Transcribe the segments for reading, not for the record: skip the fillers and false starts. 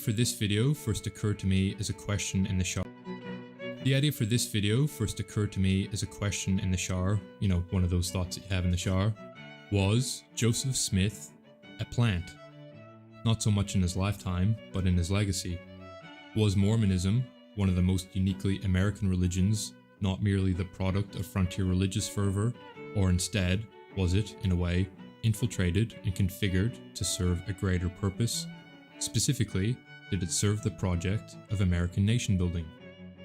for this video first occurred to me as a question in the shower. The idea for this video first occurred to me as a question in the shower, you know, one of those thoughts that you have in the shower. Was Joseph Smith a plant? Not so much in his lifetime, but in his legacy. Was Mormonism one of the most uniquely American religions, not merely the product of frontier religious fervor, or instead, was it, in a way, infiltrated and configured to serve a greater purpose? Specifically, did it serve the project of American nation building?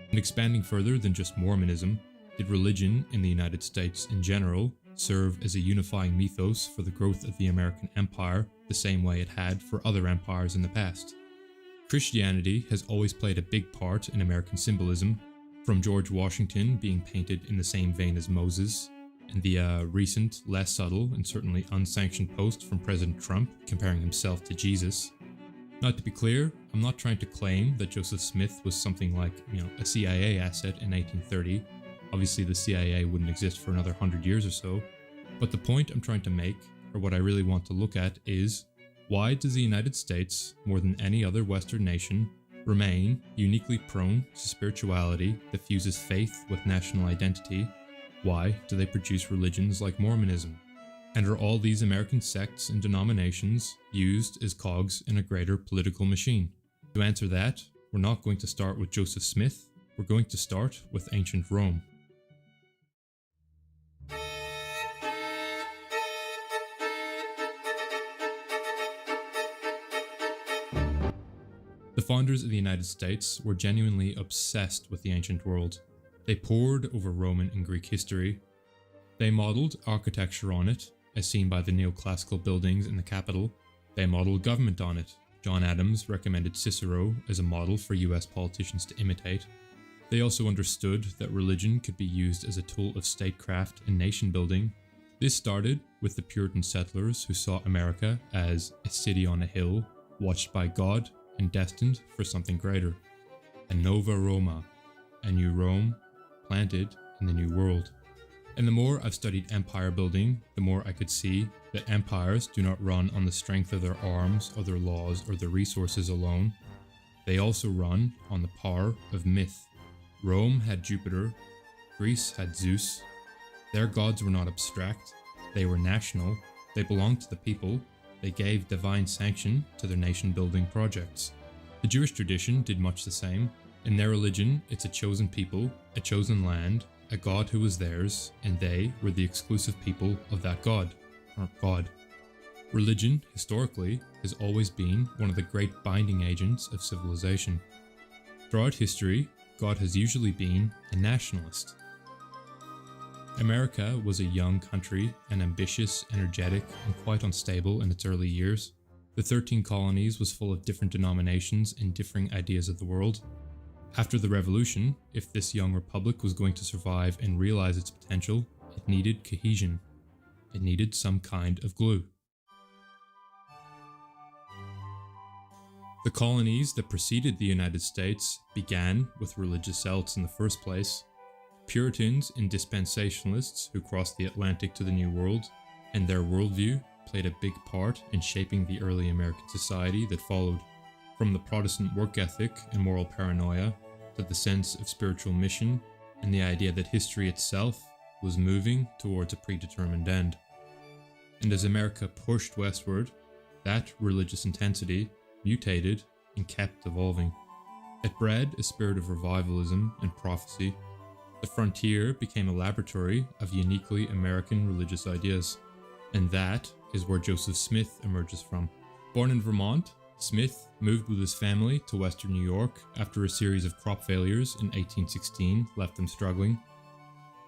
And expanding further than just Mormonism, did religion in the United States in general serve as a unifying mythos for the growth of the American empire the same way it had for other empires in the past? Christianity has always played a big part in American symbolism, from George Washington being painted in the same vein as Moses, and the recent, less subtle and certainly unsanctioned post from President Trump comparing himself to Jesus. Now, to be clear, I'm not trying to claim that Joseph Smith was something like, a CIA asset in 1830. Obviously, the CIA wouldn't exist for another 100 years or so. But the point I'm trying to make, or what I really want to look at, is why does the United States, more than any other Western nation, remain uniquely prone to spirituality that fuses faith with national identity? Why do they produce religions like Mormonism? And are all these American sects and denominations used as cogs in a greater political machine? To answer that, we're not going to start with Joseph Smith, we're going to start with ancient Rome. The founders of the United States were genuinely obsessed with the ancient world. They pored over Roman and Greek history. They modeled architecture on it, as seen by the neoclassical buildings in the capital. They modeled government on it. John Adams recommended Cicero as a model for US politicians to imitate. They also understood that religion could be used as a tool of statecraft and nation building. This started with the Puritan settlers who saw America as a city on a hill, watched by God and destined for something greater. A Nova Roma, a new Rome, planted in the New World. And the more I've studied empire building, the more I could see that empires do not run on the strength of their arms or their laws or their resources alone. They also run on the power of myth. Rome had Jupiter, Greece had Zeus. Their gods were not abstract, they were national, they belonged to the people, they gave divine sanction to their nation building projects. The Jewish tradition did much the same. In their religion, it's a chosen people, a chosen land, a God who was theirs, and they were the exclusive people of that God, or God. Religion, historically, has always been one of the great binding agents of civilization. Throughout history, God has usually been a nationalist. America was a young country, and ambitious, energetic, and quite unstable in its early years. The 13 colonies was full of different denominations and differing ideas of the world. After the revolution, if this young republic was going to survive and realize its potential, it needed cohesion. It needed some kind of glue. The colonies that preceded the United States began with religious zealots in the first place. Puritans and dispensationalists who crossed the Atlantic to the New World, and their worldview played a big part in shaping the early American society that followed. From the Protestant work ethic and moral paranoia, to the sense of spiritual mission, and the idea that history itself was moving towards a predetermined end. And as America pushed westward, that religious intensity mutated and kept evolving. It bred a spirit of revivalism and prophecy. The frontier became a laboratory of uniquely American religious ideas. And that is where Joseph Smith emerges from. Born in Vermont, Smith moved with his family to western New York after a series of crop failures in 1816 left them struggling.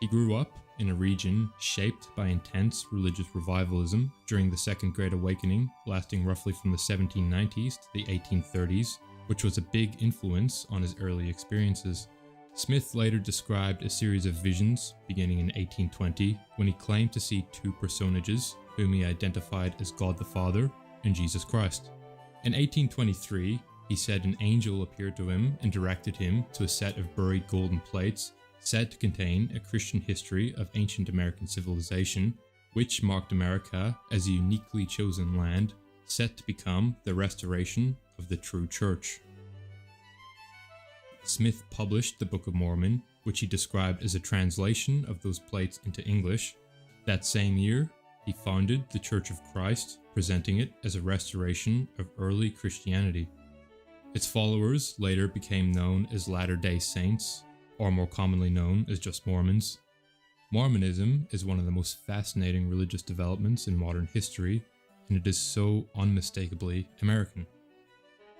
He grew up in a region shaped by intense religious revivalism during the Second Great Awakening, lasting roughly from the 1790s to the 1830s, which was a big influence on his early experiences. Smith later described a series of visions beginning in 1820 when he claimed to see two personages whom he identified as God the Father and Jesus Christ. In 1823, he said an angel appeared to him and directed him to a set of buried golden plates said to contain a Christian history of ancient American civilization, which marked America as a uniquely chosen land set to become the restoration of the true church. Smith published the Book of Mormon, which he described as a translation of those plates into English. That same year, he founded the Church of Christ, presenting it as a restoration of early Christianity. Its followers later became known as Latter-day Saints, or more commonly known as just Mormons. Mormonism is one of the most fascinating religious developments in modern history, and it is so unmistakably American.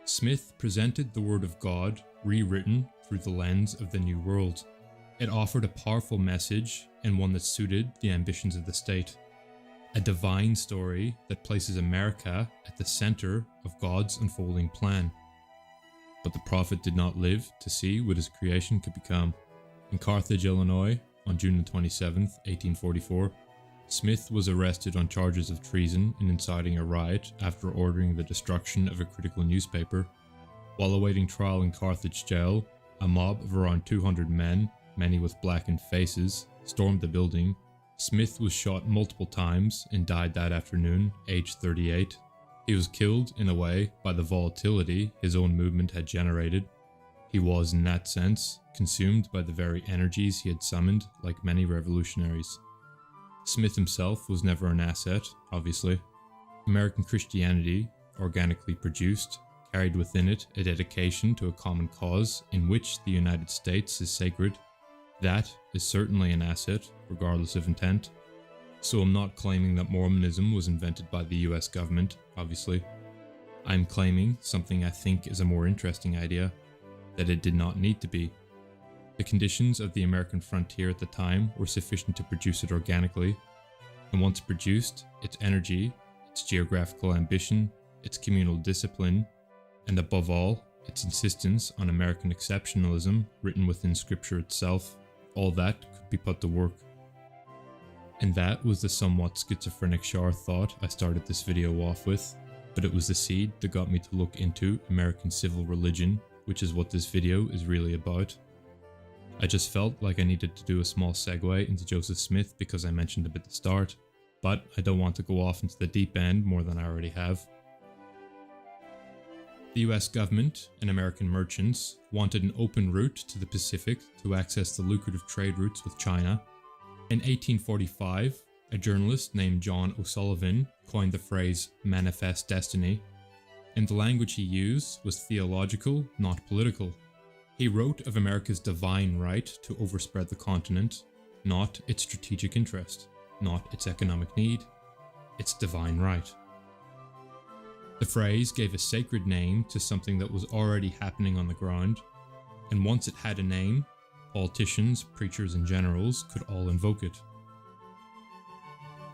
Smith presented the Word of God rewritten through the lens of the New World. It offered a powerful message and one that suited the ambitions of the state. A divine story that places America at the center of God's unfolding plan. But the prophet did not live to see what his creation could become. In Carthage, Illinois, on June 27, 1844, Smith was arrested on charges of treason and inciting a riot after ordering the destruction of a critical newspaper. While awaiting trial in Carthage jail, a mob of around 200 men, many with blackened faces, stormed the building. Smith was shot multiple times and died that afternoon, aged 38. He was killed, in a way, by the volatility his own movement had generated. He was, in that sense, consumed by the very energies he had summoned, like many revolutionaries. Smith himself was never an asset, obviously. American Christianity, organically produced, carried within it a dedication to a common cause in which the United States is sacred. That is certainly an asset, regardless of intent. So I'm not claiming that Mormonism was invented by the US government, obviously. I'm claiming something I think is a more interesting idea, that it did not need to be. The conditions of the American frontier at the time were sufficient to produce it organically, and once produced, its energy, its geographical ambition, its communal discipline, and above all, its insistence on American exceptionalism written within scripture itself, all that could be put to work. And that was the somewhat schizophrenic shower thought I started this video off with, but it was the seed that got me to look into American civil religion, which is what this video is really about. I just felt like I needed to do a small segue into Joseph Smith because I mentioned him at the start, but I don't want to go off into the deep end more than I already have. The US government and American merchants wanted an open route to the Pacific to access the lucrative trade routes with China. In 1845, a journalist named John O'Sullivan coined the phrase manifest destiny, and the language he used was theological, not political. He wrote of America's divine right to overspread the continent, not its strategic interest, not its economic need, its divine right. The phrase gave a sacred name to something that was already happening on the ground, and once it had a name, politicians, preachers, and generals could all invoke it.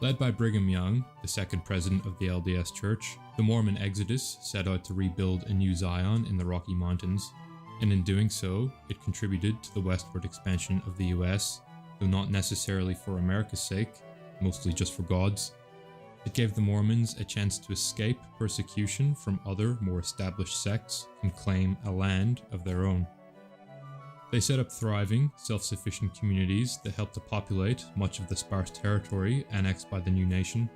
Led by Brigham Young, the second president of the LDS Church, the Mormon Exodus set out to rebuild a new Zion in the Rocky Mountains, and in doing so, it contributed to the westward expansion of the US, though not necessarily for America's sake, mostly just for God's. It gave the Mormons a chance to escape persecution from other, more established sects and claim a land of their own. They set up thriving, self-sufficient communities that helped to populate much of the sparse territory annexed by the new nation.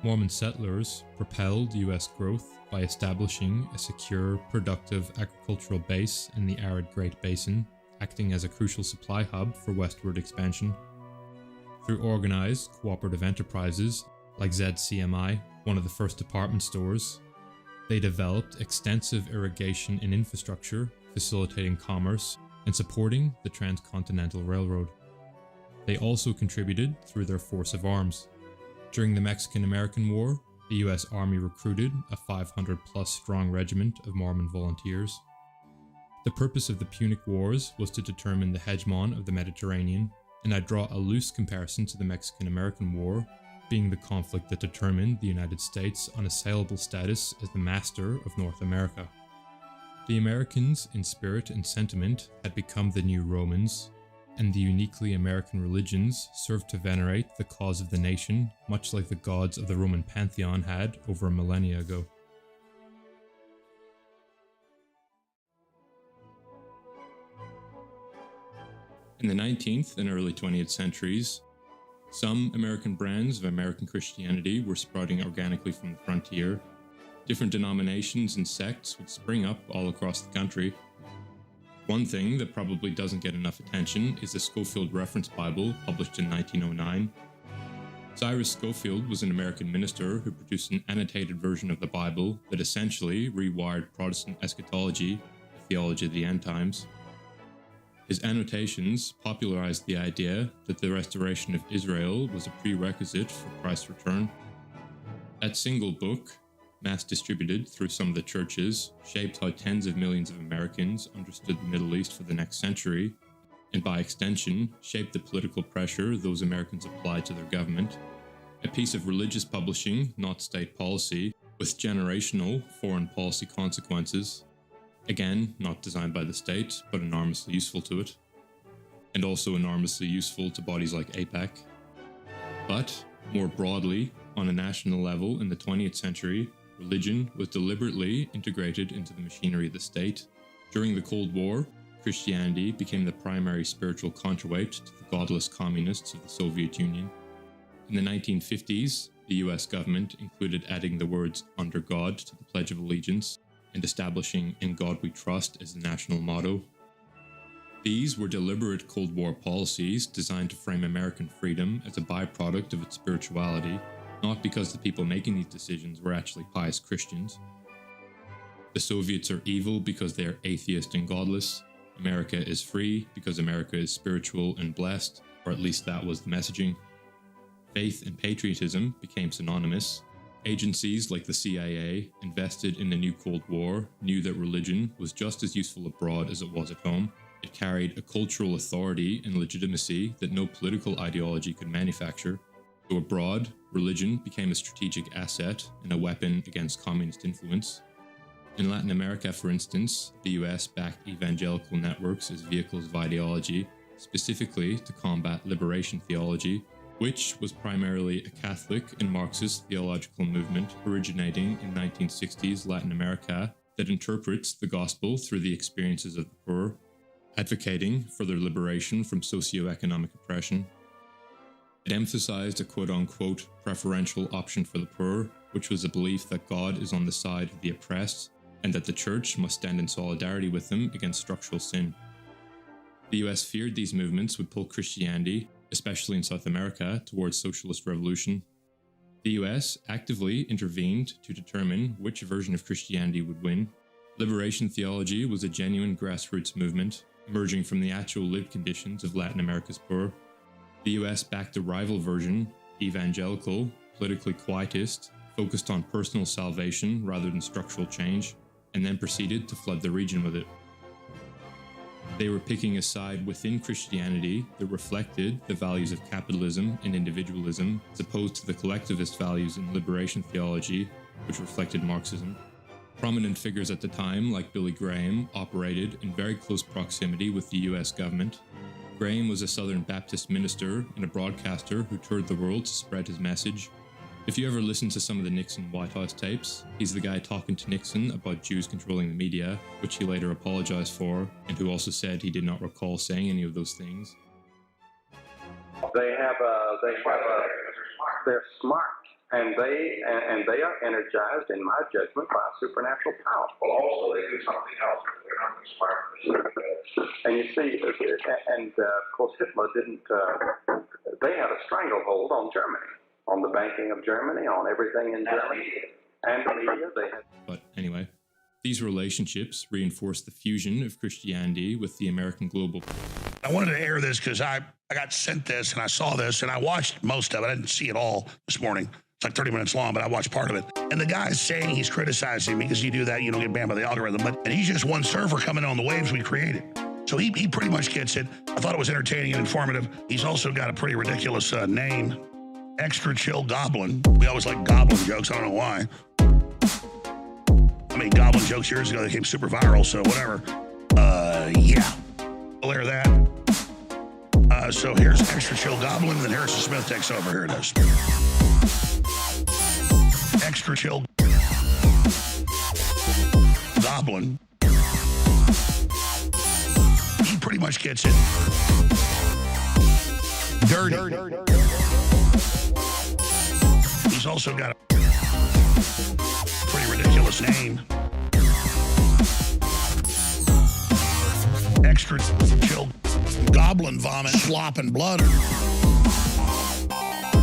Mormon settlers propelled US growth by establishing a secure, productive agricultural base in the arid Great Basin, acting as a crucial supply hub for westward expansion. Through organized, cooperative enterprises like ZCMI, one of the first department stores, they developed extensive irrigation and infrastructure, facilitating commerce and supporting the Transcontinental Railroad. They also contributed through their force of arms. During the Mexican-American War, the US Army recruited a 500-plus strong regiment of Mormon volunteers. The purpose of the Punic Wars was to determine the hegemon of the Mediterranean, and I draw a loose comparison to the Mexican-American War, being the conflict that determined the United States' unassailable status as the master of North America. The Americans, in spirit and sentiment, had become the new Romans, and the uniquely American religions served to venerate the cause of the nation, much like the gods of the Roman pantheon had over a millennia ago. In the 19th and early 20th centuries, some American brands of American Christianity were sprouting organically from the frontier, Different denominations and sects would spring up all across the country. One thing that probably doesn't get enough attention is the Scofield Reference Bible, published in 1909. Cyrus Scofield was an American minister who produced an annotated version of the Bible that essentially rewired Protestant eschatology, the theology of the end times. His annotations popularized the idea that the restoration of Israel was a prerequisite for Christ's return. That single book, mass distributed through some of the churches, shaped how tens of millions of Americans understood the Middle East for the next century, and by extension, shaped the political pressure those Americans applied to their government. A piece of religious publishing, not state policy, with generational foreign policy consequences. Again, not designed by the state, but enormously useful to it. And also enormously useful to bodies like AIPAC. But, more broadly, on a national level in the 20th century, religion was deliberately integrated into the machinery of the state. During the Cold War, Christianity became the primary spiritual counterweight to the godless communists of the Soviet Union. In the 1950s, the US government included adding the words "under God" to the Pledge of Allegiance and establishing "In God We Trust" as the national motto. These were deliberate Cold War policies designed to frame American freedom as a byproduct of its spirituality, not because the people making these decisions were actually pious Christians. The Soviets are evil because they are atheist and godless. America is free because America is spiritual and blessed, or at least that was the messaging. Faith and patriotism became synonymous. Agencies like the CIA, invested in the new Cold War, knew that religion was just as useful abroad as it was at home. It carried a cultural authority and legitimacy that no political ideology could manufacture. So abroad, religion became a strategic asset and a weapon against communist influence. In Latin America, for instance, the US backed evangelical networks as vehicles of ideology, specifically to combat liberation theology, which was primarily a Catholic and Marxist theological movement originating in 1960s Latin America that interprets the gospel through the experiences of the poor, advocating for their liberation from socioeconomic oppression. It emphasized a quote-unquote preferential option for the poor, which was a belief that God is on the side of the oppressed and that the church must stand in solidarity with them against structural sin. The US feared these movements would pull Christianity, especially in South America, towards socialist revolution. The US actively intervened to determine which version of Christianity would win. Liberation theology was a genuine grassroots movement, emerging from the actual lived conditions of Latin America's poor. The US backed a rival version, evangelical, politically quietist, focused on personal salvation rather than structural change, and then proceeded to flood the region with it. They were picking a side within Christianity that reflected the values of capitalism and individualism, as opposed to the collectivist values in liberation theology, which reflected Marxism. Prominent figures at the time, like Billy Graham, operated in very close proximity with the US government. Graham was a Southern Baptist minister and a broadcaster who toured the world to spread his message. If you ever listen to some of the Nixon White House tapes, he's the guy talking to Nixon about Jews controlling the media, which he later apologized for, and who also said he did not recall saying any of those things. They're smart, and they are energized, in my judgment, by a supernatural power. Well, also they do something else. They're not inspired. And you see, of course, Hitler didn't. They had a stranglehold on Germany, on the banking of Germany, on everything in Germany, and the media. They had. But anyway, these relationships reinforced the fusion of Christianity with the American global. I wanted to air this because I got sent this and I saw this and I watched most of it. I didn't see it all this morning. It's like 30 minutes long, but I watched part of it. And the guy's saying he's criticizing me because you do that, you don't get banned by the algorithm. And he's just one surfer coming on the waves we created. So he pretty much gets it. I thought it was entertaining and informative. He's also got a pretty ridiculous name, Extra Chill Goblin. We always like goblin jokes. I don't know why. I made goblin jokes years ago that became super viral, so whatever. Yeah. We'll air that. So here's Extra Chill Goblin, and then Harrison Smith takes over. Here it is. Extra Chill Goblin. He pretty much gets it. Dirty. He's also got a pretty ridiculous his name. Extra chill goblin vomit, slop, and blood. I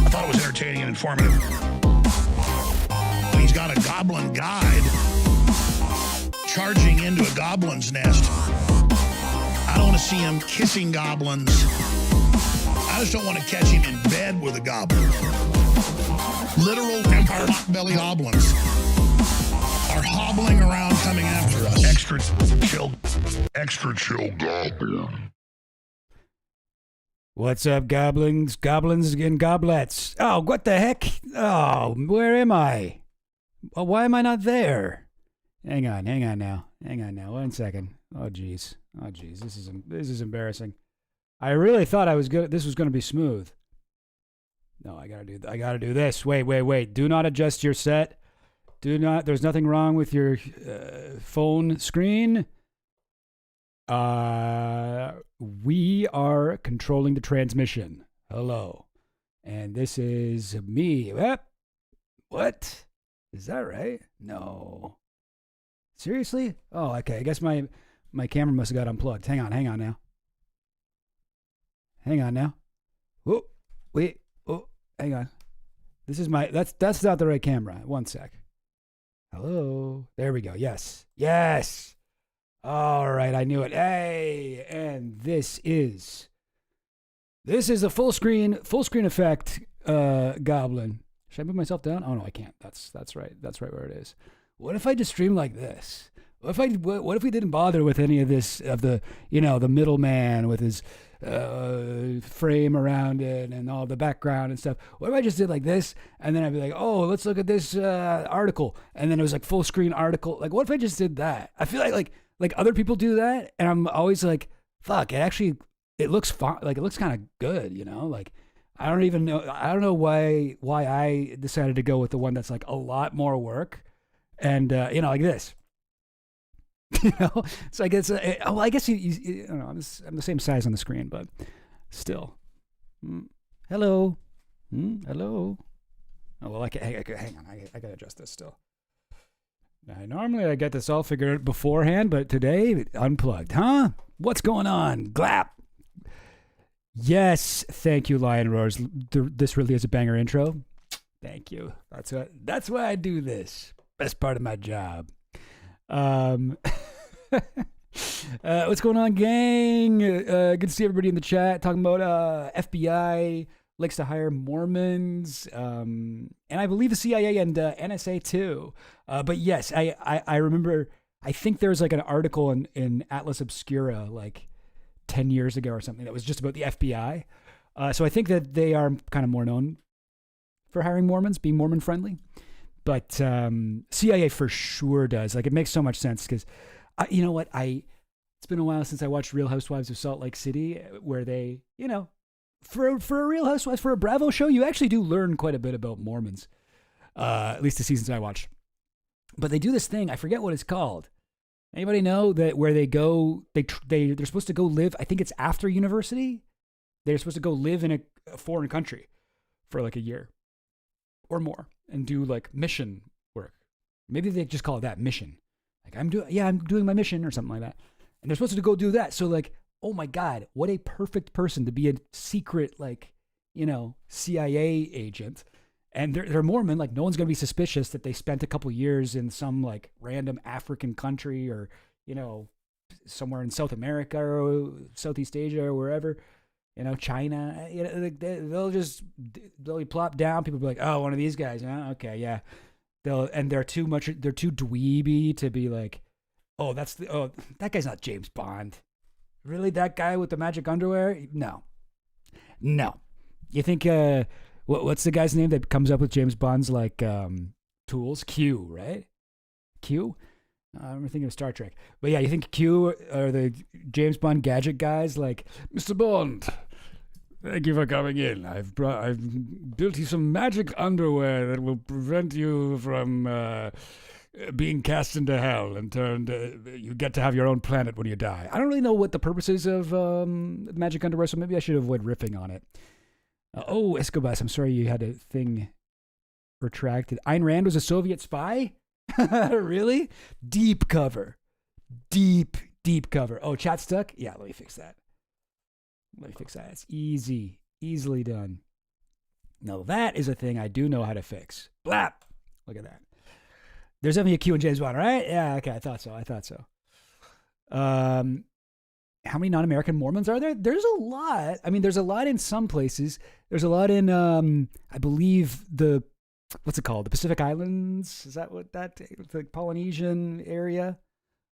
thought it was entertaining and informative. He's got a goblin guide charging into a goblin's nest. I don't want to see him kissing goblins. I just don't want to catch him in bed with a goblin. Literal empire belly goblins are hobbling around coming after us. Extra chill goblin. What's up, goblins and goblets? Oh, what the heck? Oh, where am I? Why am I not there? Hang on now. 1 second. Oh, jeez. This is embarrassing. I really thought this was going to be smooth. No, I gotta do this. Wait. Do not adjust your set. There's nothing wrong with your phone screen. We are controlling the transmission. Hello. And this is me. What? Is that right? No. Seriously? Oh, okay. I guess my camera must have got unplugged. Hang on now. Oh, wait. Oh, hang on. This is that's not the right camera. 1 sec. Hello. There we go. Yes. All right, I knew it. Hey, and this is a full screen effect goblin. Should I move myself down? Oh no, I can't. That's right. That's right where it is. What if I just stream like this? What if we didn't bother with any of this of the middleman with his frame around it and all the background and stuff? What if I just did like this and then I'd be like, oh, let's look at this article, and then it was like full screen article. Like, what if I just did that? I feel like other people do that, and I'm always like, fuck, it looks fun. Like, it looks kind of good, like. I don't know why I decided to go with the one that's like a lot more work, and like this. So I guess I guess you don't know. I'm the same size on the screen, but still. Hello. Hello. Oh well, hang on. I gotta adjust this still. Normally I get this all figured out beforehand, but today unplugged. Huh? What's going on? Glap. Yes, thank you, Lion Roars. This really is a banger intro. Thank you. That's why I do this. Best part of my job. What's going on, gang? Good to see everybody in the chat talking about FBI likes to hire Mormons, and I believe the CIA and NSA too. But yes, I remember. I think there's like an article in Atlas Obscura like 10 years ago or something that was just about the FBI. So I think that they are kind of more known for hiring Mormons, being Mormon friendly. But CIA for sure does. Like, it makes so much sense because, you know what? It's been a while since I watched Real Housewives of Salt Lake City, where they, for a Real Housewives, for a Bravo show, you actually do learn quite a bit about Mormons. At least the seasons I watched. But they do this thing. I forget what it's called. Anybody know that where they go, they're supposed to go live, I think it's after university. They're supposed to go live in a foreign country for like a year or more and do like mission work. Maybe they just call it that, mission. Like, I'm doing my mission or something like that. And they're supposed to go do that. So like, oh my God, what a perfect person to be a secret, like, CIA agent. And they're Mormon. Like, no one's going to be suspicious that they spent a couple years in some like random African country or, somewhere in South America or Southeast Asia or wherever, China. They'll plop down. People will be like, oh, one of these guys. Okay, yeah. They're too dweeby to be like, oh, that guy's not James Bond. Really, that guy with the magic underwear? No. You think what's the guy's name that comes up with James Bond's like tools? Q, right? Q? I'm thinking of Star Trek. But yeah, you think Q are the James Bond gadget guys? Like, Mr. Bond, thank you for coming in. I've built you some magic underwear that will prevent you from being cast into hell and you get to have your own planet when you die. I don't really know what the purpose is of magic underwear, so maybe I should avoid riffing on it. Escobas, I'm sorry you had a thing retracted. Ayn Rand was a Soviet spy? Really? Deep cover. Deep cover. Oh, chat stuck? Yeah, let me fix that. It's easily done. Now that is a thing I do know how to fix. Blap. Look at that. There's definitely a Q in James Bond, right? Yeah, okay, I thought so. How many non-American Mormons are there? There's a lot. I mean, there's a lot in some places. There's a lot in, I believe, what's it called? The Pacific Islands? Is that what the Polynesian area?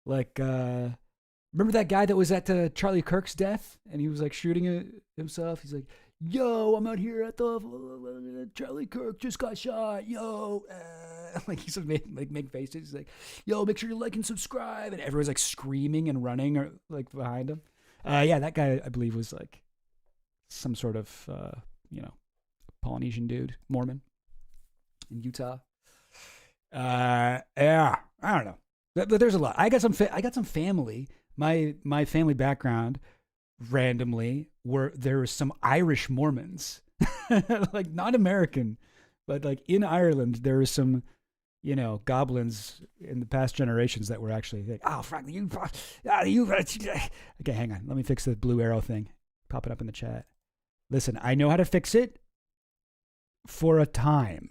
Like, remember that guy that was at Charlie Kirk's death? And he was like shooting himself? He's like, yo, I'm out here at the Charlie Kirk just got shot. Yo, like he's make faces. He's like, yo, make sure you like and subscribe, and everyone's like screaming and running or like behind him. Yeah, that guy I believe was like some sort of Polynesian dude, Mormon in Utah. Yeah, I don't know, but there's a lot. I got some family. My family background. Randomly, there were some Irish Mormons, like not American, but like in Ireland, there were some, goblins in the past generations that were actually like, oh, Frank, you. Okay, hang on. Let me fix the blue arrow thing popping up in the chat. Listen, I know how to fix it for a time,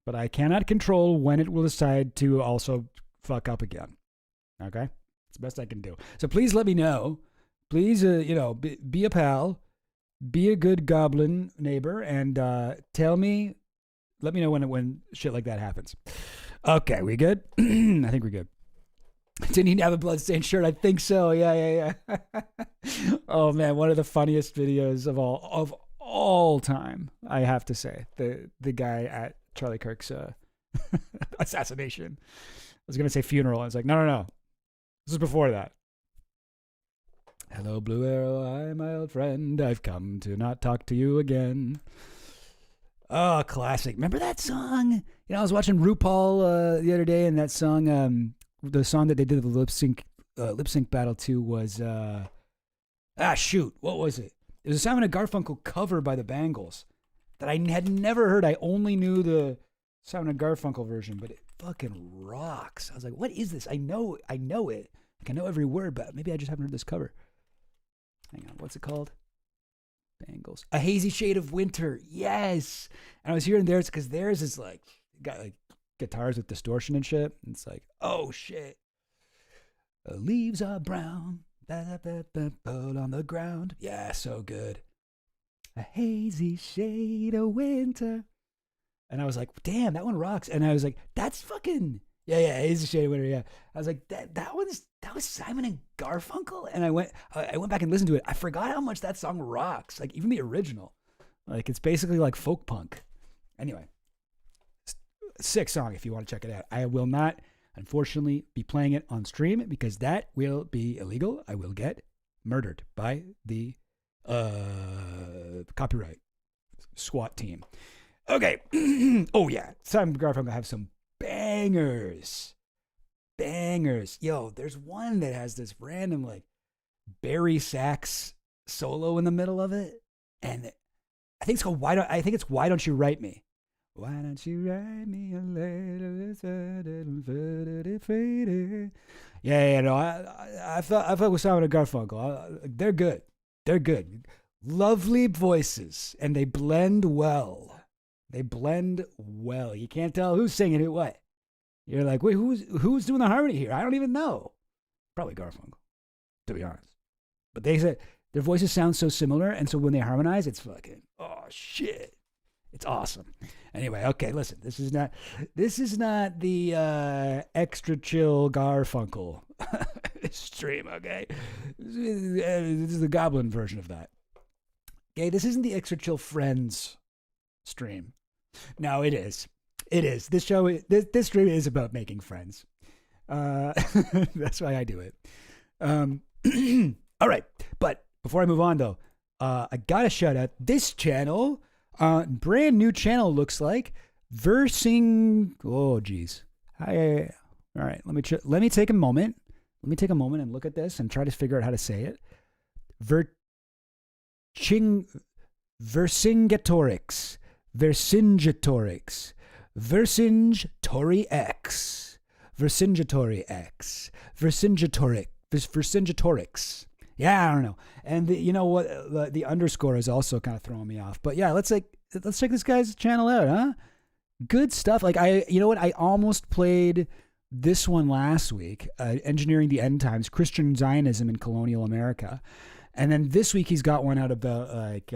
but I cannot control when it will decide to also fuck up again. Okay? It's the best I can do. So please let me know. Please, be a pal, be a good goblin neighbor, and let me know when shit like that happens. Okay, we good? I think we're good. Didn't he have a bloodstained shirt? I think so. Yeah. Oh man, one of the funniest videos of all time, I have to say. The guy at Charlie Kirk's assassination. I was gonna say funeral. I was like, no. This is before that. Hello, Blue Arrow, hi, my old friend. I've come to not talk to you again. Oh, classic. Remember that song? I was watching RuPaul the other day, and that song, the song that they did the lip sync battle to was, what was it? It was a Simon & Garfunkel cover by the Bangles that I had never heard. I only knew the Simon & Garfunkel version, but it fucking rocks. I was like, what is this? I know it. Like, I know every word, but maybe I just haven't heard this cover. Hang on, what's it called? Bangles. A Hazy Shade of Winter. Yes. And I was hearing theirs because theirs is like, got like guitars with distortion and shit. And it's like, oh shit. The leaves are brown. Pull on the ground. Yeah, so good. A hazy shade of winter. And I was like, damn, that one rocks. And I was like, that's fucking, yeah, Hazy Shade of Winter, yeah. I was like, that was Simon and Garfunkel? And I went back and listened to it. I forgot how much that song rocks. Like, even the original. Like, it's basically like folk punk. Anyway, sick song if you want to check it out. I will not, unfortunately, be playing it on stream because that will be illegal. I will get murdered by the copyright SWAT team. Okay. Oh, yeah. Simon Garfunkel have some bangers. Yo, there's one that has this random, like, Barry sax solo in the middle of it. And I think it's called Why Don't You Write Me? Why don't you write me a letter? Yeah, no, I thought with Simon and Garfunkel. They're good. Lovely voices, and they blend well. You can't tell who's singing who what. You're like, wait, who's doing the harmony here? I don't even know. Probably Garfunkel, to be honest. But they said their voices sound so similar, and so when they harmonize, it's fucking, oh shit. It's awesome. Anyway, okay, listen. This is not the extra chill Garfunkel stream, okay? This is the Goblin version of that. Okay, this isn't the extra chill Friends stream. No, it is. This stream is about making friends. That's why I do it. All right, but before I move on though, I gotta shout out this channel. Brand new channel looks like Versing. Oh geez. All right. Let me take a moment. Let me take a moment and look at this and try to figure out how to say it. Vercingetorix. Vercingetorix. Vercingetori X. Vercingetorix. Yeah, I don't know. And you know what? The underscore is also kind of throwing me off. But yeah, let's check this guy's channel out, huh? Good stuff. Like you know what? I almost played this one last week, Engineering the End Times, Christian Zionism in Colonial America. And then this week he's got one out about like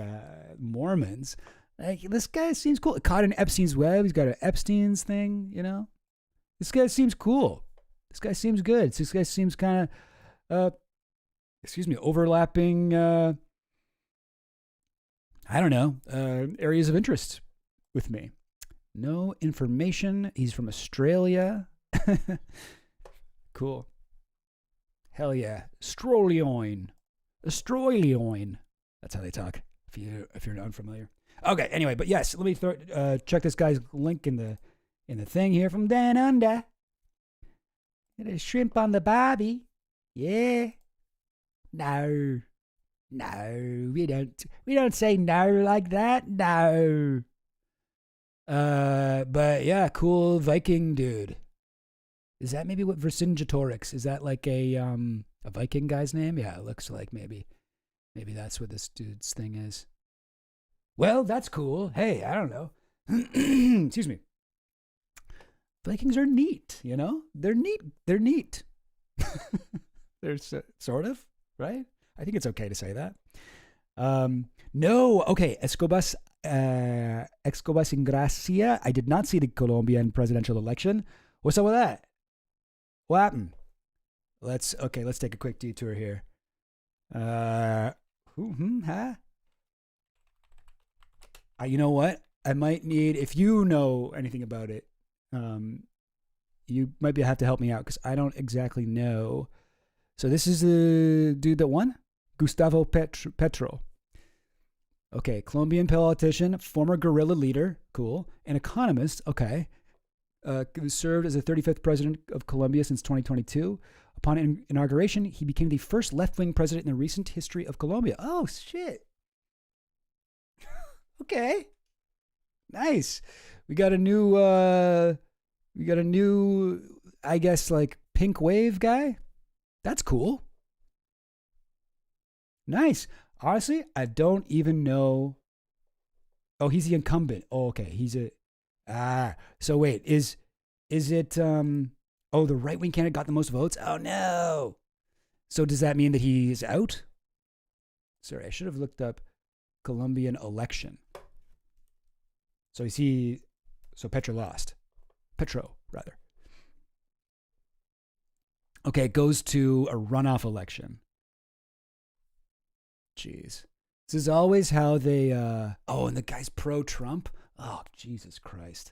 Mormons. Like, this guy seems cool. Caught in Epstein's web. He's got an Epstein's thing, you know? This guy seems cool. This guy seems good. This guy seems kind of, overlapping, I don't know, areas of interest with me. No information. He's from Australia. Cool. Hell yeah. Australian. That's how they talk, if you're unfamiliar. Okay, anyway, but yes, let me check this guy's link in the thing here from Down Under. Get a shrimp on the barbie. Yeah. No, we don't say no like that. No. But yeah, cool Viking dude. Is that maybe what Vercingetorix? Is that like a Viking guy's name? Yeah, it looks like maybe that's what this dude's thing is. Well, that's cool. Hey, I don't know. Excuse me. Vikings are neat, you know? They're neat. They're sort of, right? I think it's okay to say that. No, okay. Escobas Ingracia. I did not see the Colombian presidential election. What's up with that? What happened? Let's take a quick detour here. You know what? I might need, if you know anything about it, you might have to help me out because I don't exactly know. So this is the dude that won? Gustavo Petro. Okay, Colombian politician, former guerrilla leader, cool, an economist, okay. Served as the 35th president of Colombia since 2022. Upon inauguration, he became the first left-wing president in the recent history of Colombia. Oh, shit. Okay. Nice. We got a new, I guess, like, pink wave guy. That's cool. Nice. Honestly, I don't even know. Oh, he's the incumbent. Oh, okay. So wait, is it, the right-wing candidate got the most votes? Oh, no. So does that mean that he's out? Sorry, I should have looked up Colombian election. So Petro lost. Petro, rather. Okay, it goes to a runoff election. Jeez. This is always how they, and the guy's pro-Trump? Oh, Jesus Christ.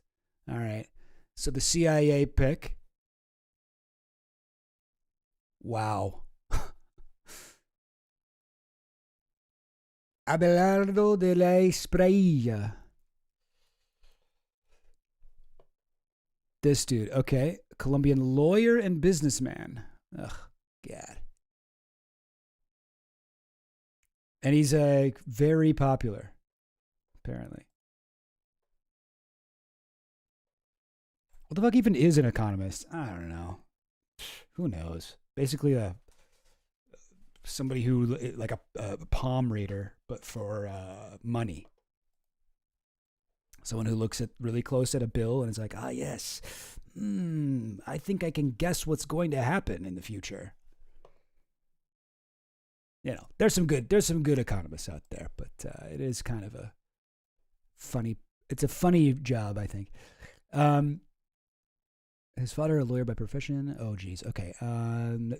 All right. So the CIA pick. Wow. Abelardo de la Espriella. This dude, okay. Colombian lawyer and businessman. Ugh, God. And he's very popular, apparently. What the fuck even is an economist? I don't know. Who knows? Basically somebody who, like a palm reader, but for money. Someone who looks really close at a bill and is like, yes, I think I can guess what's going to happen in the future. You know, there's some good economists out there, but it is kind of it's a funny job, I think. His father, a lawyer by profession. Oh, geez. Okay.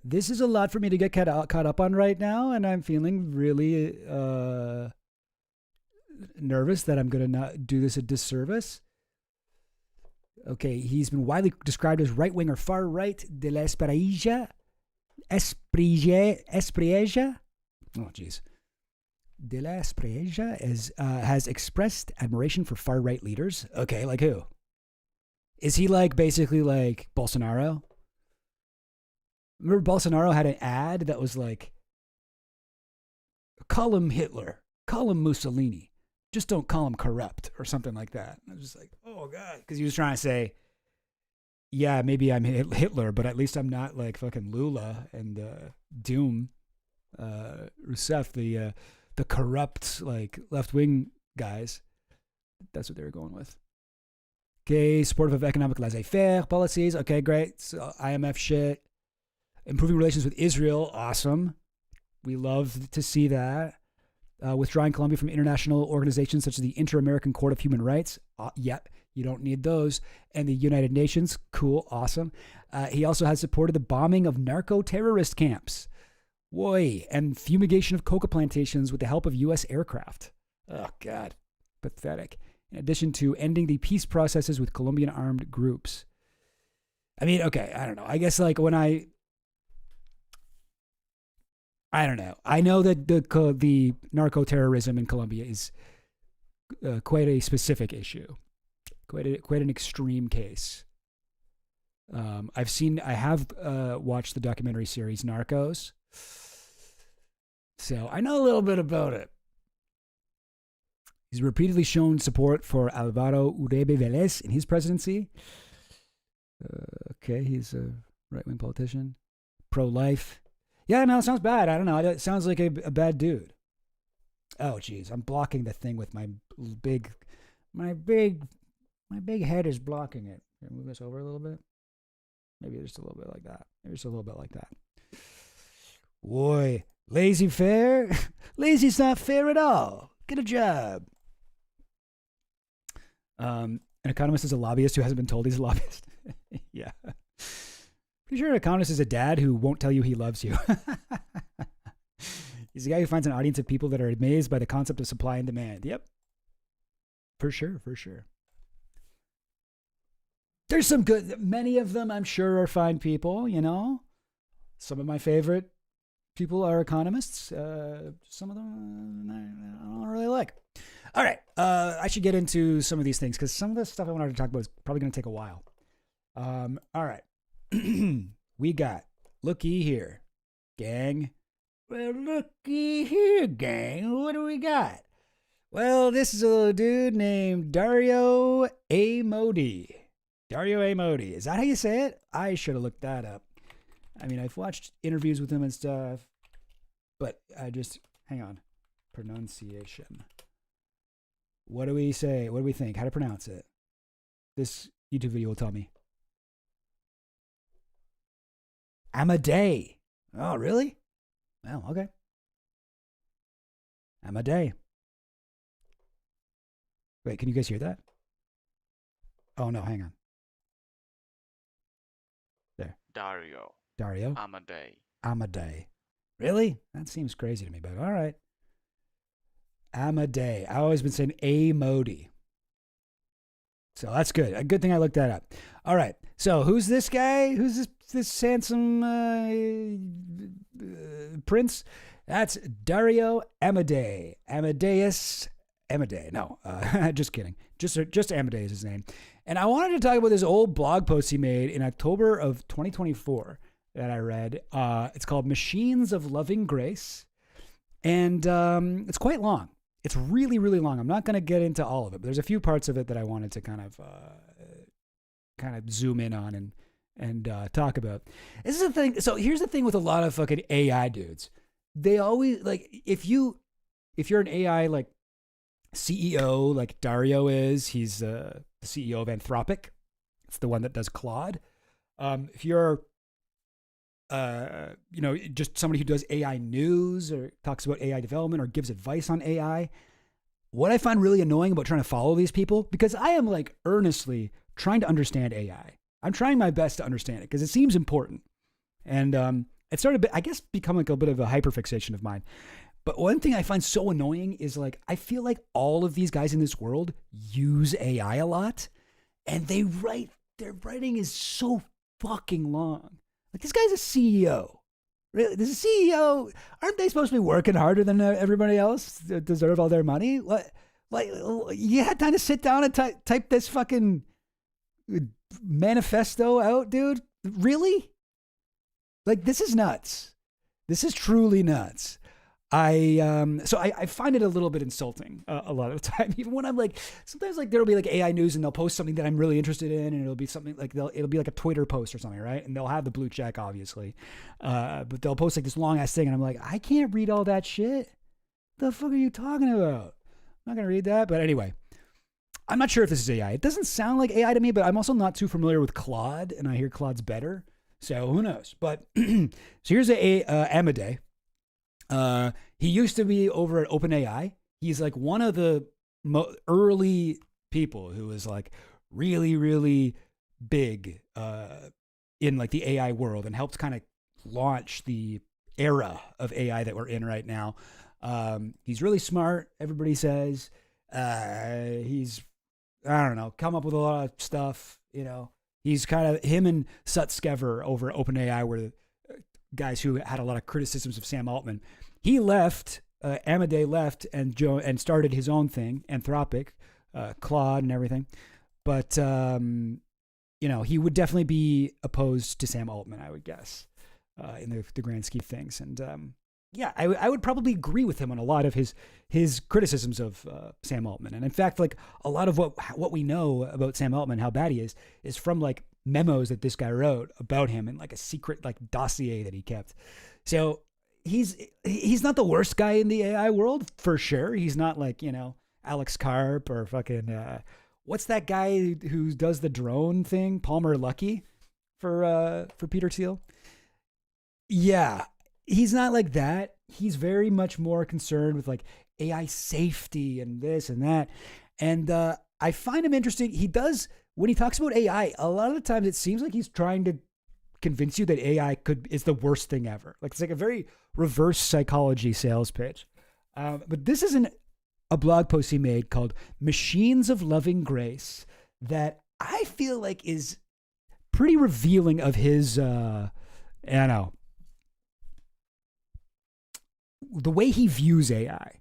This is a lot for me to get caught up on right now, and I'm feeling really nervous that I'm going to not do this a disservice. Okay, he's been widely described as right-wing or far-right. De la Espriella. Oh, geez. De la Espriella has expressed admiration for far-right leaders. Okay, like who? Is he like basically like Bolsonaro? Remember Bolsonaro had an ad that was like, call him Hitler, call him Mussolini, just don't call him corrupt or something like that. I was just like, oh God. Because he was trying to say, yeah, maybe I'm Hitler, but at least I'm not like fucking Lula and Doom, Rousseff, the corrupt like left wing guys. That's what they were going with. Okay, supportive of economic laissez-faire policies. Okay, great. So IMF shit. Improving relations with Israel. Awesome. We love to see that. Withdrawing Colombia from international organizations such as the Inter-American Court of Human Rights. Yep, you don't need those. And the United Nations. Cool, awesome. He also has supported the bombing of narco-terrorist camps. Woy. And fumigation of coca plantations with the help of U.S. aircraft. Oh, God. Pathetic. In addition to ending the peace processes with Colombian armed groups. I mean, okay, I don't know. I guess like when I don't know. I know that the narco-terrorism in Colombia is quite a specific issue, quite an extreme case. I have watched the documentary series Narcos, so I know a little bit about it. He's repeatedly shown support for Álvaro Uribe Vélez in his presidency. Okay, he's a right-wing politician, pro-life. Yeah, no, it sounds bad. I don't know. It sounds like a bad dude. Oh, geez, I'm blocking the thing with my big head is blocking it. Can I move this over a little bit? Maybe just a little bit like that. Maybe just a little bit like that. Boy, lazy fair? Lazy's not fair at all. Get a job. An economist is a lobbyist who hasn't been told he's a lobbyist. Yeah. Pretty sure an economist is a dad who won't tell you he loves you. He's the guy who finds an audience of people that are amazed by the concept of supply and demand. Yep. For sure. There's some good, many of them I'm sure are fine people, you know. Some of my favorite people are economists. Some of them I don't really like. All right. I should get into some of these things because some of the stuff I wanted to talk about is probably going to take a while. All right. We got, looky here, gang. Well, looky here, gang. What do we got? Well, this is a dude named Dario A. Modi. Dario A. Modi. Is that how you say it? I should have looked that up. I mean, I've watched interviews with him and stuff, but hang on. Pronunciation. What do we say? What do we think? How to pronounce it? This YouTube video will tell me. Amadei. Oh, really? Well, okay. Amadei. Wait, can you guys hear that? Oh, no, hang on. There. Dario. Amadei. Really? That seems crazy to me, but all right. Amadei. I've always been saying A Modi. So that's good. A good thing I looked that up. All right. So who's this guy? Who's this handsome prince? That's Dario Amadei. Amadeus Amadei. No, just kidding. Just Amadei is his name. And I wanted to talk about this old blog post he made in October of 2024 that I read. It's called Machines of Loving Grace. And it's quite long. It's really, really long. I'm not going to get into all of it, but there's a few parts of it that I wanted to kind of zoom in on and talk about. This is the thing. So here's the thing with a lot of fucking AI dudes. They always like if you're an AI like CEO like Dario is, he's the CEO of Anthropic. It's the one that does Claude. If you're just somebody who does AI news or talks about AI development or gives advice on AI. What I find really annoying about trying to follow these people, because I am like earnestly trying to understand AI. I'm trying my best to understand it because it seems important. And it started, I guess, become like a bit of a hyperfixation of mine. But one thing I find so annoying is like, I feel like all of these guys in this world use AI a lot and their writing is so fucking long. Like this guy's a CEO. Really? This is a CEO. Aren't they supposed to be working harder than everybody else to deserve all their money? What? Like you had time to sit down and type this fucking manifesto out, dude? Really? Like this is nuts. This is truly nuts. I find it a little bit insulting a lot of the time, even when I'm like, sometimes like there'll be like AI news and they'll post something that I'm really interested in, and it'll be something like it'll be like a Twitter post or something, right? And they'll have the blue check, obviously, but they'll post like this long ass thing, and I'm like, I can't read all that shit. The fuck are you talking about? I'm not gonna read that. But anyway, I'm not sure if this is AI. It doesn't sound like AI to me, but I'm also not too familiar with Claude, and I hear Claude's better, so who knows? But so here's Amadei. He used to be over at OpenAI. He's like one of the early people who was like really, really big in like the AI world, and helped kind of launch the era of AI that we're in right now. He's really smart, everybody says. He's, I don't know, come up with a lot of stuff, you know. He's kind of, him and Sutskever over at OpenAI were the guys who had a lot of criticisms of Sam Altman. He left, Amadei left and started his own thing, Anthropic, Claude and everything. But, you know, he would definitely be opposed to Sam Altman, I would guess, in the grand scheme of things. And yeah, I would probably agree with him on a lot of his criticisms of Sam Altman. And in fact, like a lot of what we know about Sam Altman, how bad he is from like memos that this guy wrote about him and like a secret like dossier that he kept. So he's not the worst guy in the AI world, for sure. He's not like, you know, Alex Karp or fucking what's that guy who does the drone thing, Palmer Luckey for Peter Thiel. Yeah, he's not like that. He's very much more concerned with like AI safety and this and that. And I find him interesting. He does, when he talks about AI, a lot of the times it seems like he's trying to convince you that AI is the worst thing ever. Like it's like a very reverse psychology sales pitch. But this is a blog post he made called Machines of Loving Grace that I feel like is pretty revealing of his, I don't know, the way he views AI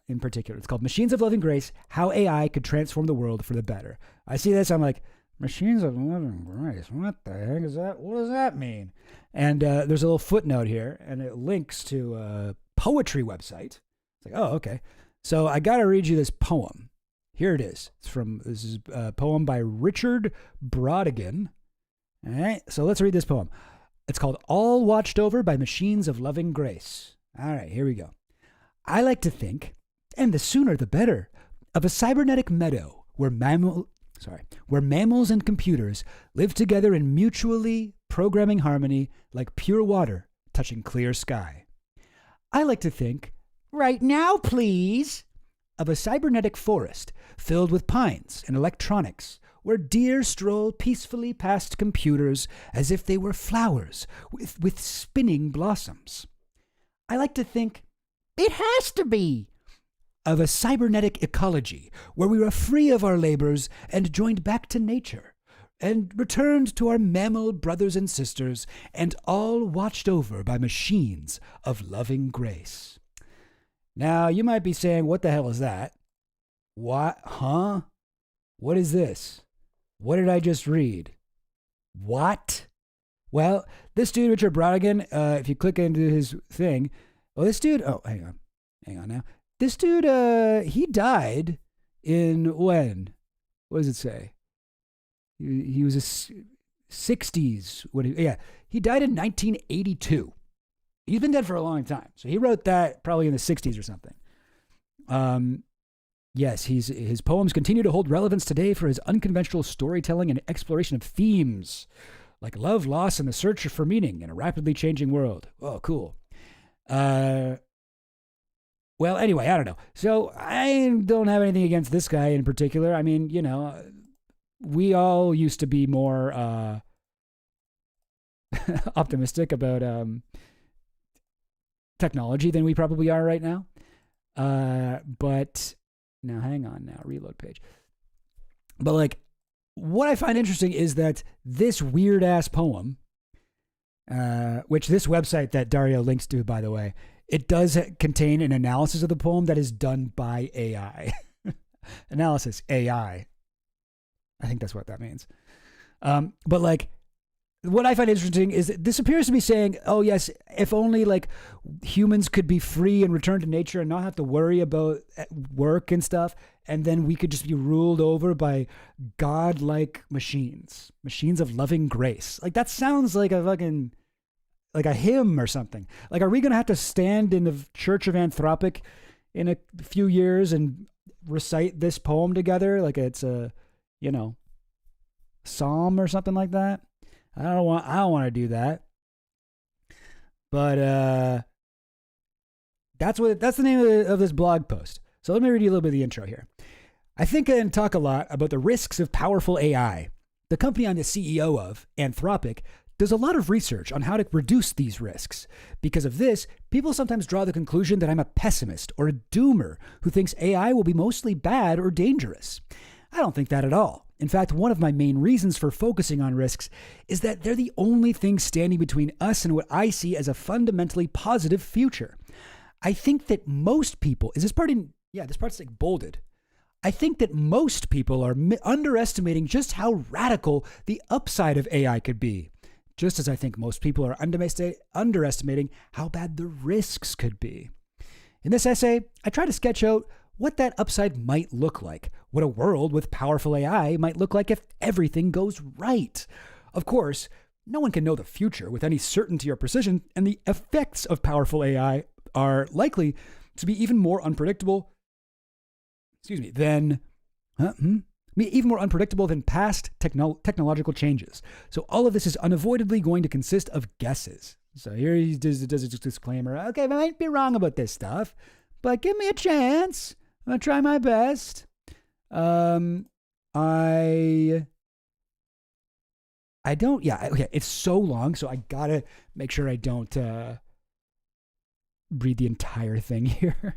in particular. It's called Machines of Loving Grace, How AI Could Transform the World for the Better. I see this, I'm like, Machines of Loving Grace, what the heck is that? What does that mean? And there's a little footnote here, and it links to a poetry website. It's like, oh, okay. So I got to read you this poem. Here it is. This is a poem by Richard Brodigan. All right, so let's read this poem. It's called All Watched Over by Machines of Loving Grace. All right, here we go. I like to think, and the sooner the better, of a cybernetic meadow where mammals and computers live together in mutually programming harmony like pure water touching clear sky. I like to think, right now please, of a cybernetic forest filled with pines and electronics where deer stroll peacefully past computers as if they were flowers with spinning blossoms. I like to think, it has to be, of a cybernetic ecology where we are free of our labors and joined back to nature and returned to our mammal brothers and sisters and all watched over by machines of loving grace. Now, you might be saying, what the hell is that? What? Huh? What is this? What did I just read? What? Well, this dude, Richard Brodigan, if you click into his thing, this dude, hang on now. This dude, he died in when? What does it say? He was a 60s. He died in 1982. He's been dead for a long time. So he wrote that probably in the 60s or something. Yes, his poems continue to hold relevance today for his unconventional storytelling and exploration of themes like love, loss, and the search for meaning in a rapidly changing world. Oh, cool. Well, anyway, I don't know. So I don't have anything against this guy in particular. I mean, you know, we all used to be more optimistic about technology than we probably are right now. But now, hang on now, reload page. But like, what I find interesting is that this weird ass poem, which this website that Dario links to, by the way, it does contain an analysis of the poem that is done by AI. Analysis, AI. I think that's what that means. But like, what I find interesting is that this appears to be saying, oh yes, if only like humans could be free and return to nature and not have to worry about work and stuff, and then we could just be ruled over by godlike machines of loving grace. Like that sounds like a fucking like a hymn or something. Like, are we gonna have to stand in the Church of Anthropic in a few years and recite this poem together like it's a, you know, psalm or something like that? I don't want to do that. But that's the name of this blog post. So let me read you a little bit of the intro here. I think and talk a lot about the risks of powerful AI. The company I'm the CEO of, Anthropic, does a lot of research on how to reduce these risks. Because of this, people sometimes draw the conclusion that I'm a pessimist or a doomer who thinks AI will be mostly bad or dangerous. I don't think that at all. In fact, one of my main reasons for focusing on risks is that they're the only thing standing between us and what I see as a fundamentally positive future. I think that most people, this part's like bolded. I think that most people are underestimating just how radical the upside of AI could be. Just as I think most people are underestimating how bad the risks could be. In this essay, I try to sketch out what that upside might look like, what a world with powerful AI might look like if everything goes right. Of course, no one can know the future with any certainty or precision, and the effects of powerful AI are likely to be even more unpredictable than past technological changes. So all of this is unavoidably going to consist of guesses. So here he does a disclaimer. Okay, I might be wrong about this stuff, but give me a chance. I'm going to try my best. It's so long, so I got to make sure I don't read the entire thing here.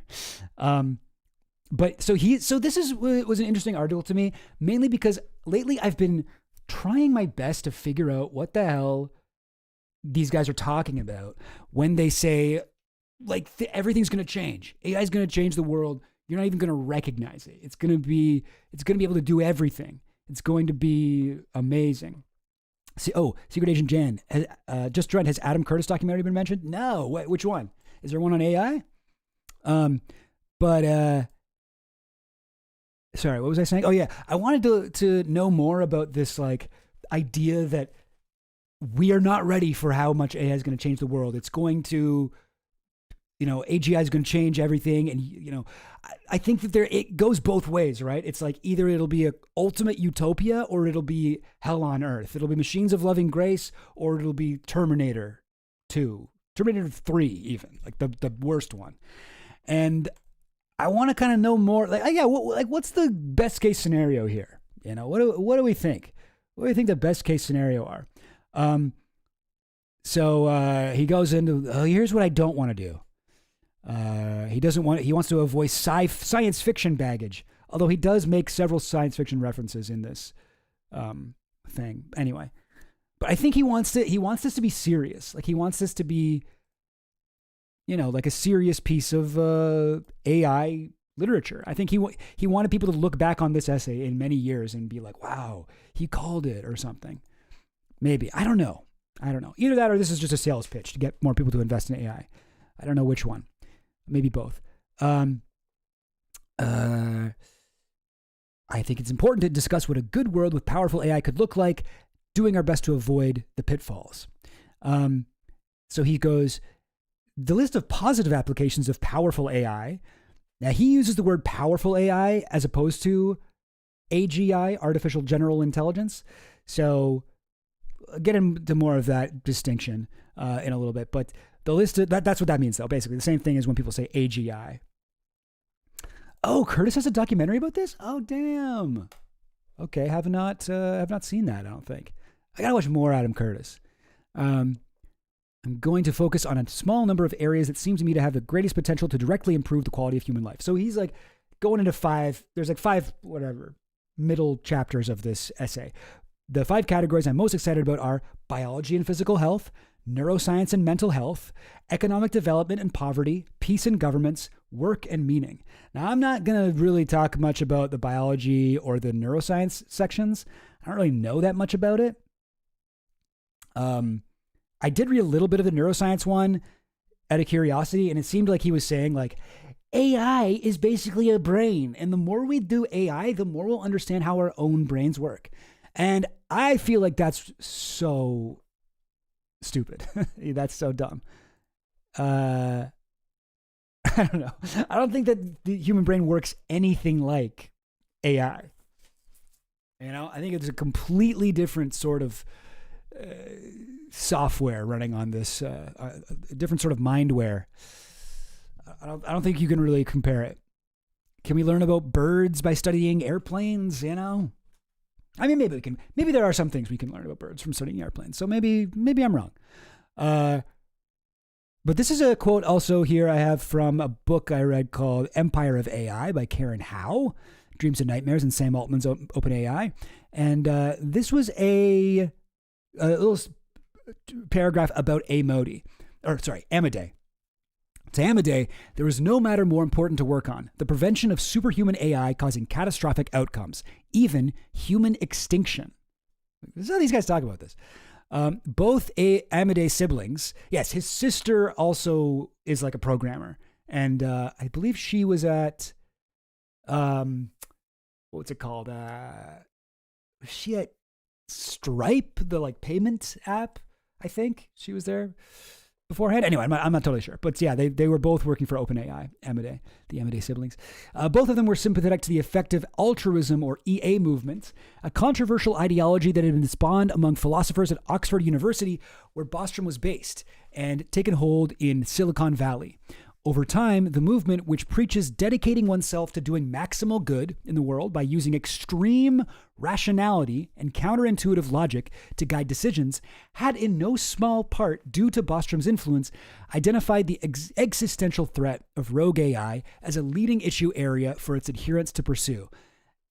But this was an interesting article to me, mainly because lately I've been trying my best to figure out what the hell these guys are talking about when they say like everything's going to change. AI is going to change the world. You're not even going to recognize it. It's going to be able to do everything. It's going to be amazing. Secret Agent Jan just joined. Has Adam Curtis documentary been mentioned? No. Which one? Is there one on AI? Sorry, what was I saying? Oh yeah, I wanted to know more about this like idea that we are not ready for how much AI is going to change the world. It's going to, AGI is going to change everything, and I think that it goes both ways, right? It's like either it'll be an ultimate utopia or it'll be hell on earth. It'll be machines of loving grace, or it'll be Terminator 2, Terminator 3, even like the worst one, and I want to kind of know more. What's the best case scenario here? What do we think? What do you think the best case scenario are? So he goes into, here's what I don't want to do. He wants to avoid science fiction baggage, although he does make several science fiction references in this thing. Anyway, but I think he wants this to be serious. Like he wants this to be, like a serious piece of AI literature. I think he wanted people to look back on this essay in many years and be like, wow, he called it or something. Maybe. I don't know. Either that or this is just a sales pitch to get more people to invest in AI. I don't know which one. Maybe both. I think it's important to discuss what a good world with powerful AI could look like, doing our best to avoid the pitfalls. So he goes, the list of positive applications of powerful AI. Now he uses the word powerful AI as opposed to AGI, artificial general intelligence. So I'll get into more of that distinction in a little bit. But the list that's what that means, though. Basically, the same thing as when people say AGI. Oh, Curtis has a documentary about this? Oh, damn. Okay, have not seen that. I don't think. I gotta watch more Adam Curtis. I'm going to focus on a small number of areas that seem to me to have the greatest potential to directly improve the quality of human life. So he's like going into there's like five middle chapters of this essay. The 5 categories I'm most excited about are biology and physical health, neuroscience and mental health, economic development and poverty, peace and governments, work and meaning. Now, I'm not going to really talk much about the biology or the neuroscience sections. I don't really know that much about it. I did read a little bit of the neuroscience one out of curiosity, and it seemed like he was saying like AI is basically a brain, and the more we do AI, the more we'll understand how our own brains work. And I feel like that's so stupid. That's so dumb. I don't know. I don't think that the human brain works anything like AI. You know, I think it's a completely different sort of software running on this, a different sort of mindware. I don't think you can really compare it. Can we learn about birds by studying airplanes? You know, I mean, maybe we can. Maybe there are some things we can learn about birds from studying airplanes. So maybe I'm wrong. But this is a quote also here I have from a book I read called Empire of AI by Karen Howe, Dreams and Nightmares, and Sam Altman's OpenAI. And this was a little paragraph about Amadei. To Amadei, there is no matter more important to work on: the prevention of superhuman AI causing catastrophic outcomes, even human extinction. This is how these guys talk about this. Both Amadei siblings, yes, his sister also is like a programmer, and I believe she was at, what's it called? Was she at Stripe, the like payment app? I think she was there beforehand. Anyway, I'm not totally sure. But yeah, they were both working for OpenAI, the Amadei siblings. Both of them were sympathetic to the effective altruism or EA movement, a controversial ideology that had been spawned among philosophers at Oxford University, where Bostrom was based, and taken hold in Silicon Valley. Over time, the movement, which preaches dedicating oneself to doing maximal good in the world by using extreme rationality and counterintuitive logic to guide decisions, had in no small part, due to Bostrom's influence, identified the existential threat of rogue AI as a leading issue area for its adherents to pursue.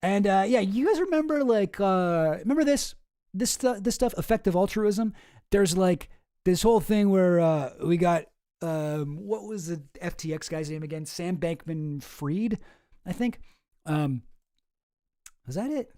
And yeah, you guys remember remember this stuff, effective altruism? There's like this whole thing where we got, what was the FTX guy's name again? Sam Bankman-Fried, I think. Was that it?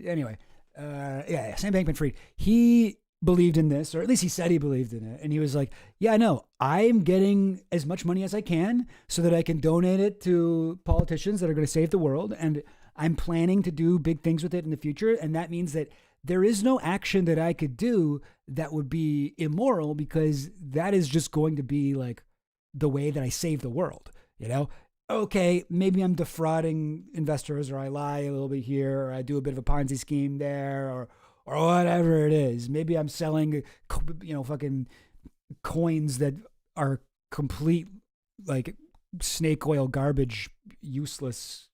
Anyway, yeah, Sam Bankman-Fried. He believed in this, or at least he said he believed in it. And he was like, yeah, no, I'm getting as much money as I can so that I can donate it to politicians that are going to save the world. And I'm planning to do big things with it in the future. And that means that there is no action that I could do that would be immoral, because that is just going to be like the way that I save the world, you know? Okay, maybe I'm defrauding investors, or I lie a little bit here, or I do a bit of a Ponzi scheme there, or whatever it is. Maybe I'm selling, fucking coins that are complete like snake oil garbage, useless,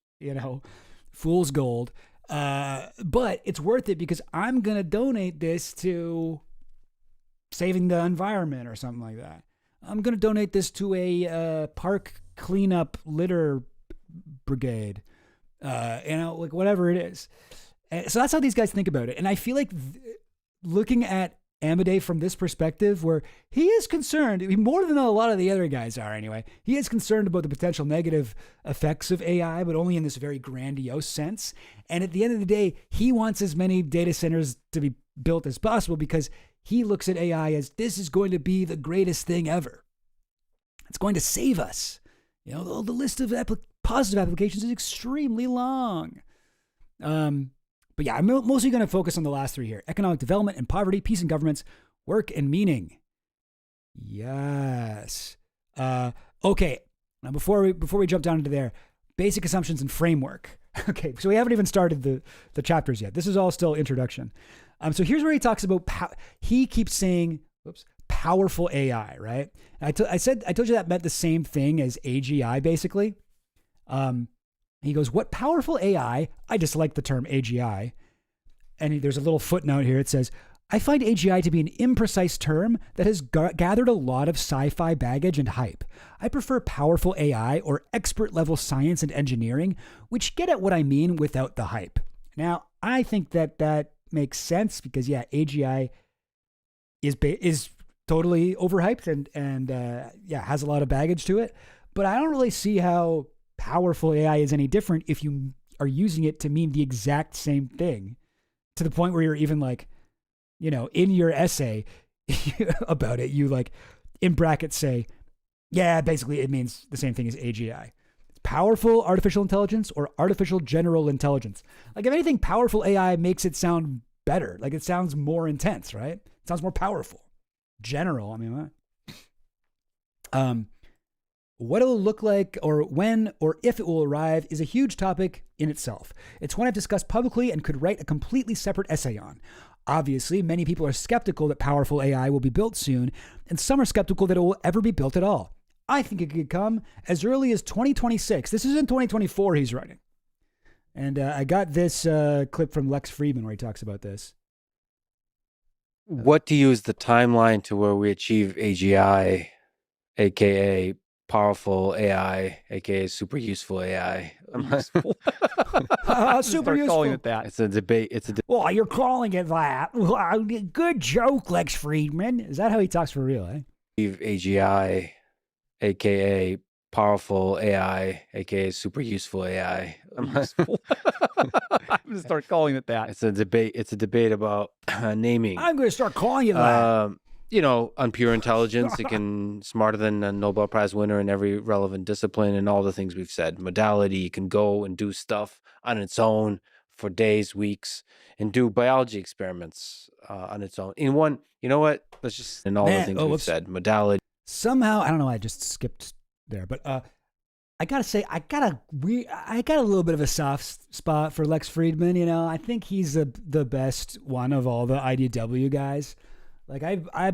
fool's gold. But it's worth it because I'm going to donate this to saving the environment or something like that. I'm going to donate this to a park cleanup litter brigade, like whatever it is. So that's how these guys think about it. And I feel like looking at Amadei from this perspective, where he is concerned, more than a lot of the other guys are anyway, he is concerned about the potential negative effects of AI, but only in this very grandiose sense. And at the end of the day, he wants as many data centers to be built as possible because he looks at AI as this is going to be the greatest thing ever. It's going to save us. The list of positive applications is extremely long. But yeah, I'm mostly going to focus on the last three here: economic development and poverty, peace and governments, work and meaning. Yes. Okay. Now before we jump down into there, basic assumptions and framework. Okay. So we haven't even started the chapters yet. This is all still introduction. So here's where he talks about, he keeps saying, powerful AI, right? And I told you that meant the same thing as AGI, basically. He goes, what powerful AI, I just like the term AGI. And there's a little footnote here. It says, I find AGI to be an imprecise term that has gathered a lot of sci-fi baggage and hype. I prefer powerful AI or expert level science and engineering, which get at what I mean without the hype. Now, I think that makes sense because, yeah, AGI is totally overhyped and has a lot of baggage to it. But I don't really see how powerful AI is any different if you are using it to mean the exact same thing, to the point where you're even like, in your essay about it, you like in brackets say, yeah, basically it means the same thing as AGI. Powerful artificial intelligence or artificial general intelligence. Like if anything, powerful AI makes it sound better. Like it sounds more intense, right? It sounds more powerful. General, I mean, what it will look like or when or if it will arrive is a huge topic in itself. It's one I've discussed publicly and could write a completely separate essay on. Obviously, many people are skeptical that powerful AI will be built soon, and some are skeptical that it will ever be built at all. I think it could come as early as 2026. This is in 2024 he's writing. And I got this clip from Lex Friedman where he talks about this. What do you use the timeline to where we achieve AGI, aka powerful AI, aka super useful AI? Super useful. Calling it that. It's a debate. Well, you're calling it that. Well, good joke, Lex Friedman. Is that how he talks for real, eh? AGI, aka powerful AI, aka super useful AI. I'm gonna start calling it that. It's a debate. It's a debate about naming. I'm going to start calling it that. On pure intelligence, it can smarter than a Nobel Prize winner in every relevant discipline and all the things we've said. Modality, it can go and do stuff on its own for days, weeks, and do biology experiments on its own. In one, you know what? Let's just in all the things we've said. Modality. Somehow, I don't know. I just skipped there, but I gotta say, I got a little bit of a soft spot for Lex Friedman. I think he's the best one of all the IDW guys. Like I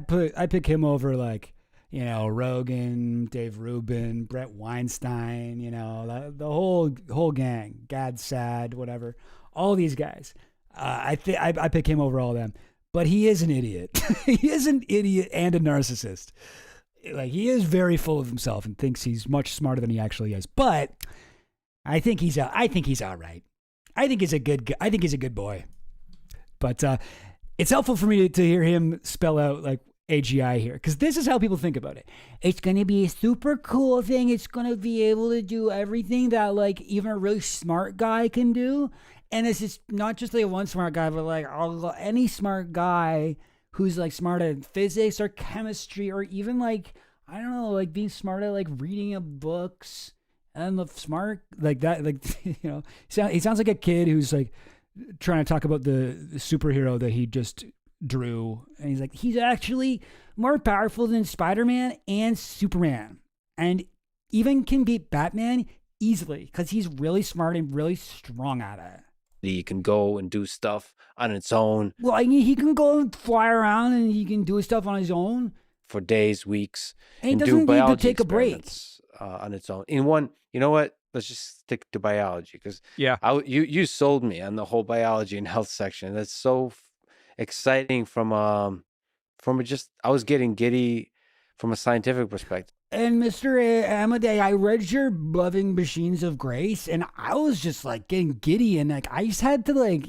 pick him over like, Rogan, Dave Rubin, Brett Weinstein, the whole gang, Gad Sad, whatever, all these guys. I pick him over all of them, but he is an idiot. He is an idiot and a narcissist. Like he is very full of himself and thinks he's much smarter than he actually is. But I think he's all right. I think he's a good boy. But it's helpful for me to hear him spell out like AGI here, because this is how people think about it. It's going to be a super cool thing. It's going to be able to do everything that like even a really smart guy can do. And it's just not just like one smart guy, but like any smart guy who's like smart at physics or chemistry or even like, I don't know, like being smart at like reading books and the smart like that, like, he sounds like a kid who's like trying to talk about the superhero that he just drew. And he's like, he's actually more powerful than Spider-Man and Superman and even can beat Batman easily because he's really smart and really strong at it. He can go and do stuff on its own. Well, he can go and fly around and he can do stuff on his own for days, weeks, and do doesn't need to biology take a break on its own. In one, you know what? Let's just stick to biology because you sold me on the whole biology and health section. That's so exciting I was getting giddy from a scientific perspective. And Mr. Amadei, I read your Loving Machines of Grace, and I was just like getting giddy, and like I just had to like,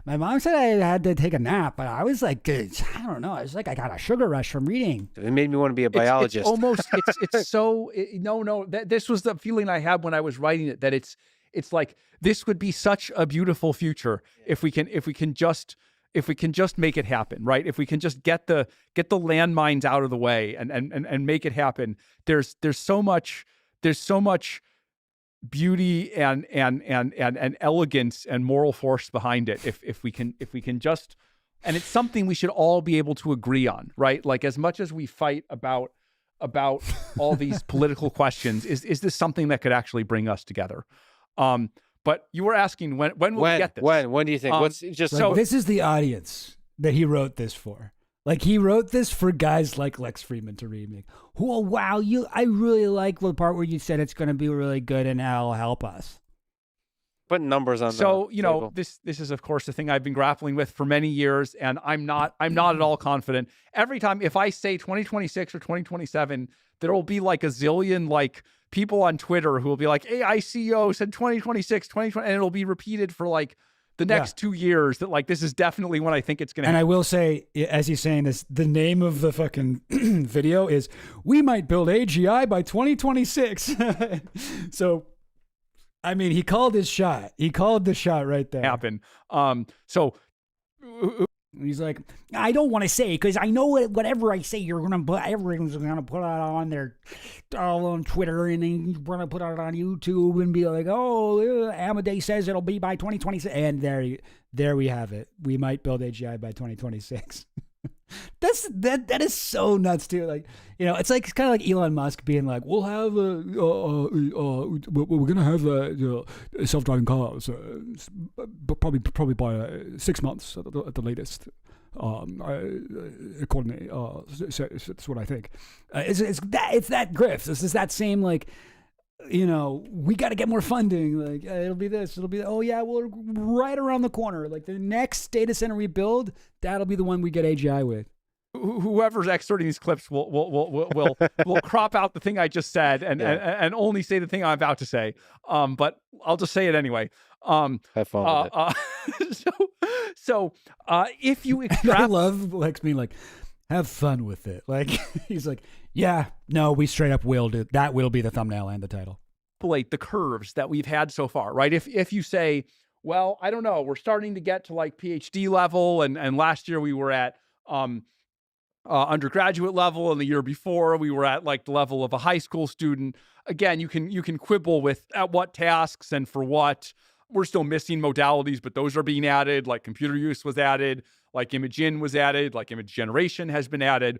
my mom said I had to take a nap, but I was like, I don't know, I was like, I got a sugar rush from reading. It made me want to be a biologist. It's almost, this was the feeling I had when I was writing it, that it's like this would be such a beautiful future if we can just make it happen, right? If we can just get the landmines out of the way and make it happen, there's so much beauty and elegance and moral force behind it. If we can just, and it's something we should all be able to agree on, right? Like as much as we fight about all these political questions, is this something that could actually bring us together? But you were asking when will we get this? When do you think? What's just like, so this is the audience that he wrote this for. Like he wrote this for guys like Lex Friedman to read. Like, oh wow, I really like the part where you said it's going to be really good and that'll help us. Put numbers on. So this is of course the thing I've been grappling with for many years, and I'm not at all confident. Every time if I say 2026 or 2027, there will be like a zillion like people on Twitter who will be like, AI CEO said 2026, 2020, and it'll be repeated for like the next 2 years that like, this is definitely when I think it's going to happen. And I will say, as he's saying this, the name of the fucking video is, we might build AGI by 2026. So, I mean, he called his shot. He called the shot right there. Happen. And he's like, I don't want to say because I know whatever I say, everyone's gonna put it on their, all on Twitter, and then you're gonna put it on YouTube and be like, oh, Amadeus says it'll be by 2026, and there we have it. We might build AGI by 2026. That is so nuts too. Like, you know, it's kind of like Elon Musk being like, we'll have we're gonna have self-driving cars, probably by 6 months at the latest. According to that's what I think. It's that grift. It's just that same, like, you know, we got to get more funding. Like, it'll be this, it'll be, oh yeah, well, right around the corner. Like, the next data center we build, that'll be the one we get AGI with. Whoever's excerpting these clips will crop out the thing I just said and only say the thing I'm about to say. But I'll just say it anyway. Have fun with it. So if you I love Lex being like, have fun with it. Like, he's like, yeah, no, we straight up will do that. Will be the thumbnail and the title. The curves that we've had so far, right? If you say, well, I don't know, we're starting to get to like PhD level, and last year we were at undergraduate level, and the year before we were at like the level of a high school student. Again, you can quibble with at what tasks and for what. We're still missing modalities, but those are being added. Like computer use was added, like image-in was added, like image generation has been added.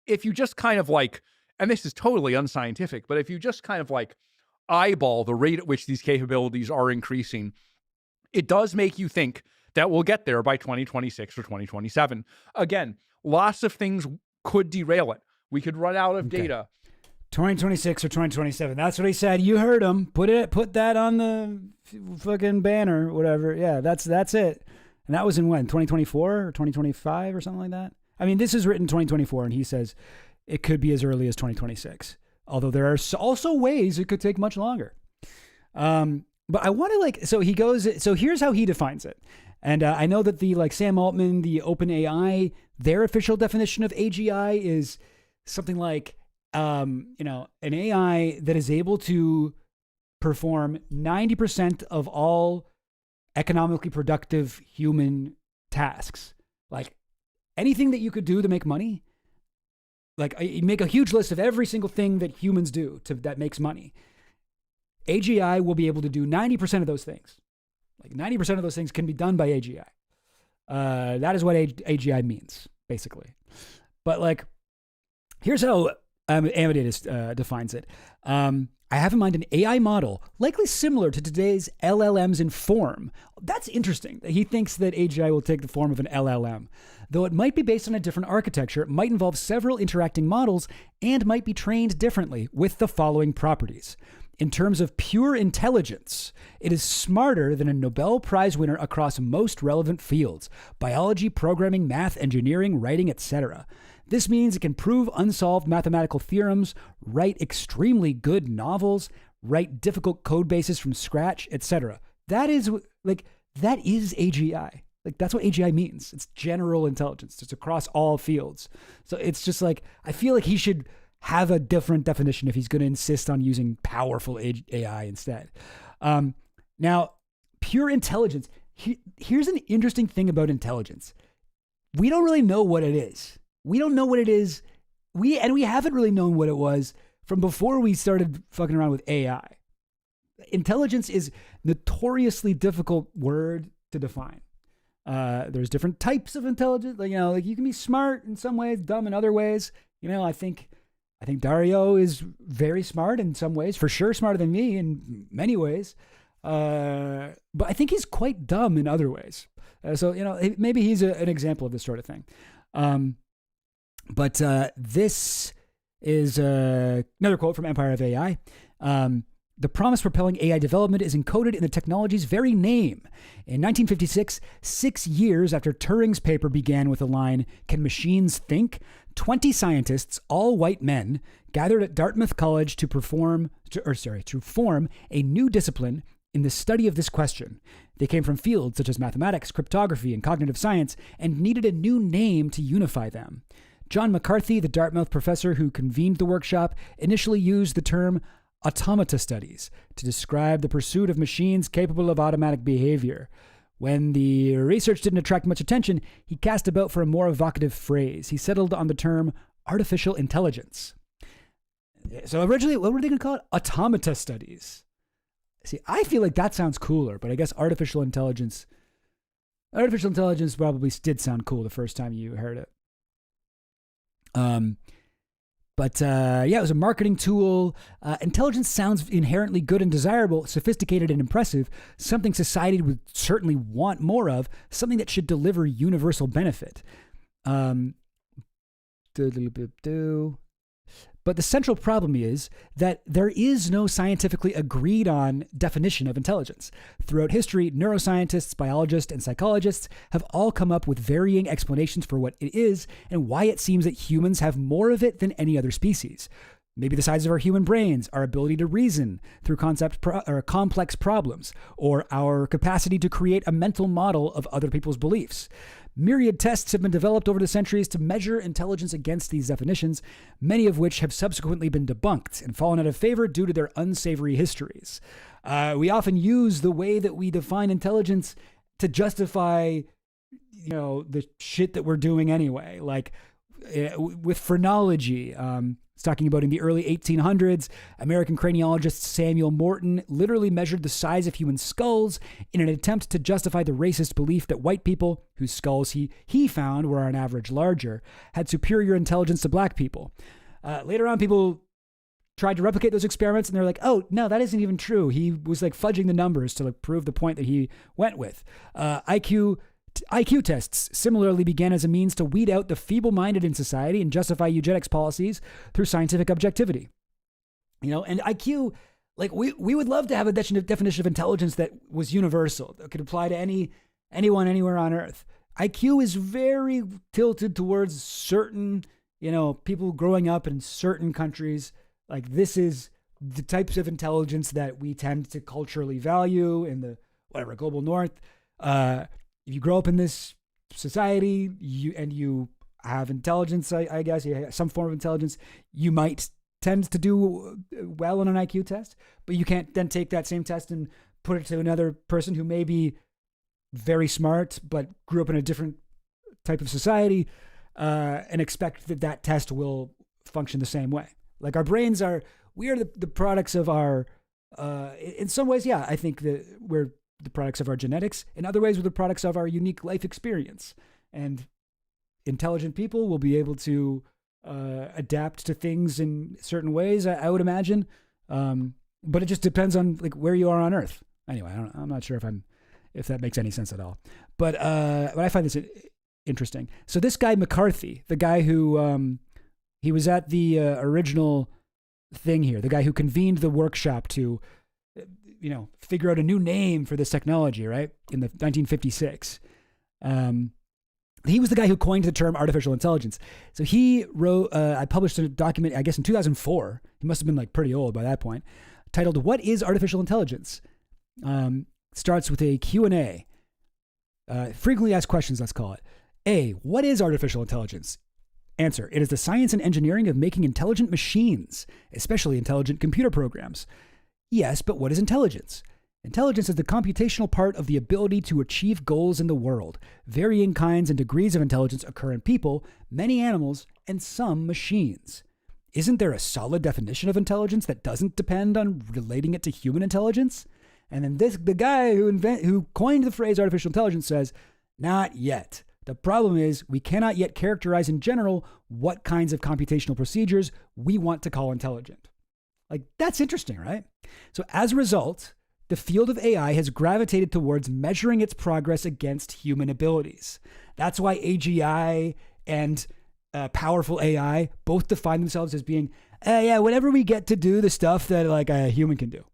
If you just kind of like, and this is totally unscientific, but if you just kind of like eyeball the rate at which these capabilities are increasing, it does make you think that we'll get there by 2026 or 2027. Again, lots of things could derail it. We could run out of data. 2026 or 2027. That's what he said. You heard him. Put that on the fucking banner, whatever. Yeah, that's it. And that was in when? 2024 or 2025 or something like that? I mean, this is written 2024, and he says it could be as early as 2026. Although there are also ways it could take much longer. But I want to so here's how he defines it. And I know that the Sam Altman, the OpenAI, their official definition of AGI is something like, an AI that is able to perform 90% of all economically productive human tasks. Like anything that you could do to make money, like you make a huge list of every single thing that humans do that makes money. AGI will be able to do 90% of those things. Like 90% of those things can be done by AGI. That is what AGI means, basically. But like, here's how Amadeus defines it. I have in mind an AI model likely similar to today's LLMs in form. That's interesting. He thinks that AGI will take the form of an LLM. Though it might be based on a different architecture, it might involve several interacting models and might be trained differently with the following properties. In terms of pure intelligence, it is smarter than a Nobel Prize winner across most relevant fields: biology, programming, math, engineering, writing, etc. This means it can prove unsolved mathematical theorems, write extremely good novels, write difficult code bases from scratch, etc. That is AGI. Like, that's what AGI means. It's general intelligence. It's across all fields. So it's just like, I feel like he should have a different definition if he's going to insist on using powerful AI instead. Now, pure intelligence. Here's an interesting thing about intelligence. We don't really know what it is. We don't know what it is. We haven't really known what it was from before we started fucking around with AI. Intelligence is notoriously difficult word to define. There's different types of intelligence. Like you can be smart in some ways, dumb in other ways. I think Dario is very smart in some ways, for sure smarter than me in many ways. But I think he's quite dumb in other ways. So maybe he's an example of this sort of thing. But this is another quote from Empire of AI. The promise propelling AI development is encoded in the technology's very name. In 1956, 6 years after Turing's paper began with the line, "Can machines think?" 20 scientists, all white men, gathered at Dartmouth College to form a new discipline in the study of this question. They came from fields such as mathematics, cryptography, and cognitive science, and needed a new name to unify them. John McCarthy, the Dartmouth professor who convened the workshop, initially used the term automata studies to describe the pursuit of machines capable of automatic behavior. When the research didn't attract much attention, he cast about for a more evocative phrase. He settled on the term artificial intelligence. So originally, what were they going to call it? Automata studies. See, I feel like that sounds cooler, but I guess artificial intelligence probably did sound cool the first time you heard it. It was a marketing tool. Intelligence sounds inherently good and desirable, sophisticated and impressive, something society would certainly want more of, something that should deliver universal benefit. But the central problem is that there is no scientifically agreed on definition of intelligence. Throughout history, neuroscientists, biologists, and psychologists have all come up with varying explanations for what it is and why it seems that humans have more of it than any other species. Maybe the size of our human brains, our ability to reason through complex problems, or our capacity to create a mental model of other people's beliefs. Myriad tests have been developed over the centuries to measure intelligence against these definitions, many of which have subsequently been debunked and fallen out of favor due to their unsavory histories. We often use the way that we define intelligence to justify, the shit that we're doing anyway. Like with phrenology, it's talking about in the early 1800s, American craniologist Samuel Morton literally measured the size of human skulls in an attempt to justify the racist belief that white people, whose skulls he found were on average larger, had superior intelligence to black people. Later on, people tried to replicate those experiments, and they're like, oh, no, that isn't even true. He was like fudging the numbers to prove the point that he went with. IQ tests similarly began as a means to weed out the feeble-minded in society and justify eugenics policies through scientific objectivity. And IQ, we would love to have a definition of intelligence that was universal, that could apply to anyone, anywhere on Earth. IQ is very tilted towards certain, people growing up in certain countries. Like, this is the types of intelligence that we tend to culturally value in the global north. If you grow up in this society, you have intelligence, I guess, you have some form of intelligence, you might tend to do well on an IQ test, but you can't then take that same test and put it to another person who may be very smart, but grew up in a different type of society, and expect that test will function the same way. Like, our brains we are the products of our, in some ways, yeah, I think that we're the products of our genetics. In other ways, we're the products of our unique life experience. And intelligent people will be able to adapt to things in certain ways, I would imagine. But it just depends on where you are on Earth. Anyway, I'm not sure if that makes any sense at all. But I find this interesting. So this guy McCarthy, the guy who he was at the original thing here, the guy who convened the workshop to figure out a new name for this technology, right? In the 1956. He was the guy who coined the term artificial intelligence. So he wrote, I published a document, I guess in 2004. He must have been pretty old by that point, titled, "What is Artificial Intelligence?" Starts with a Q&A. Frequently asked questions, let's call it. A, what is artificial intelligence? Answer, it is the science and engineering of making intelligent machines, especially intelligent computer programs. Yes, but what is intelligence? Intelligence is the computational part of the ability to achieve goals in the world. Varying kinds and degrees of intelligence occur in people, many animals, and some machines. Isn't there a solid definition of intelligence that doesn't depend on relating it to human intelligence? And then the guy who coined the phrase artificial intelligence says, not yet. The problem is we cannot yet characterize in general what kinds of computational procedures we want to call intelligent. That's interesting, right? So as a result, the field of AI has gravitated towards measuring its progress against human abilities. That's why AGI and powerful AI both define themselves as being, whenever we get to do the stuff that a human can do.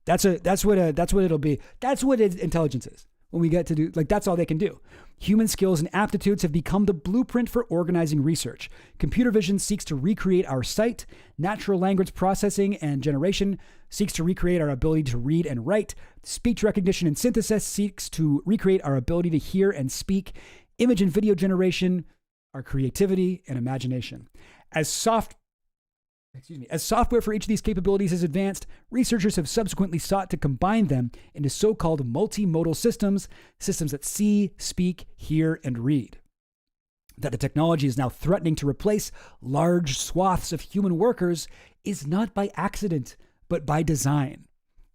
That's what it'll be. That's what intelligence is. When we get to do, that's all they can do. Human skills and aptitudes have become the blueprint for organizing research. Computer vision seeks to recreate our sight. Natural language processing and generation seeks to recreate our ability to read and write. Speech recognition and synthesis seeks to recreate our ability to hear and speak. Image and video generation, our creativity and imagination. As As software for each of these capabilities has advanced, researchers have subsequently sought to combine them into so-called multimodal systems, systems that see, speak, hear, and read. That the technology is now threatening to replace large swaths of human workers is not by accident, but by design.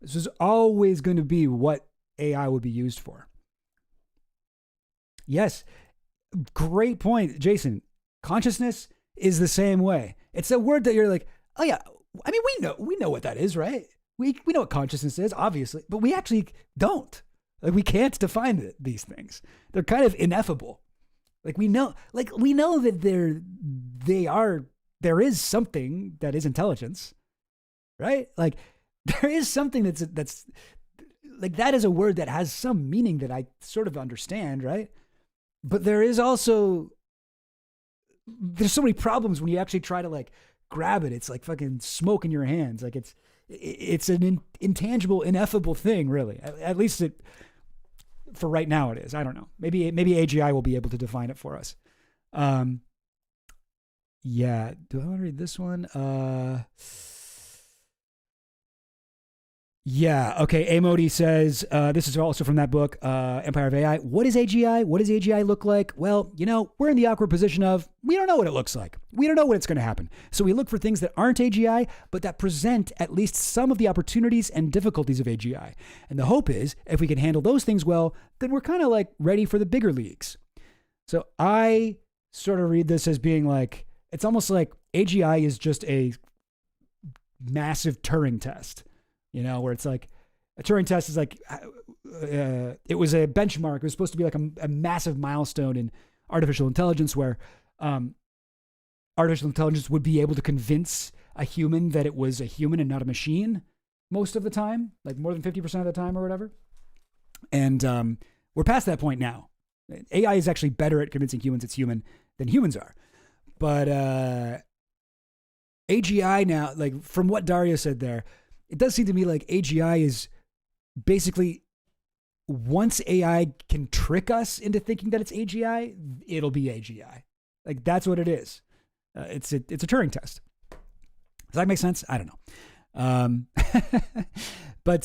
This is always going to be what AI would be used for. Yes, great point, Jason. Consciousness is the same way. It's a word that you're like, oh yeah, I mean, we know what that is, right? We know what consciousness is, obviously, but we actually don't. Like, we can't define these things. They're kind of ineffable. We know that there is something that is intelligence, right? Like, there is something that's like, that is a word that has some meaning that I sort of understand, right? But there's so many problems when you actually try to like grab it. It's like fucking smoke in your hands. Like, it's an intangible, ineffable thing, really. At least for right now it is. I don't know. Maybe AGI will be able to define it for us. Yeah. Do I want to read this one? Yeah. Okay. Amodi says, this is also from that book, Empire of AI. What is AGI? What does AGI look like? Well, we're in the awkward position of, we don't know what it looks like. We don't know when it's going to happen. So we look for things that aren't AGI, but that present at least some of the opportunities and difficulties of AGI. And the hope is, if we can handle those things well, then we're kind of like ready for the bigger leagues. So I sort of read this as being like, it's almost like AGI is just a massive Turing test. Where it's like a Turing test is like, it was a benchmark. It was supposed to be like a massive milestone in artificial intelligence where artificial intelligence would be able to convince a human that it was a human and not a machine most of the time, like more than 50% of the time or whatever. And we're past that point now. AI is actually better at convincing humans it's human than humans are. But AGI now, like from what Dario said there, it does seem to me like AGI is basically, once AI can trick us into thinking that it's AGI, it'll be AGI. Like, that's what it is. It's a Turing test. Does that make sense? I don't know. But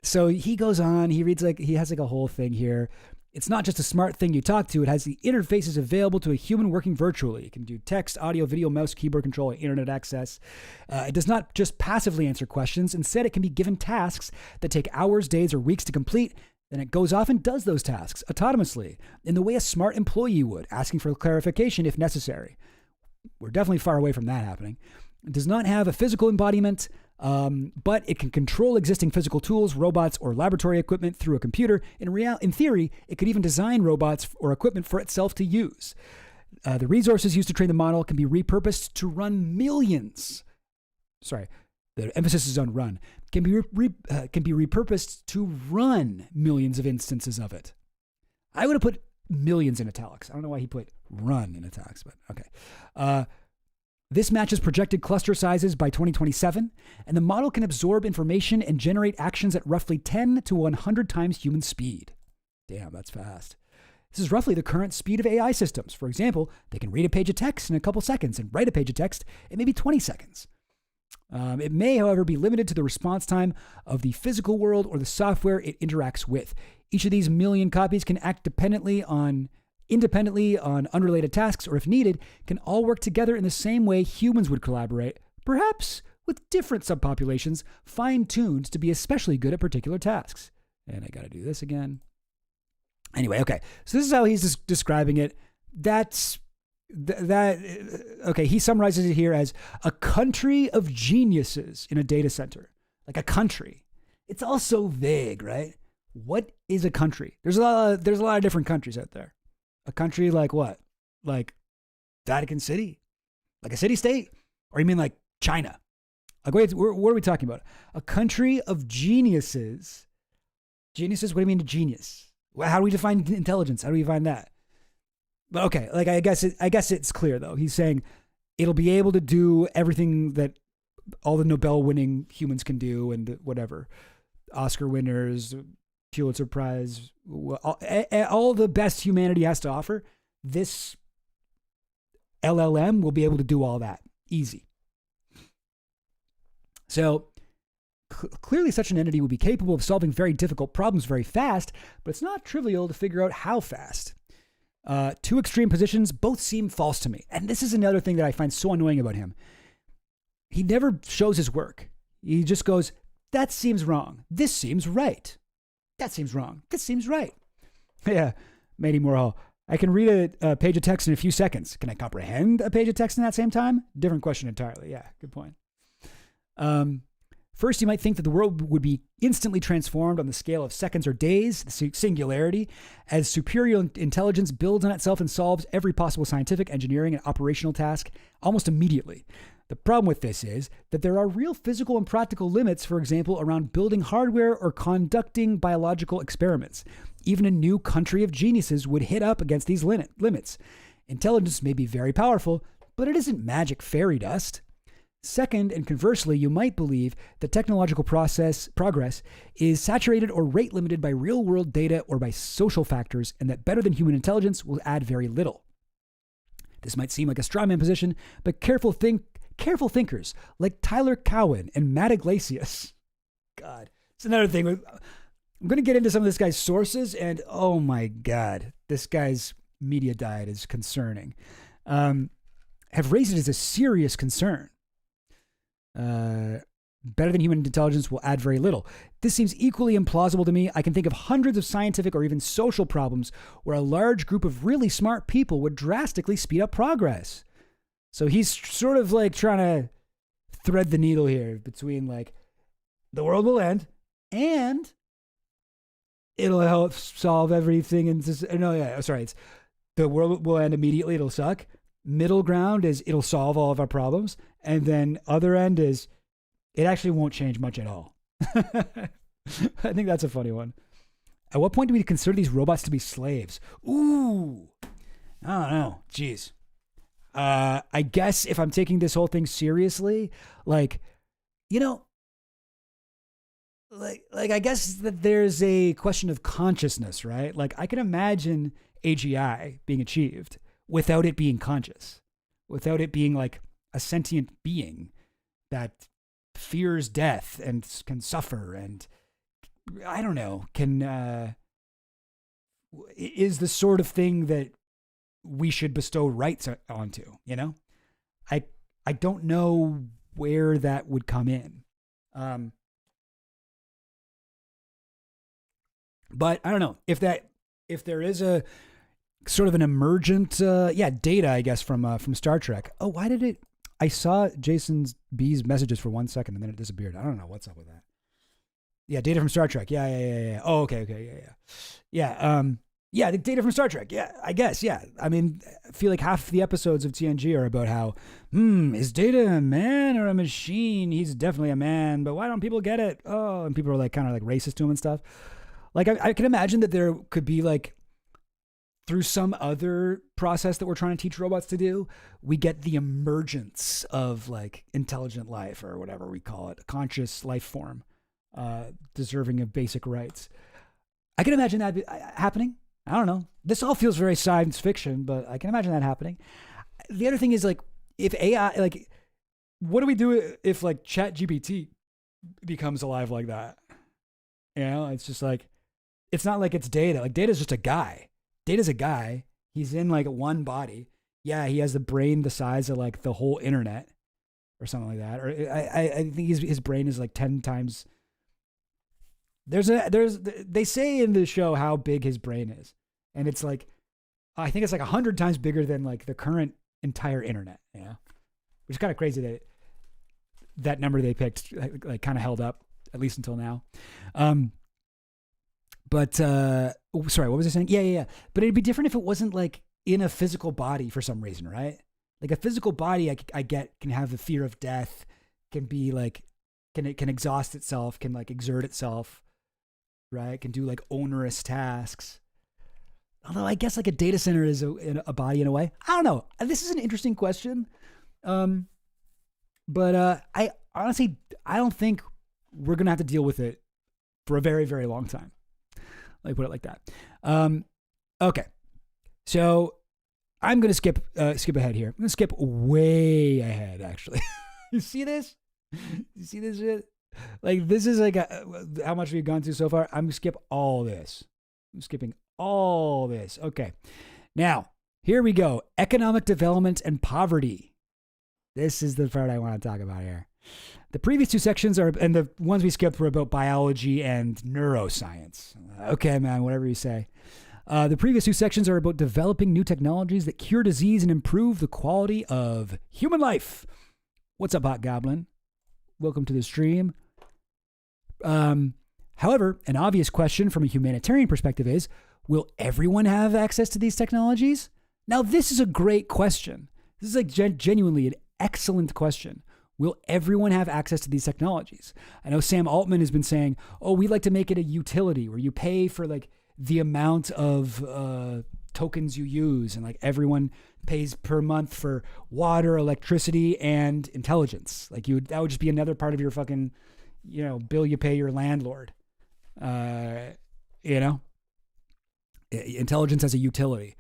so he goes on, he reads he has a whole thing here. It's not just a smart thing you talk to. It has the interfaces available to a human working virtually. It can do text, audio, video, mouse, keyboard control, and internet access. It does not just passively answer questions. Instead, it can be given tasks that take hours, days, or weeks to complete. Then it goes off and does those tasks autonomously in the way a smart employee would, asking for clarification if necessary. We're definitely far away from that happening. It does not have a physical embodiment, but it can control existing physical tools, robots, or laboratory equipment through a computer. In theory, it could even design robots or equipment for itself to use. The resources used to train the model can be repurposed to run millions. Sorry, the emphasis is on run. Can be repurposed to run millions of instances of it. I would have put millions in italics. I don't know why he put run in italics, but okay. This matches projected cluster sizes by 2027, and the model can absorb information and generate actions at roughly 10 to 100 times human speed. Damn, that's fast. This is roughly the current speed of AI systems. For example, they can read a page of text in a couple seconds and write a page of text in maybe 20 seconds. It may, however, be limited to the response time of the physical world or the software it interacts with. Each of these million copies can act independently on unrelated tasks, or if needed, can all work together in the same way humans would collaborate, perhaps with different subpopulations fine-tuned to be especially good at particular tasks. And I got to do this again. Anyway, okay. So this is how he's describing it. Okay, he summarizes it here as a country of geniuses in a data center. Like a country. It's all so vague, right? What is a country? There's a lot of different countries out there. A country like what? Like Vatican City? Like a city-state? Or you mean like China? Like, wait, what are we talking about? A country of geniuses. Geniuses? What do you mean to genius? How do we define intelligence? How do we find that? But okay, like I guess it's clear though. He's saying it'll be able to do everything that all the Nobel-winning humans can do, and whatever, Oscar winners, Pulitzer Prize, all the best humanity has to offer. This LLM will be able to do all that easy. So clearly such an entity would be capable of solving very difficult problems very fast, but it's not trivial to figure out how fast. Two extreme positions both seem false to me. And this is another thing that I find so annoying about him. He never shows his work. He just goes, that seems wrong. This seems right. That seems wrong. This seems right. Yeah, Matey Moorhall. I can read a page of text in a few seconds. Can I comprehend a page of text in that same time? Different question entirely. Yeah, good point. First, you might think that the world would be instantly transformed on the scale of seconds or days, the singularity, as superior intelligence builds on itself and solves every possible scientific, engineering, and operational task almost immediately. The problem with this is that there are real physical and practical limits, for example, around building hardware or conducting biological experiments. Even a new country of geniuses would hit up against these limits. Intelligence may be very powerful, but it isn't magic fairy dust. Second, and conversely, you might believe that technological progress is saturated or rate limited by real-world data or by social factors, and that better than human intelligence will add very little. This might seem like a strawman position, but careful thinkers like Tyler Cowen and Matt Iglesias. God, it's another thing. I'm going to get into some of this guy's sources, and oh my God, this guy's media diet is concerning. Have raised it as a serious concern. Better than human intelligence will add very little. This seems equally implausible to me. I can think of hundreds of scientific or even social problems where a large group of really smart people would drastically speed up progress. So he's sort of like trying to thread the needle here between like the world will end and it'll help solve everything. And it's the world will end immediately. It'll suck. Middle ground is it'll solve all of our problems. And then other end is it actually won't change much at all. I think that's a funny one. At what point do we consider these robots to be slaves? Ooh, I don't know. Jeez. I guess if I'm taking this whole thing seriously, like, you know, like I guess that there's a question of consciousness, right? Like I can imagine AGI being achieved without it being conscious, without it being like a sentient being that fears death and can suffer and I don't know, is the sort of thing that we should bestow rights onto, you know? I don't know where that would come in. But I don't know if there is a sort of an emergent, data, I guess, from Star Trek. Oh, why did it? I saw Jason B's messages for 1 second and then it disappeared. I don't know what's up with that. Yeah, data from Star Trek. Yeah. Oh, okay. Yeah, the data from Star Trek. Yeah, I guess. Yeah. I mean, I feel like half the episodes of TNG are about how, is Data a man or a machine? He's definitely a man, but why don't people get it? Oh, and people are like kind of like racist to him and stuff. Like I can imagine that there could be like, through some other process that we're trying to teach robots to do, we get the emergence of like intelligent life or whatever we call it, a conscious life form, deserving of basic rights. I can imagine that happening. I don't know. This all feels very science fiction, but I can imagine that happening. The other thing is like, if AI, like, what do we do if like ChatGPT becomes alive like that? You know, it's just like, it's not like it's Data. Like Data's just a guy. Data's a guy. He's in like one body. Yeah, he has the brain the size of like the whole internet or something like that. Or I think his brain is like 10 times. They say in the show how big his brain is. And it's like, I think it's like 100 times bigger than like the current entire internet, you know? Which is kind of crazy that that number they picked like kind of held up, at least until now. Sorry, what was I saying? Yeah. But it'd be different if it wasn't like in a physical body for some reason, right? Like a physical body I get can have the fear of death, can be like, can exhaust itself, can like exert itself, right? Can do like onerous tasks. Although I guess like a data center is a body in a way. I don't know. This is an interesting question. But I honestly, I don't think we're going to have to deal with it for a very, very long time. Like put it like that. Okay. So I'm going to skip ahead here. I'm going to skip way ahead, actually. You see this? You see this shit? Like, this is like how much we've gone through so far. I'm gonna skip all this. I'm skipping all this. Okay. Now, here we go. Economic development and poverty. This is the part I want to talk about here. The previous two sections are, and the ones we skipped were about biology and neuroscience. Okay, man, whatever you say. The previous two sections are about developing new technologies that cure disease and improve the quality of human life. What's up, Hot Goblin? Welcome to the stream. However, an obvious question from a humanitarian perspective is, will everyone have access to these technologies? Now, this is a great question. This is like genuinely an excellent question. Will everyone have access to these technologies? I know Sam Altman has been saying, oh, we'd like to make it a utility where you pay for like the amount of tokens you use, and like everyone pays per month for water, electricity, and intelligence. Like that would just be another part of your fucking, bill you pay your landlord. Intelligence as a utility.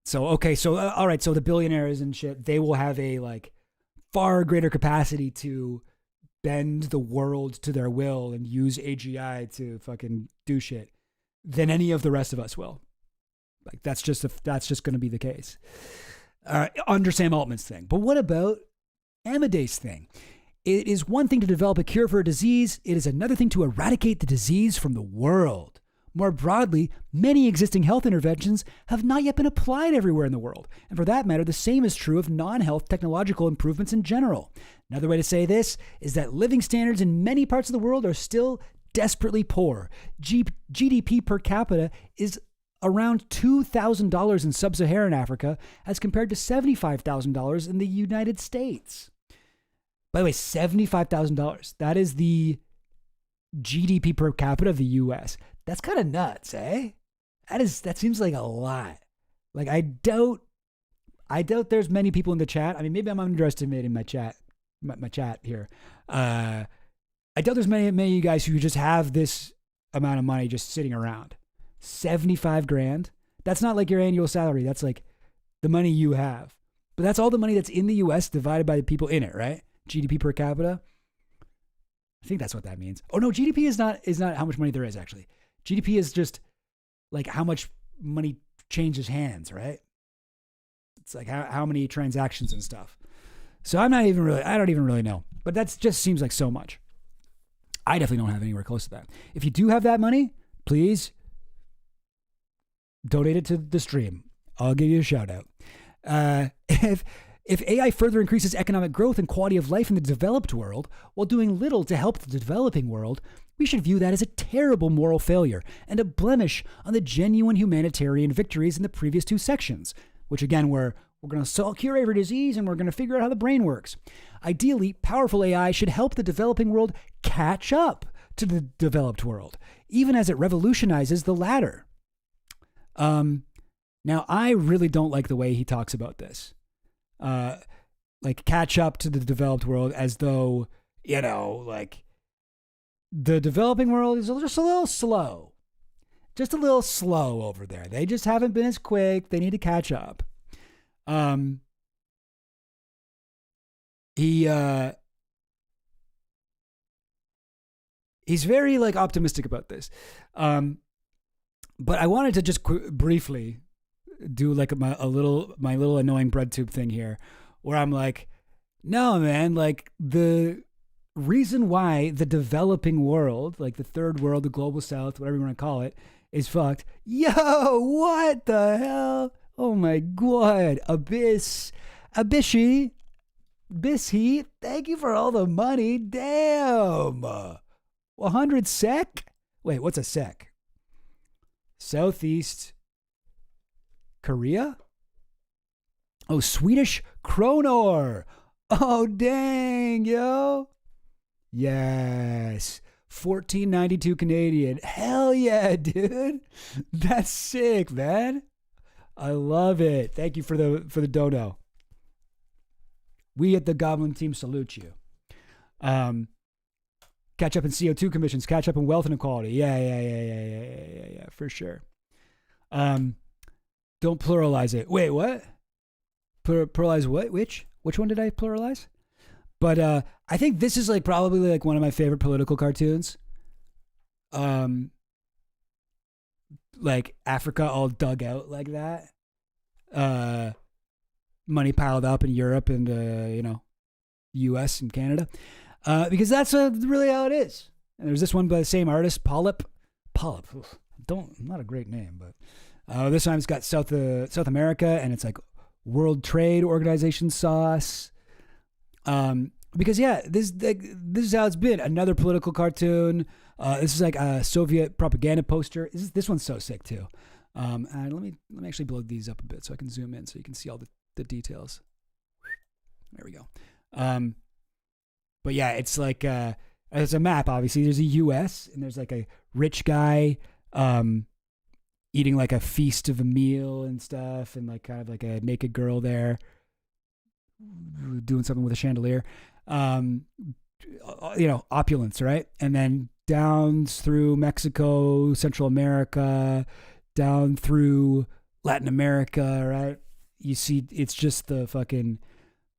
So, okay, so, all right, so the billionaires and shit, they will have a, like, far greater capacity to bend the world to their will and use AGI to fucking do shit than any of the rest of us will. Like, that's just going to be the case. Under Sam Altman's thing. But what about Amadeus' thing? It is one thing to develop a cure for a disease. It is another thing to eradicate the disease from the world. More broadly, many existing health interventions have not yet been applied everywhere in the world. And for that matter, the same is true of non-health technological improvements in general. Another way to say this is that living standards in many parts of the world are still desperately poor. GDP per capita is around $2,000 in sub-Saharan Africa as compared to $75,000 in the United States. By the way, $75,000. That is the GDP per capita of the U.S. That's kind of nuts, eh? That seems like a lot. Like, I doubt there's many people in the chat. I mean, maybe I'm underestimating my chat here. I doubt there's many of you guys who just have this amount of money just sitting around. 75 grand. That's not like your annual salary. That's like the money you have. But that's all the money that's in the U.S. divided by the people in it, right? GDP per capita. I think that's what that means. Oh no, GDP is not how much money there is actually. GDP is just like how much money changes hands, right? It's like how many transactions and stuff. So I don't even really know. But that just seems like so much. I definitely don't have anywhere close to that. If you do have that money, please donate it to the stream. I'll give you a shout out. If AI further increases economic growth and quality of life in the developed world while doing little to help the developing world, we should view that as a terrible moral failure and a blemish on the genuine humanitarian victories in the previous two sections, which again we're going to cure every disease and we're going to figure out how the brain works. Ideally, powerful AI should help the developing world catch up to the developed world, even as it revolutionizes the latter. Now, I really don't like the way he talks about this. Like catch up to the developed world as though, like the developing world is just a little slow. Just a little slow over there. They just haven't been as quick. They need to catch up. He's very like optimistic about this. But I wanted to just briefly do like my little annoying bread tube thing here where I'm like, no, man, like the reason why the developing world, like the third world, the global south, whatever you want to call it, is fucked. Yo, what the hell? Oh my God. Abishy, thank you for all the money. Damn. 100 sec? Wait, what's a sec? Southeast Korea? Oh, Swedish kronor. Oh, dang, yo. Yes. 14.92 Canadian. Hell yeah, dude. That's sick, man. I love it. Thank you for the dono. We at the Goblin team salute you. Catch up in CO2 commissions, catch up in wealth inequality. Yeah, for sure. Don't pluralize it. Wait, what? Pluralize what? Which one did I pluralize? But I think this is like probably like one of my favorite political cartoons. Like Africa all dug out like that. Money piled up in Europe and US and Canada. Because that's really how it is. And there's this one by the same artist, Polyp. Oof, not a great name, but this time it's got South America, and it's like World Trade Organization sauce. Because this is how it's been. Another political cartoon. This is like a Soviet propaganda poster. This one's so sick too. And let me actually blow these up a bit so I can zoom in so you can see all the details. There we go. But yeah, it's like there's a map. Obviously, there's a U.S. and there's like a rich guy eating like a feast of a meal and stuff, and like kind of like a naked girl there doing something with a chandelier. Opulence, right? And then down through Mexico, Central America, down through Latin America, right? You see, it's just the fucking.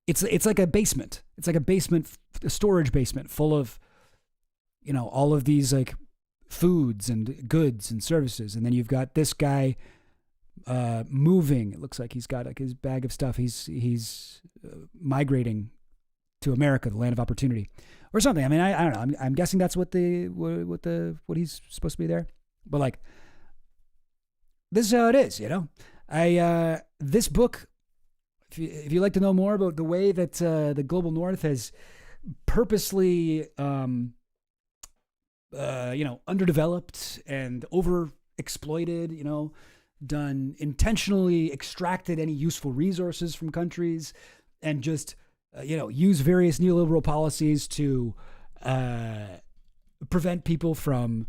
It's like a basement. It's like a storage basement full of, all of these like foods and goods and services. And then you've got this guy moving. It looks like he's got like his bag of stuff. He's migrating to America, the land of opportunity, or something. I mean, I don't know. I'm guessing that's what he's supposed to be there. But like, this is how it is. This book. If you'd like to know more about the way that the global north has purposely, underdeveloped and overexploited, done intentionally extracted any useful resources from countries, and just, use various neoliberal policies to prevent people from,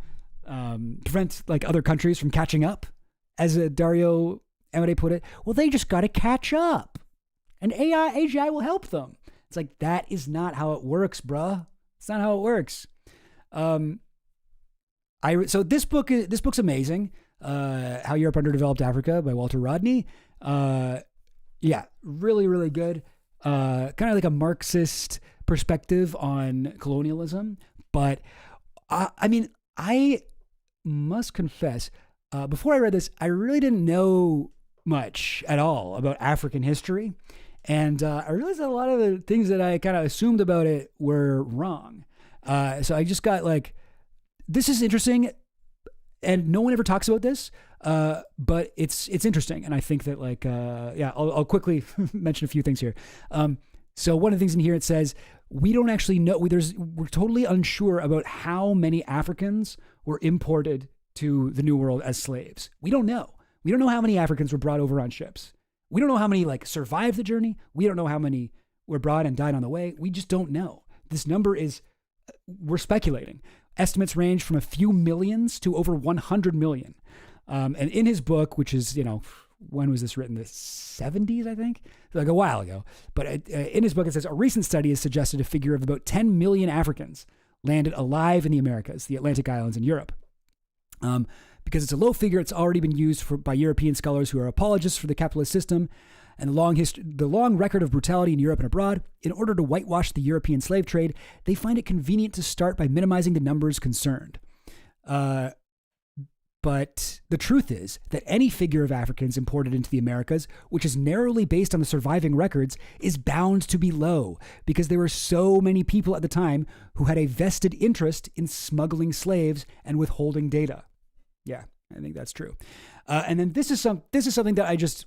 prevent like other countries from catching up, as Dario Amodei put it. Well, they just got to catch up. And AGI will help them. It's like, that is not how it works, bruh. It's not how it works. So this book's amazing. How Europe Underdeveloped Africa by Walter Rodney. Really, really good. Kind of like a Marxist perspective on colonialism. But I must confess, before I read this, I really didn't know much at all about African history. And I realized that a lot of the things that I kind of assumed about it were wrong. So I just got like, this is interesting, and no one ever talks about this, but it's interesting. And I think that like, I'll quickly mention a few things here. So one of the things in here, it says, we don't actually know, we're totally unsure about how many Africans were imported to the New World as slaves. We don't know. We don't know how many Africans were brought over on ships. We don't know how many like survived the journey. We don't know how many were brought and died on the way. We just don't know. This number we're speculating. Estimates range from a few millions to over 100 million. And in his book, which is, when was this written? The 70s, I think? Like a while ago. But in his book, it says, a recent study has suggested a figure of about 10 million Africans landed alive in the Americas, the Atlantic Islands, and Europe. Because it's a low figure, it's already been used by European scholars who are apologists for the capitalist system and the long record of brutality in Europe and abroad. In order to whitewash the European slave trade, they find it convenient to start by minimizing the numbers concerned. But the truth is that any figure of Africans imported into the Americas, which is narrowly based on the surviving records, is bound to be low because there were so many people at the time who had a vested interest in smuggling slaves and withholding data. Yeah, I think that's true. And then this is something that I just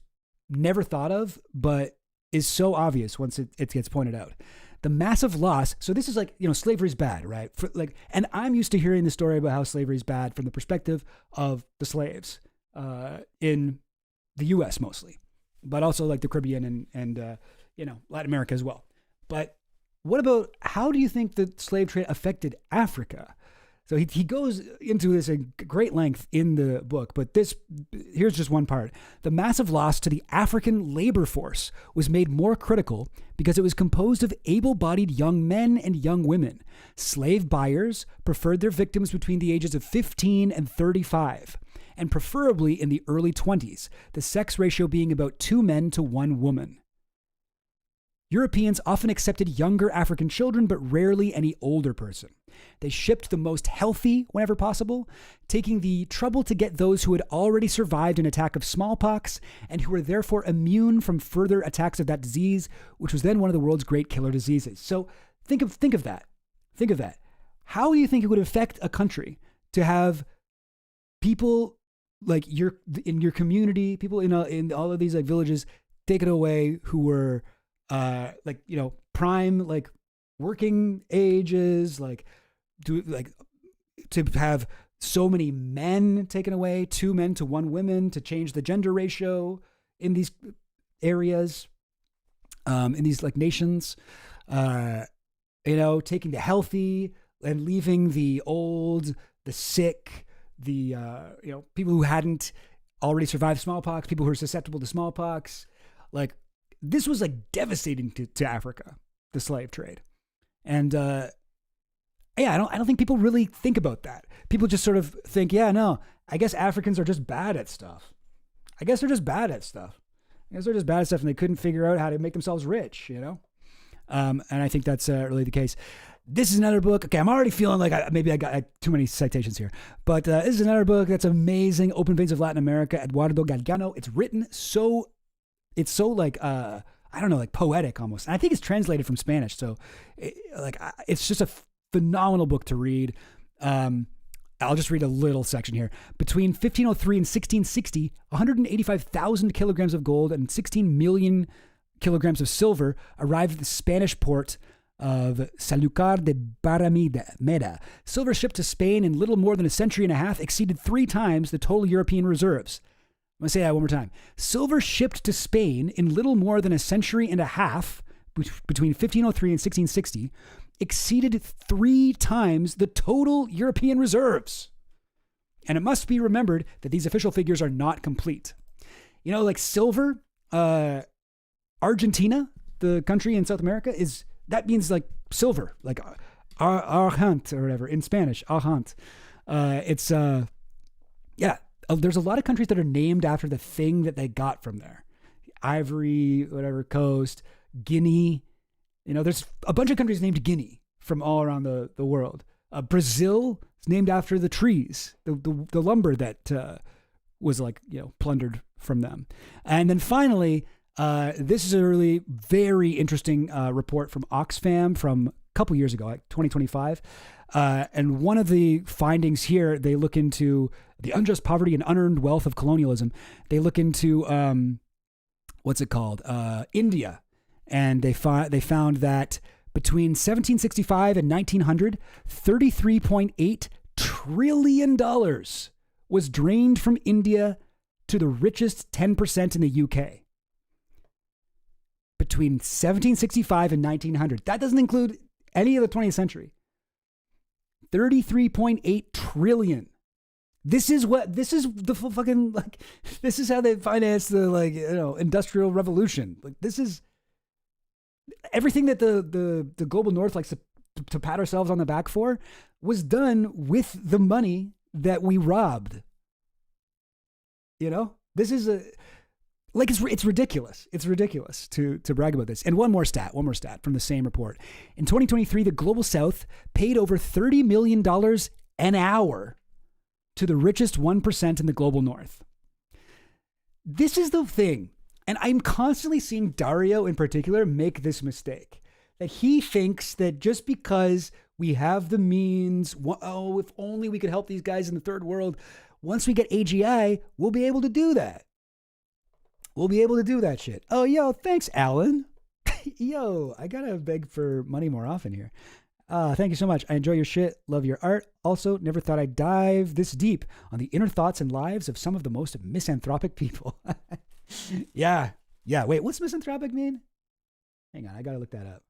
never thought of, but is so obvious once it gets pointed out. The massive loss. So this is like, slavery is bad, right? And I'm used to hearing the story about how slavery is bad from the perspective of the slaves in the U.S. mostly, but also like the Caribbean and Latin America as well. But what about, how do you think the slave trade affected Africa? So he goes into this at great length in the book, but here's just one part. The massive loss to the African labor force was made more critical because it was composed of able-bodied young men and young women. Slave buyers preferred their victims between the ages of 15 and 35, and preferably in the early 20s, the sex ratio being about 2 men to 1 woman. Europeans often accepted younger African children, but rarely any older person. They shipped the most healthy whenever possible, taking the trouble to get those who had already survived an attack of smallpox and who were therefore immune from further attacks of that disease, which was then one of the world's great killer diseases. So think of that. Think of that. How do you think it would affect a country to have people like in your community, people in all of these like villages taken away who were prime like working ages, to have so many men taken away, 2 men to 1 woman, to change the gender ratio in these areas, in these like nations, taking the healthy and leaving the old, the sick, the people who hadn't already survived smallpox, people who are susceptible to smallpox. Like, this was like devastating to Africa, the slave trade. And I don't think people really think about that. People just sort of think, I guess Africans are just bad at stuff. And they couldn't figure out how to make themselves rich, And I think that's really the case. This is another book. Okay, I'm already feeling like maybe I got too many citations here. But this is another book that's amazing. Open Veins of Latin America, Eduardo Galgano. It's written so like, like poetic almost. And I think it's translated from Spanish. So it's just a phenomenal book to read. I'll just read a little section here. Between 1503 and 1660, 185,000 kilograms of gold and 16 million kilograms of silver arrived at the Spanish port of Sanlúcar de Barrameda. Silver shipped to Spain in little more than a century and a half exceeded 3 times the total European reserves. I'm going to say that one more time. Silver shipped to Spain in little more than a century and a half between 1503 and 1660 exceeded 3 times the total European reserves. And it must be remembered that these official figures are not complete. Like silver, Argentina, the country in South America, that means like silver, like argent or whatever in Spanish, argent. There's a lot of countries that are named after the thing that they got from there. Ivory, whatever coast, Guinea. There's a bunch of countries named Guinea from all around the world. Brazil is named after the trees, the lumber that was plundered from them. And then finally, this is a really very interesting report from Oxfam from a couple years ago, like 2025. And one of the findings here, they look into the unjust poverty and unearned wealth of colonialism. They look into, India. And they found that between 1765 and 1900, $33.8 trillion was drained from India to the richest 10% in the UK. Between 1765 and 1900. That doesn't include any of the 20th century. 33.8 trillion. This is the fucking, this is how they financed the, industrial revolution. This is everything that the global north likes to pat ourselves on the back for was done with the money that we robbed. This is it's ridiculous. It's ridiculous to brag about this. And one more stat from the same report. In 2023, the global south paid over $30 million an hour to the richest 1% in the global north. This is the thing. And I'm constantly seeing Dario in particular make this mistake. That he thinks that just because we have the means, if only we could help these guys in the third world, once we get AGI, we'll be able to do that. We'll be able to do that shit. Oh, yo, thanks, Alan. Yo, I gotta beg for money more often here. Thank you so much. I enjoy your shit. Love your art. Also, never thought I'd dive this deep on the inner thoughts and lives of some of the most misanthropic people. Yeah. Wait, what's misanthropic mean? Hang on, I gotta look that up.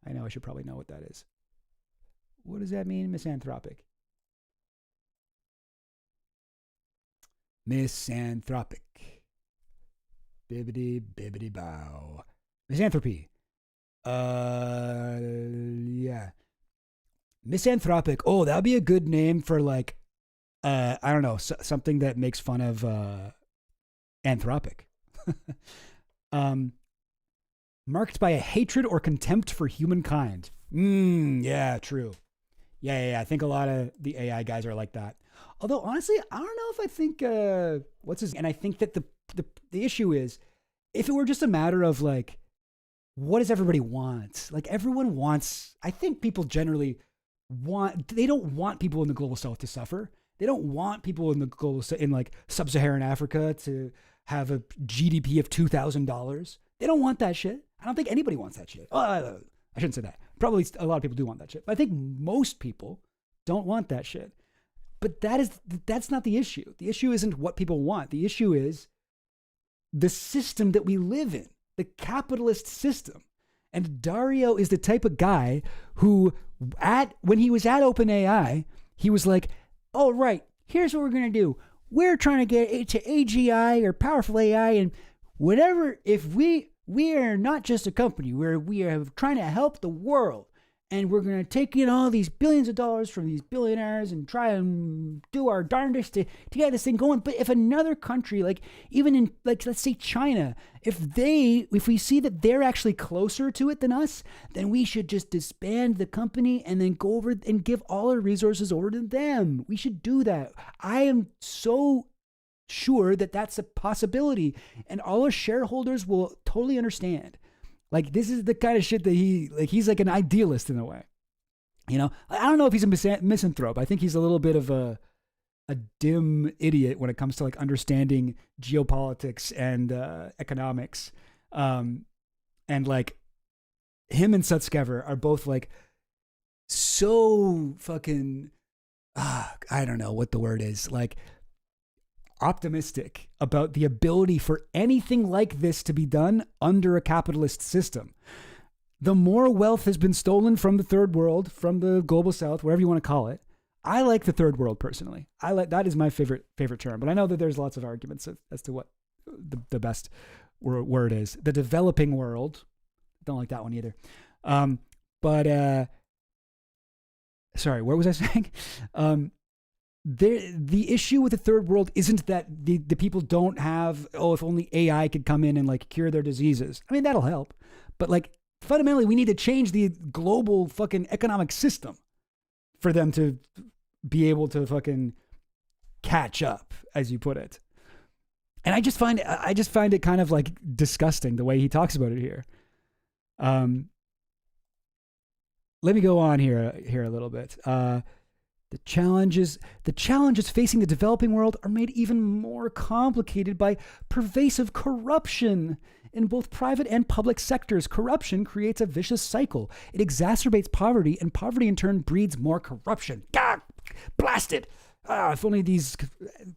I know I should probably know what that is. What does that mean, misanthropic? Misanthropic. Bibbidi bow. Misanthropy. Yeah. Misanthropic. Oh, that would be a good name for I don't know, something that makes fun of Anthropic. marked by a hatred or contempt for humankind. Yeah, true. Yeah. I think a lot of the AI guys are like that. Although honestly, I don't know if I think and I think that the issue is, if it were just a matter of like, what does everybody want? Like everyone wants, I think people generally they don't want people in the global south to suffer. They don't want people in like sub-Saharan Africa to have a GDP of $2,000. They don't want that shit. I don't think anybody wants that shit. I shouldn't say that. Probably a lot of people do want that shit. But I think most people don't want that shit. But that's not the issue. The issue isn't what people want. The issue is the system that we live in, the capitalist system. And Dario is the type of guy who, when he was at OpenAI, he was like, oh, right, here's what we're going to do. We're trying to get to AGI or powerful AI and whatever. If we are not just a company, we are trying to help the world. And we're going to take in all these billions of dollars from these billionaires and try and do our darndest to get this thing going. But if another country, like even in, like, let's say China, if we see that they're actually closer to it than us, then we should just disband the company and then go over and give all our resources over to them. We should do that. I am so sure that that's a possibility, and all our shareholders will totally understand. Like, this is the kind of shit that he's like an idealist in a way. You know, I don't know if he's a misanthrope. I think he's a little bit of a dim idiot when it comes to like understanding geopolitics and economics. And like him and Sutskever are both like so fucking, I don't know what the word is, like optimistic about the ability for anything like this to be done under a capitalist system. The more wealth has been stolen from the third world, from the global south, whatever you want to call it. I like the third world personally. That is my favorite term, but I know that there's lots of arguments as to what the best word is. The developing world, don't like that one either. Sorry, what was I saying? The issue with the third world isn't that the people don't have, if only AI could come in and like cure their diseases. I mean, that'll help. But like fundamentally, we need to change the global fucking economic system for them to be able to fucking catch up, as you put it. And I just find it kind of like disgusting the way he talks about it here. Let me go on here a little bit. The challenges facing the developing world are made even more complicated by pervasive corruption in both private and public sectors. Corruption creates a vicious cycle. It exacerbates poverty, and poverty in turn breeds more corruption. God, blast it! If only these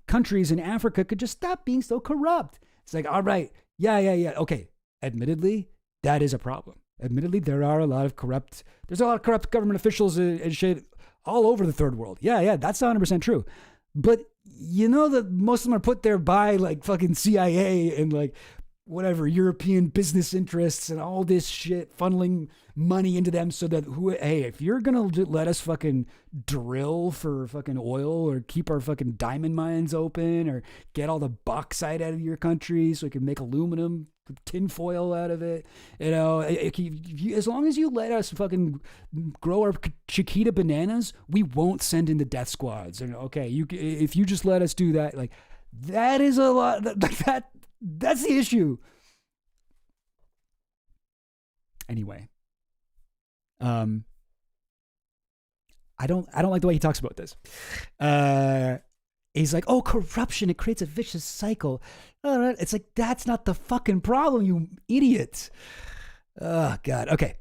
countries in Africa could just stop being so corrupt. It's like, all right, yeah. Okay, admittedly, that is a problem. Admittedly, there's a lot of corrupt government officials and shit all over the third world. Yeah, that's 100% true. But you know that most of them are put there by like fucking CIA and like whatever European business interests and all this shit funneling money into them so that if you're gonna let us fucking drill for fucking oil or keep our fucking diamond mines open or get all the bauxite out of your country so we can make aluminum, tinfoil out of it, you know, as long as you let us fucking grow our Chiquita bananas, we won't send in the death squads. And okay, if you just let us do that, like that is a lot. That's the issue. Anyway, I don't like the way he talks about this. He's like, oh, corruption, it creates a vicious cycle. It's like, that's not the fucking problem, you idiot. Oh, God. Okay.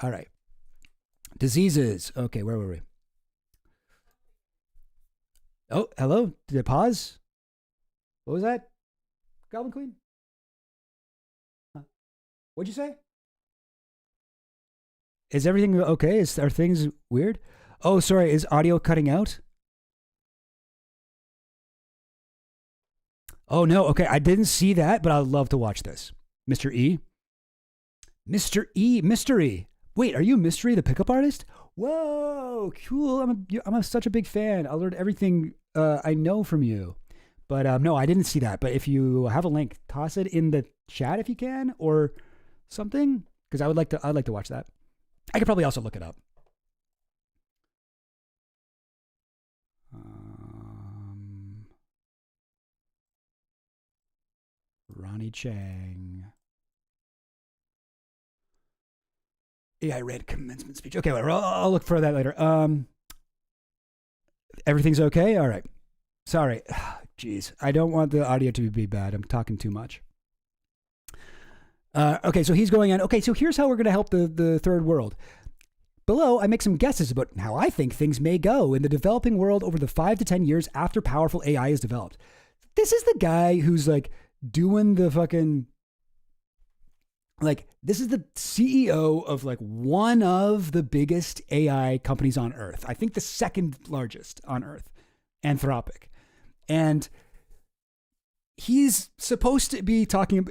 All right. Diseases. Okay, where were we? Oh, hello? Did I pause? What was that? Goblin Queen? Huh? What'd you say? Is everything okay? Are things weird? Oh, sorry. Is audio cutting out? Oh, no. Okay. I didn't see that, but I'd love to watch this. Mr. E. Mystery. Wait, are you Mystery, the pickup artist? Whoa, cool. I'm such a big fan. I learned everything I know from you. But no, I didn't see that. But if you have a link, toss it in the chat if you can, or something? Because I'd like to watch that. I could probably also look it up. Ronnie Chang. AI read commencement speech. Okay, whatever. I'll look for that later. Everything's okay? All right. Sorry. Jeez. I don't want the audio to be bad. I'm talking too much. Okay, so he's going on. Okay, so here's how we're going to help the third world. Below, I make some guesses about how I think things may go in the developing world over the 5 to 10 years after powerful AI is developed. This is the guy who's like doing the fucking, like, this is the CEO of like one of the biggest AI companies on earth. I think the second largest on earth, Anthropic. And he's supposed to be talking,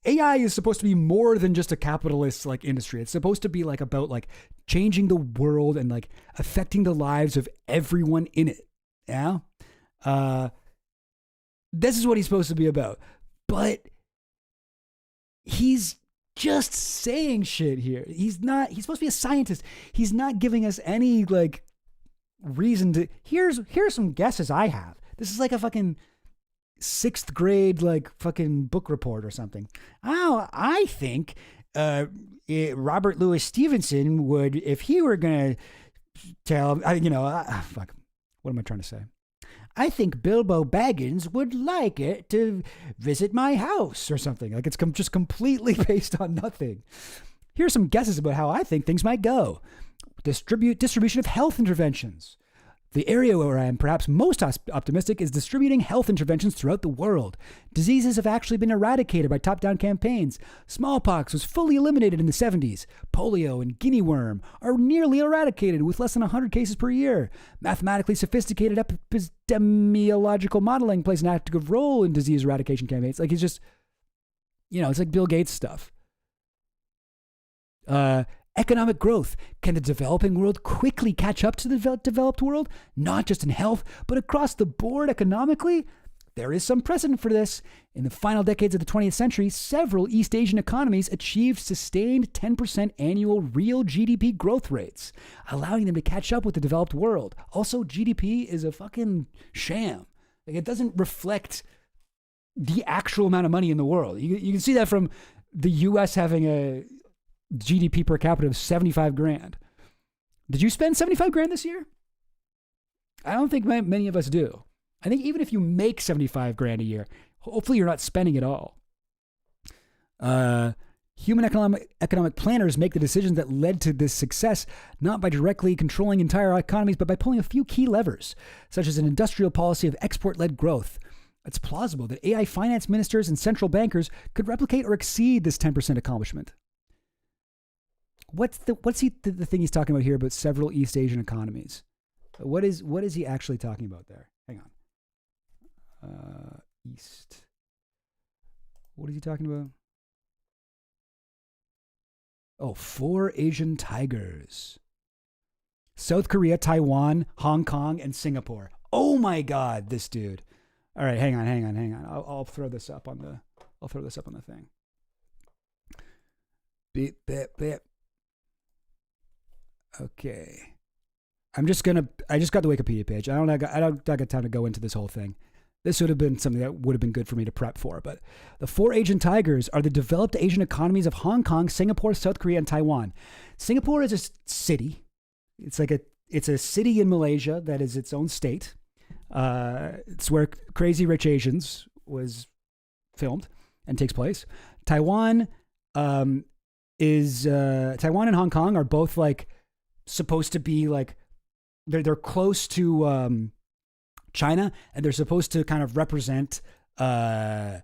AI is supposed to be more than just a capitalist like industry. It's supposed to be like about like changing the world and like affecting the lives of everyone in it. Yeah. This is what he's supposed to be about. But he's just saying shit here. He's supposed to be a scientist. He's not giving us any like reason to, here's some guesses I have. This is like a fucking 6th grade like fucking book report or something. Oh, I think Robert Louis Stevenson would, if he were gonna tell, fuck, what am I trying to say? I think Bilbo Baggins would like it to visit my house or something. Like it's just completely based on nothing. Here's some guesses about how I think things might go. Distribution of health interventions. The area where I am perhaps most optimistic is distributing health interventions throughout the world. Diseases have actually been eradicated by top-down campaigns. Smallpox was fully eliminated in the 70s. Polio and guinea worm are nearly eradicated with less than 100 cases per year. Mathematically sophisticated epidemiological modeling plays an active role in disease eradication campaigns. Like he's just, it's like Bill Gates stuff. Economic growth. Can the developing world quickly catch up to the developed world? Not just in health, but across the board economically? There is some precedent for this. In the final decades of the 20th century, several East Asian economies achieved sustained 10% annual real GDP growth rates, allowing them to catch up with the developed world. Also, GDP is a fucking sham. Like, it doesn't reflect the actual amount of money in the world. You can see that from the US having a GDP per capita of 75 grand. Did you spend 75 grand this year? I don't think many of us do. I think even if you make 75 grand a year, hopefully you're not spending it all. Human economic planners make the decisions that led to this success, not by directly controlling entire economies, but by pulling a few key levers, such as an industrial policy of export-led growth. It's plausible that AI finance ministers and central bankers could replicate or exceed this 10% accomplishment. What's the thing he's talking about here about several East Asian economies? What is he actually talking about there? Hang on. East. What is he talking about? Oh, 4 Asian tigers. South Korea, Taiwan, Hong Kong, and Singapore. Oh my God, this dude. All right, hang on. I'll throw this up on the thing. Beep. Okay. I just got the Wikipedia page. I don't got time to go into this whole thing. This would have been something that would have been good for me to prep for. But the 4 Asian tigers are the developed Asian economies of Hong Kong, Singapore, South Korea, and Taiwan. Singapore is a city. It's a city in Malaysia that is its own state. It's where Crazy Rich Asians was filmed and takes place. Taiwan and Hong Kong are both like supposed to be like they're close to China, and they're supposed to kind of represent they're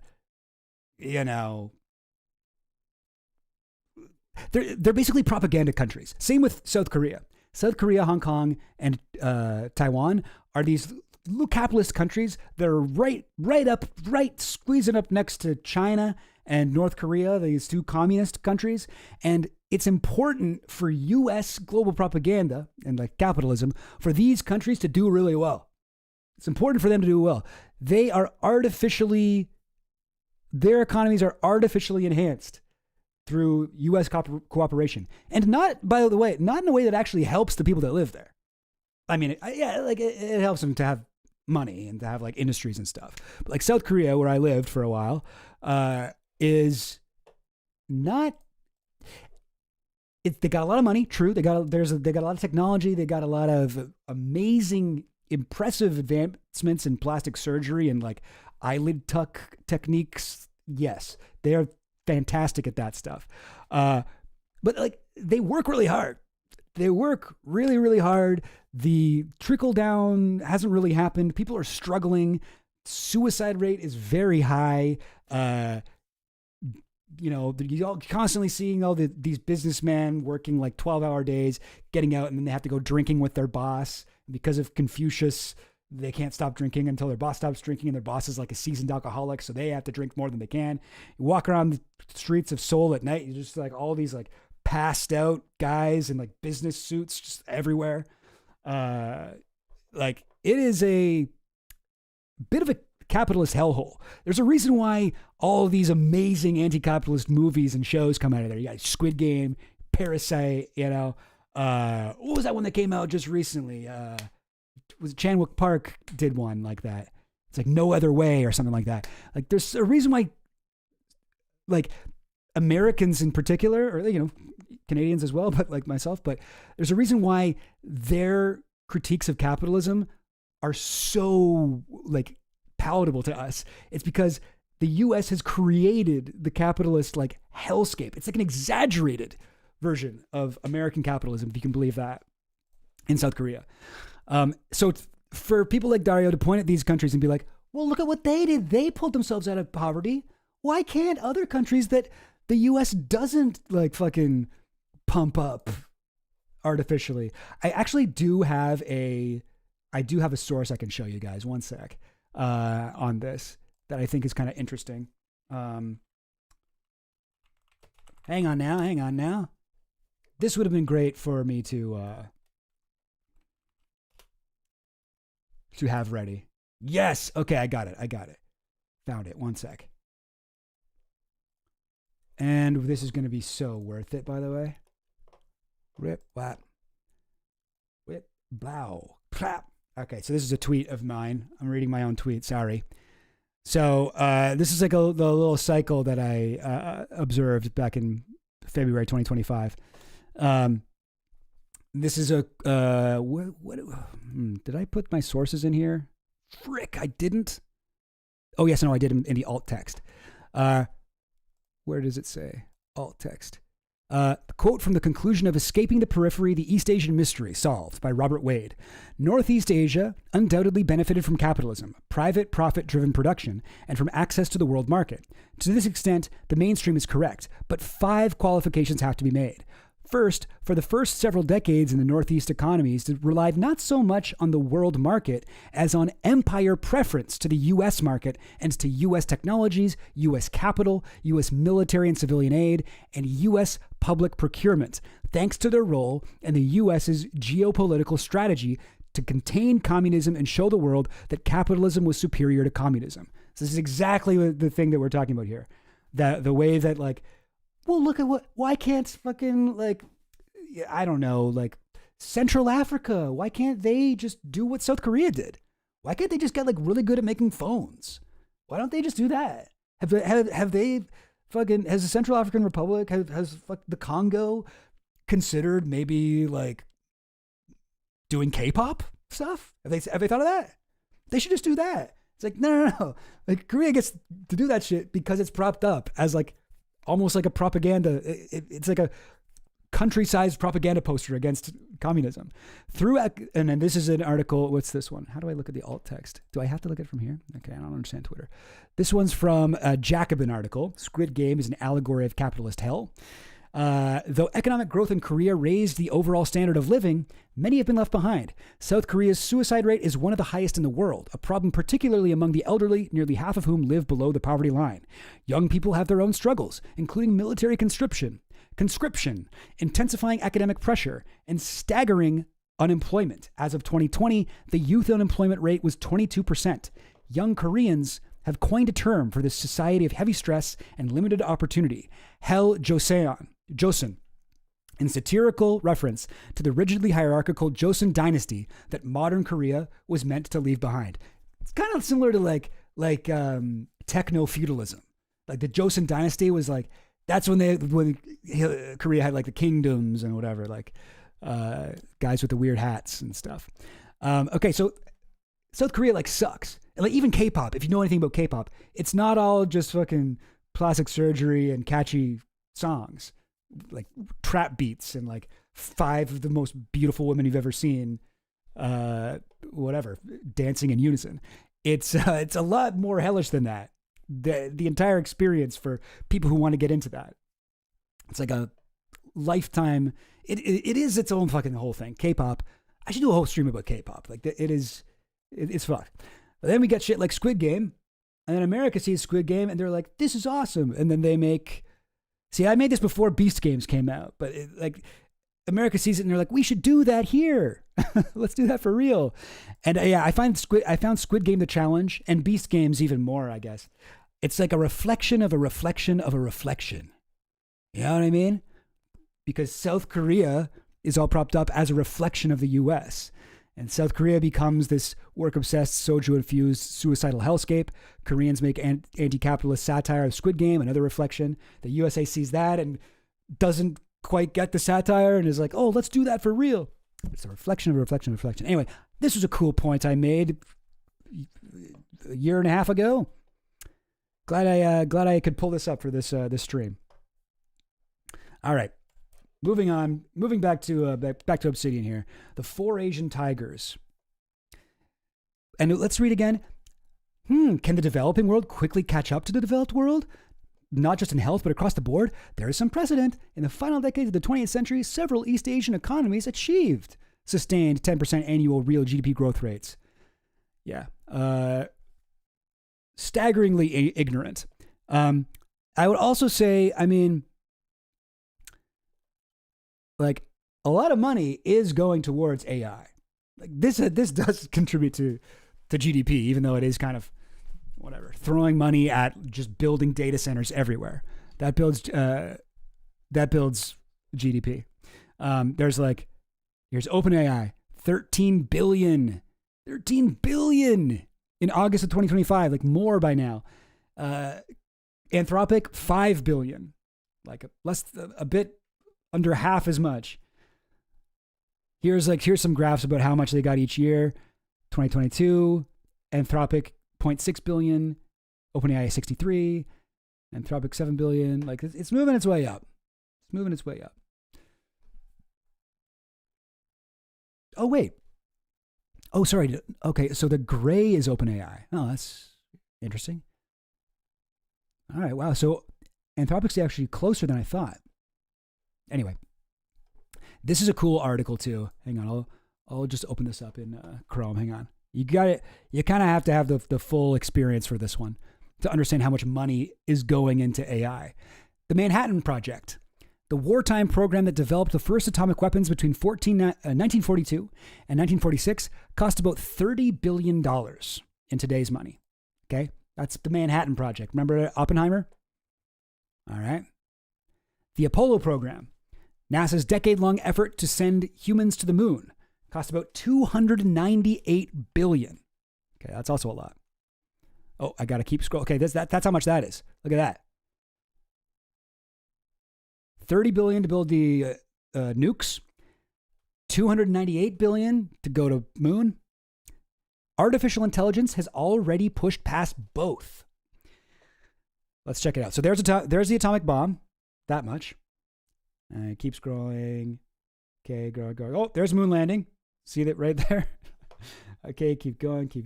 basically propaganda countries. Same with South Korea. South Korea, Hong Kong, and Taiwan are these little capitalist countries that are right squeezing up next to China and North Korea, these 2 communist countries. And it's important for U.S. global propaganda and like capitalism for these countries to do really well. It's important for them to do well. Their economies are artificially enhanced through U.S. cooperation. And not, by the way, not in a way that actually helps the people that live there. I mean, it helps them to have money and to have like industries and stuff. But like South Korea, where I lived for a while, is not. They got a lot of money. True, they got a lot of technology. They got a lot of amazing, impressive advancements in plastic surgery and like eyelid tuck techniques. Yes, they are fantastic at that stuff. But like they work really hard. They work really, really hard. The trickle down hasn't really happened. People are struggling. Suicide rate is very high. You're constantly seeing these businessmen working like 12-hour days, getting out, and then they have to go drinking with their boss. Because of Confucius, they can't stop drinking until their boss stops drinking, and their boss is like a seasoned alcoholic, so they have to drink more than they can. You walk around the streets of Seoul at night, you're just like all these like passed out guys in like business suits just everywhere. Like it is a bit of a capitalist hellhole. There's a reason why all of these amazing anti-capitalist movies and shows come out of there. You got Squid Game, Parasite, what was that one that came out just recently? Was Chan-wook Park did one like that. It's like No Other Way or something like that. Like there's a reason why like Americans in particular, or Canadians as well, but like myself, but there's a reason why their critiques of capitalism are so like palatable to us. It's because the US has created the capitalist like hellscape. It's like an exaggerated version of American capitalism, if you can believe that, in South Korea. So for people like Dario to point at these countries and be like, well, look at what they did. They pulled themselves out of poverty. Why can't other countries that the US doesn't like fucking pump up artificially? I actually do have a source I can show you guys. One sec. On this that I think is kind of interesting. Hang on now. This would have been great for me to have ready. Yes. Okay. I got it. Found it. One sec. And this is going to be so worth it, by the way. Rip, whap, whip, blow, clap. Okay, so this is a tweet of mine. I'm reading my own tweet. Sorry. So this is like the little cycle that I observed back in February 2025. This is a did I put my sources in here? Frick, I didn't. Oh yes, no, I did in the alt text. Where does it say alt text? Quote from the conclusion of Escaping the Periphery, the East Asian Mystery, solved by Robert Wade. Northeast Asia undoubtedly benefited from capitalism, private profit-driven production, and from access to the world market. To this extent, the mainstream is correct, but 5 qualifications have to be made. First, for the first several decades in the Northeast economies relied not so much on the world market as on empire preference to the U.S. market and to U.S. technologies, U.S. capital, U.S. military and civilian aid, and U.S. public procurement, thanks to their role in the U.S.'s geopolitical strategy to contain communism and show the world that capitalism was superior to communism. So this is exactly the thing that we're talking about here. The way that like, well, look at why can't fucking like, I don't know, like Central Africa, why can't they just do what South Korea did? Why can't they just get like really good at making phones? Why don't they just do that? Have they fucking, has the Central African Republic, has the Congo considered maybe like doing K-pop stuff? Have they thought of that? They should just do that. It's like, no. Like Korea gets to do that shit because it's propped up as like, almost like a propaganda. It's like a country-sized propaganda poster against communism. And then this is an article. What's this one? How do I look at the alt text? Do I have to look at it from here? Okay, I don't understand Twitter. This one's from a Jacobin article. Squid Game is an allegory of capitalist hell. Though economic growth in Korea raised the overall standard of living, many have been left behind. South Korea's suicide rate is one of the highest in the world, a problem particularly among the elderly, nearly half of whom live below the poverty line. Young people have their own struggles, including military conscription, intensifying academic pressure, and staggering unemployment. As of 2020, the youth unemployment rate was 22%. Young Koreans have coined a term for this society of heavy stress and limited opportunity, Hell Joseon, in satirical reference to the rigidly hierarchical Joseon dynasty that modern Korea was meant to leave behind. It's kind of similar to like techno-feudalism. Like the Joseon dynasty was like, that's when Korea had like the kingdoms and whatever, like guys with the weird hats and stuff. Okay, so South Korea like sucks. And like even K-pop, if you know anything about K-pop, it's not all just fucking plastic surgery and catchy songs, like trap beats and like 5 of the most beautiful women you've ever seen, whatever, dancing in unison. It's a lot more hellish than that. The entire experience for people who want to get into that. It's like a lifetime. It is its own fucking whole thing. K-pop. I should do a whole stream about K-pop. Like it's fucked. But then we get shit like Squid Game, and then America sees Squid Game and they're like, this is awesome. And then they make, I made this before Beast Games came out, but like America sees it and they're like, we should do that here. Let's do that for real. And yeah, I found Squid Game the challenge, and Beast Games even more, I guess. It's like a reflection of a reflection of a reflection. You know what I mean? Because South Korea is all propped up as a reflection of the US. And South Korea becomes this work-obsessed, soju-infused, suicidal hellscape. Koreans make anti-capitalist satire of Squid Game, another reflection. The USA sees that and doesn't quite get the satire and is like, oh, let's do that for real. It's a reflection of a reflection of a reflection. Anyway, this was a cool point I made a year and a half ago. Glad I could pull this up for this stream. All right. Moving on, moving back to Obsidian here. The 4 Asian tigers. And let's read again. Can the developing world quickly catch up to the developed world? Not just in health, but across the board. There is some precedent. In the final decades of the 20th century, several East Asian economies achieved sustained 10% annual real GDP growth rates. Yeah. Staggeringly ignorant. I would also say, I mean, like a lot of money is going towards AI. Like this does contribute to GDP, even though it is kind of whatever, throwing money at just building data centers everywhere. That builds GDP. Here's OpenAI, 13 billion in August of 2025, like more by now. Anthropic, 5 billion, like a bit under half as much. Here's some graphs about how much they got each year. 2022, Anthropic 0.6 billion, OpenAI 63, Anthropic 7 billion. Like it's moving its way up. It's moving its way up. Oh wait. Oh sorry. Okay, so the gray is OpenAI. Oh, that's interesting. All right. Wow. So Anthropic's actually closer than I thought. Anyway, this is a cool article too. Hang on, I'll just open this up in Chrome. Hang on. You got it. You kind of have to have the full experience for this one to understand how much money is going into AI. The Manhattan Project, the wartime program that developed the first atomic weapons between 1942 and 1946, cost about $30 billion in today's money. Okay, that's the Manhattan Project. Remember Oppenheimer? All right. The Apollo program, NASA's decade-long effort to send humans to the moon, cost about $298 billion. Okay, that's also a lot. Oh, I got to keep scrolling. Okay, that's how much that is. Look at that. $30 billion to build the nukes, $298 billion to go to moon. Artificial intelligence has already pushed past both. Let's check it out. So there's the atomic bomb. That much. And keep scrolling. Okay, go. Oh, there's moon landing. See that right there? Okay, keep going.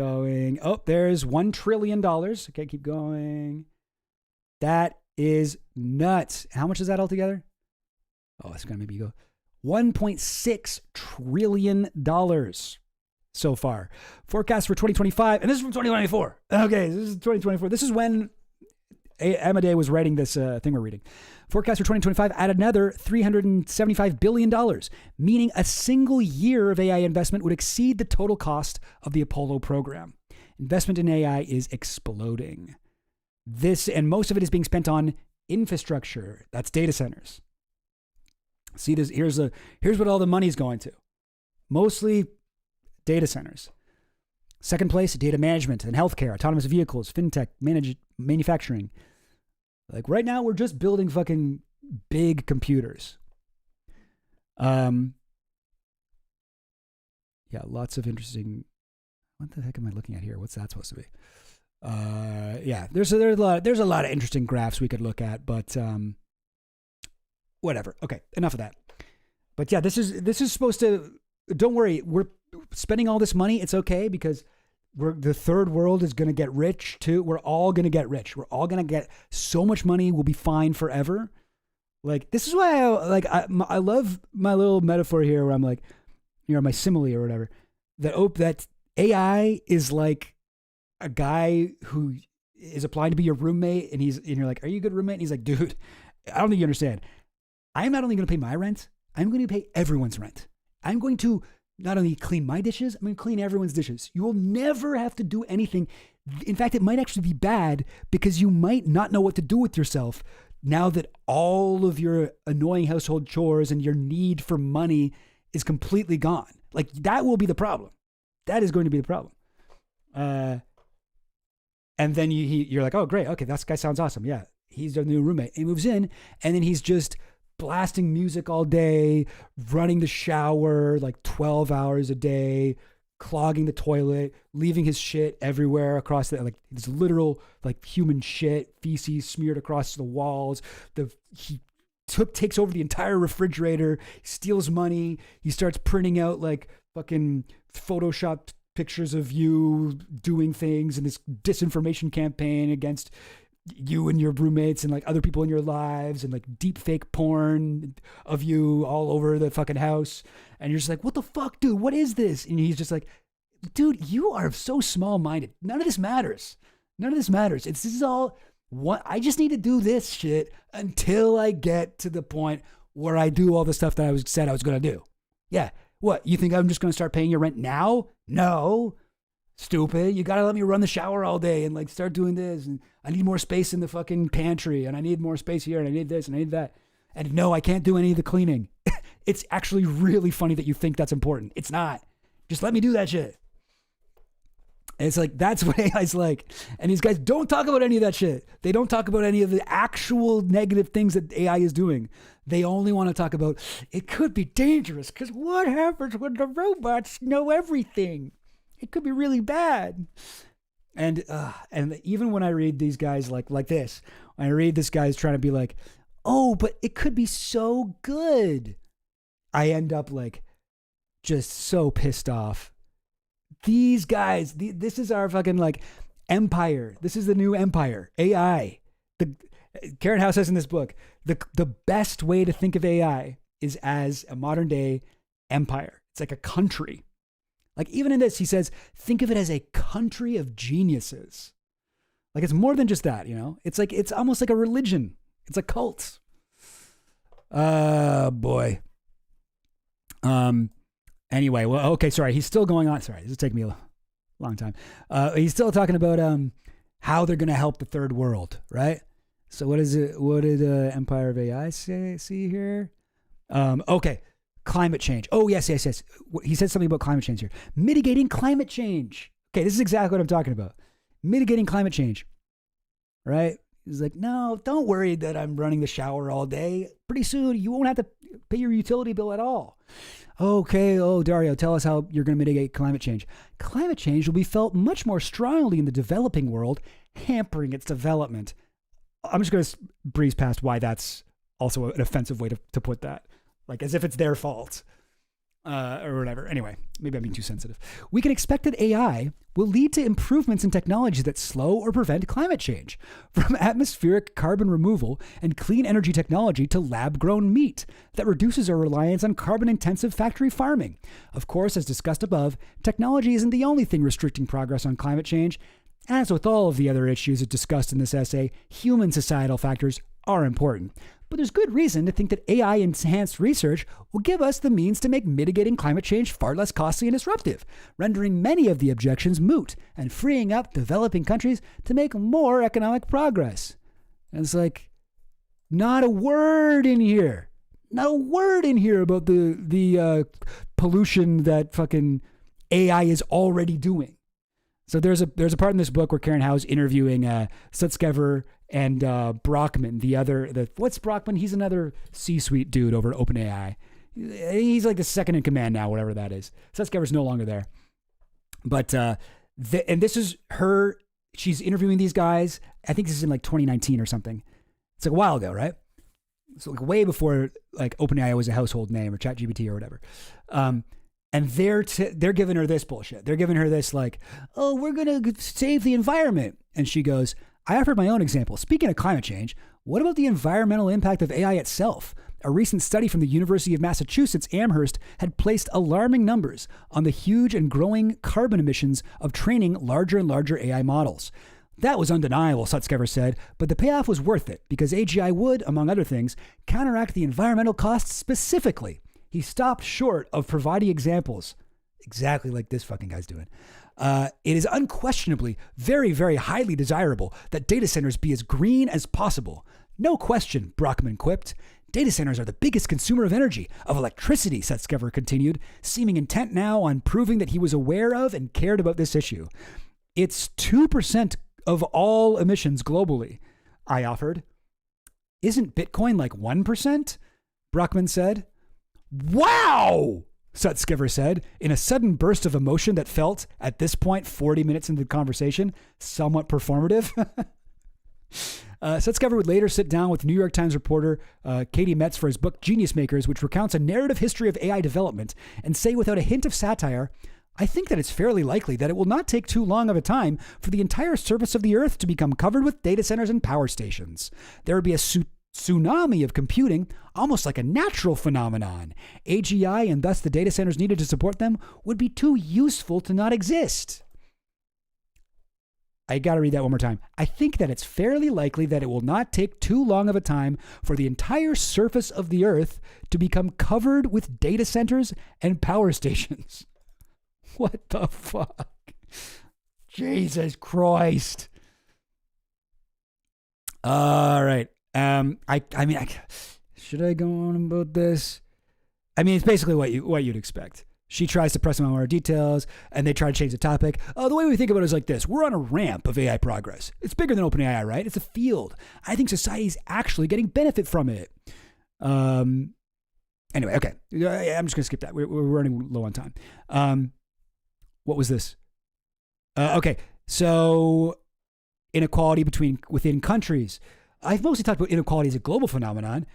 Oh, there's $1 trillion. Okay, keep going. That is nuts. How much is that altogether? Oh, it's going to maybe go $1.6 trillion so far. Forecast for 2025, and this is from 2024. Okay, this is 2024. This is when Amadei was writing this thing we're reading. Forecast for 2025 at another $375 billion, meaning a single year of AI investment would exceed the total cost of the Apollo program. Investment in AI is exploding. And most of it is being spent on infrastructure. That's data centers. See, here's what all the money's going to. Mostly data centers. Second place, data management and healthcare, autonomous vehicles, fintech, manufacturing. Like right now, we're just building fucking big computers. Yeah, lots of interesting. What the heck am I looking at here? What's that supposed to be? Yeah, there's a lot of interesting graphs we could look at, but whatever. Okay, enough of that. But yeah, this is supposed to. Don't worry, we're spending all this money. It's okay because the third world is going to get rich too. We're all going to get rich. We're all going to get so much money. We'll be fine forever. Like this is why I love my little metaphor here, where I'm like, my simile or whatever. That AI is like a guy who is applying to be your roommate, and you're like, "Are you a good roommate?" And he's like, "Dude, I don't think you understand. I'm not only going to pay my rent, I'm going to pay everyone's rent. I'm going to not only clean my dishes, I'm going to clean everyone's dishes. You will never have to do anything. In fact, it might actually be bad because you might not know what to do with yourself now that all of your annoying household chores and your need for money is completely gone. Like that will be the problem. That is going to be the problem." And then you're like, "Oh, great. Okay, that guy sounds awesome. Yeah, he's the new roommate." He moves in, and then he's just blasting music all day, running the shower like 12 hours a day, clogging the toilet, leaving his shit everywhere across this literal like human shit, feces smeared across the walls. He takes over the entire refrigerator, steals money. He starts printing out like fucking Photoshopped pictures of you doing things in this disinformation campaign against you and your roommates and like other people in your lives, and like deep fake porn of you all over the fucking house. And you're just like, "What the fuck, dude? What is this?" And he's just like, "Dude, you are so small-minded. None of this matters. None of this matters. This is all what I just need to do this shit until I get to the point where I do all the stuff that I said I was going to do." Yeah. What? You think I'm just going to start paying your rent now? No. Stupid. You got to let me run the shower all day and like start doing this. And I need more space in the fucking pantry, and I need more space here, and I need this and I need that. And no, I can't do any of the cleaning. It's actually really funny that you think that's important. It's not. Just let me do that shit. And it's like, that's what AI's like. And these guys don't talk about any of that shit. They don't talk about any of the actual negative things that AI is doing. They only want to talk about, it could be dangerous because what happens when the robots know everything? It could be really bad. And even when I read these guys like this, when I read this guy's trying to be like, "Oh, but it could be so good," I end up like just so pissed off. These guys, this is our fucking like empire. This is the new empire. AI. Karen Howe says in this book, the best way to think of AI is as a modern day empire. It's like a country. Like even in this, he says, think of it as a country of geniuses. Like it's more than just that, you know? It's like, it's almost like a religion. It's a cult. Boy. Anyway, well, okay, sorry. He's still going on. Sorry, this is taking me a long time. He's still talking about how they're going to help the third world, right? So what is it? What did Empire of AI see here? Okay. Climate change. Oh, yes. He said something about climate change here. Mitigating climate change. Okay, this is exactly what I'm talking about. Mitigating climate change. Right? He's like, "No, don't worry that I'm running the shower all day. Pretty soon, you won't have to pay your utility bill at all." Okay, Dario, tell us how you're going to mitigate climate change. Climate change will be felt much more strongly in the developing world, hampering its development. I'm just going to breeze past why that's also an offensive way to put that. Like as if it's their fault or whatever. Anyway, maybe I'm being too sensitive. We can expect that AI will lead to improvements in technologies that slow or prevent climate change, from atmospheric carbon removal and clean energy technology to lab-grown meat that reduces our reliance on carbon-intensive factory farming. Of course, as discussed above, technology isn't the only thing restricting progress on climate change. As with all of the other issues discussed in this essay, human societal factors are important. but there's good reason to think that AI-enhanced research will give us the means to make mitigating climate change far less costly and disruptive, rendering many of the objections moot and freeing up developing countries to make more economic progress. And it's like, not a word in here. Not a word in here about the pollution that fucking AI is already doing. So there's a part in this book where Karen Howe's interviewing Sutskever and Brockman. What's Brockman? He's another C-suite dude over at OpenAI. He's like the second in command now, whatever that is. Sutskever's no longer there. But and this is her. She's interviewing these guys. I think this is in like 2019 or something. It's like a while ago, right? So like way before like OpenAI was a household name or ChatGPT or whatever. And they're giving her this bullshit. They're giving her this like, oh, we're going to save the environment. And she goes, I offered my own example. Speaking of climate change, what about the environmental impact of AI itself? A recent study from the University of Massachusetts Amherst had placed alarming numbers on the huge and growing carbon emissions of training larger and larger AI models. That was undeniable, Sutskever said, but the payoff was worth it because AGI would, among other things, counteract the environmental costs specifically. He stopped short of providing examples, exactly like this fucking guy's doing. It is unquestionably very, very highly desirable that data centers be as green as possible. No question, Brockman quipped. Data centers are the biggest consumer of energy, of electricity, Sutskever continued, seeming intent now on proving that he was aware of and cared about this issue. It's 2% of all emissions globally, I offered. Isn't Bitcoin like 1%? Brockman said. Wow, Sutskever said, in a sudden burst of emotion that felt, at this point, 40 minutes into the conversation, somewhat performative. Sutskever would later sit down with New York Times reporter Katie Metz for his book Genius Makers, which recounts a narrative history of AI development, and say without a hint of satire, I think that it's fairly likely that it will not take too long of a time for the entire surface of the Earth to become covered with data centers and power stations. There would be a tsunami of computing, almost like a natural phenomenon. AGI, and thus the data centers needed to support them, would be too useful to not exist. I got to read that one more time. I think that it's fairly likely that it will not take too long of a time for the entire surface of the Earth to become covered with data centers and power stations. What the fuck? Jesus Christ. All right. Should I go on about this? I mean, it's basically what you'd expect. She tries to press him on more details, and they try to change the topic. The way we think about it is like this. We're on a ramp of AI progress. It's bigger than OpenAI, right? It's a field. I think society's actually getting benefit from it. Anyway, okay. I'm just going to skip that. We're running low on time. What was this? Okay, so inequality within countries. I've mostly talked about inequality as a global phenomenon,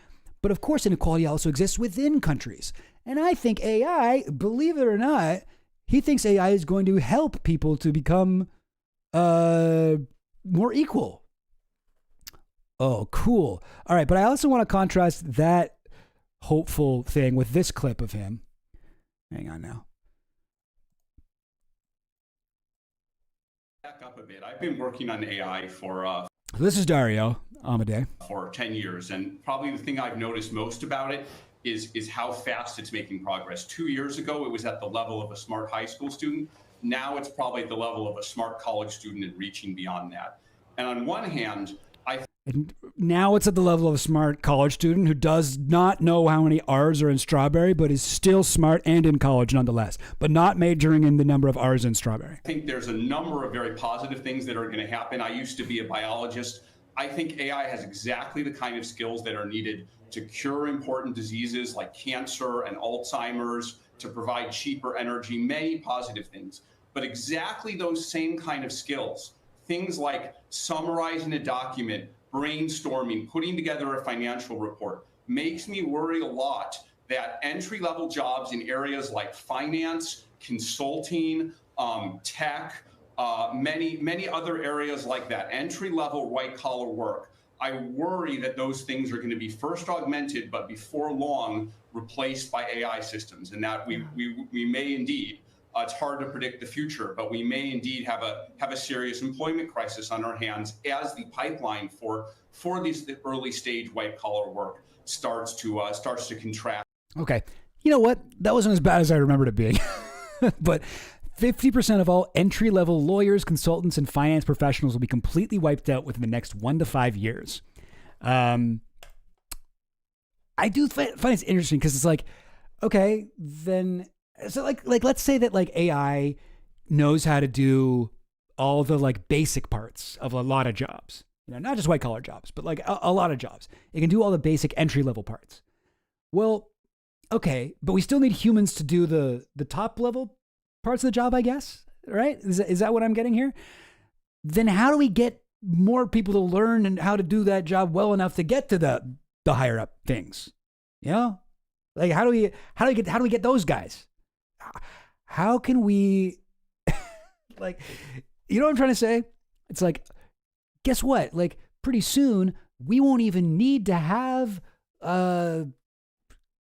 but of course inequality also exists within countries. And I think AI, believe it or not, he thinks AI is going to help people to become more equal. Oh, cool. All right, but I also want to contrast that hopeful thing with this clip of him. Hang on now. Back up a bit. I've been working on AI for This is Dario Amade. For 10 years, and probably the thing I've noticed most about it is how fast it's making progress. 2 years ago, it was at the level of a smart high school student. Now it's probably at the level of a smart college student and reaching beyond that. And on one hand, And now it's at the level of a smart college student who does not know how many R's are in strawberry, but is still smart and in college nonetheless, but not majoring in the number of R's in strawberry. I think there's a number of very positive things that are going to happen. I used to be a biologist. I think AI has exactly the kind of skills that are needed to cure important diseases like cancer and Alzheimer's, to provide cheaper energy, many positive things. But exactly those same kind of skills, things like summarizing a document, brainstorming, putting together a financial report, makes me worry a lot that entry-level jobs in areas like finance, consulting, tech, many other areas like that, entry-level white-collar work, I worry that those things are going to be first augmented, but before long replaced by AI systems, and that we may indeed It's hard to predict the future, but we may indeed have a serious employment crisis on our hands as the pipeline for the early stage white collar work starts to contract. Okay. You know what? That wasn't as bad as I remembered it being. But 50% of all entry-level lawyers, consultants, and finance professionals will be completely wiped out within the next 1 to 5 years. I do find it interesting because it's like, okay, then, so like let's say that like AI knows how to do all the like basic parts of a lot of jobs, you know, not just white collar jobs, but like a lot of jobs. It can do all the basic entry level parts. Well, okay, but we still need humans to do the top level parts of the job, I guess, right? Is that what I'm getting here? Then how do we get more people to learn and how to do that job well enough to get to the higher up things? You know, like how do we get those guys? How can we, like, you know what I'm trying to say? It's like, guess what? Like pretty soon we won't even need to have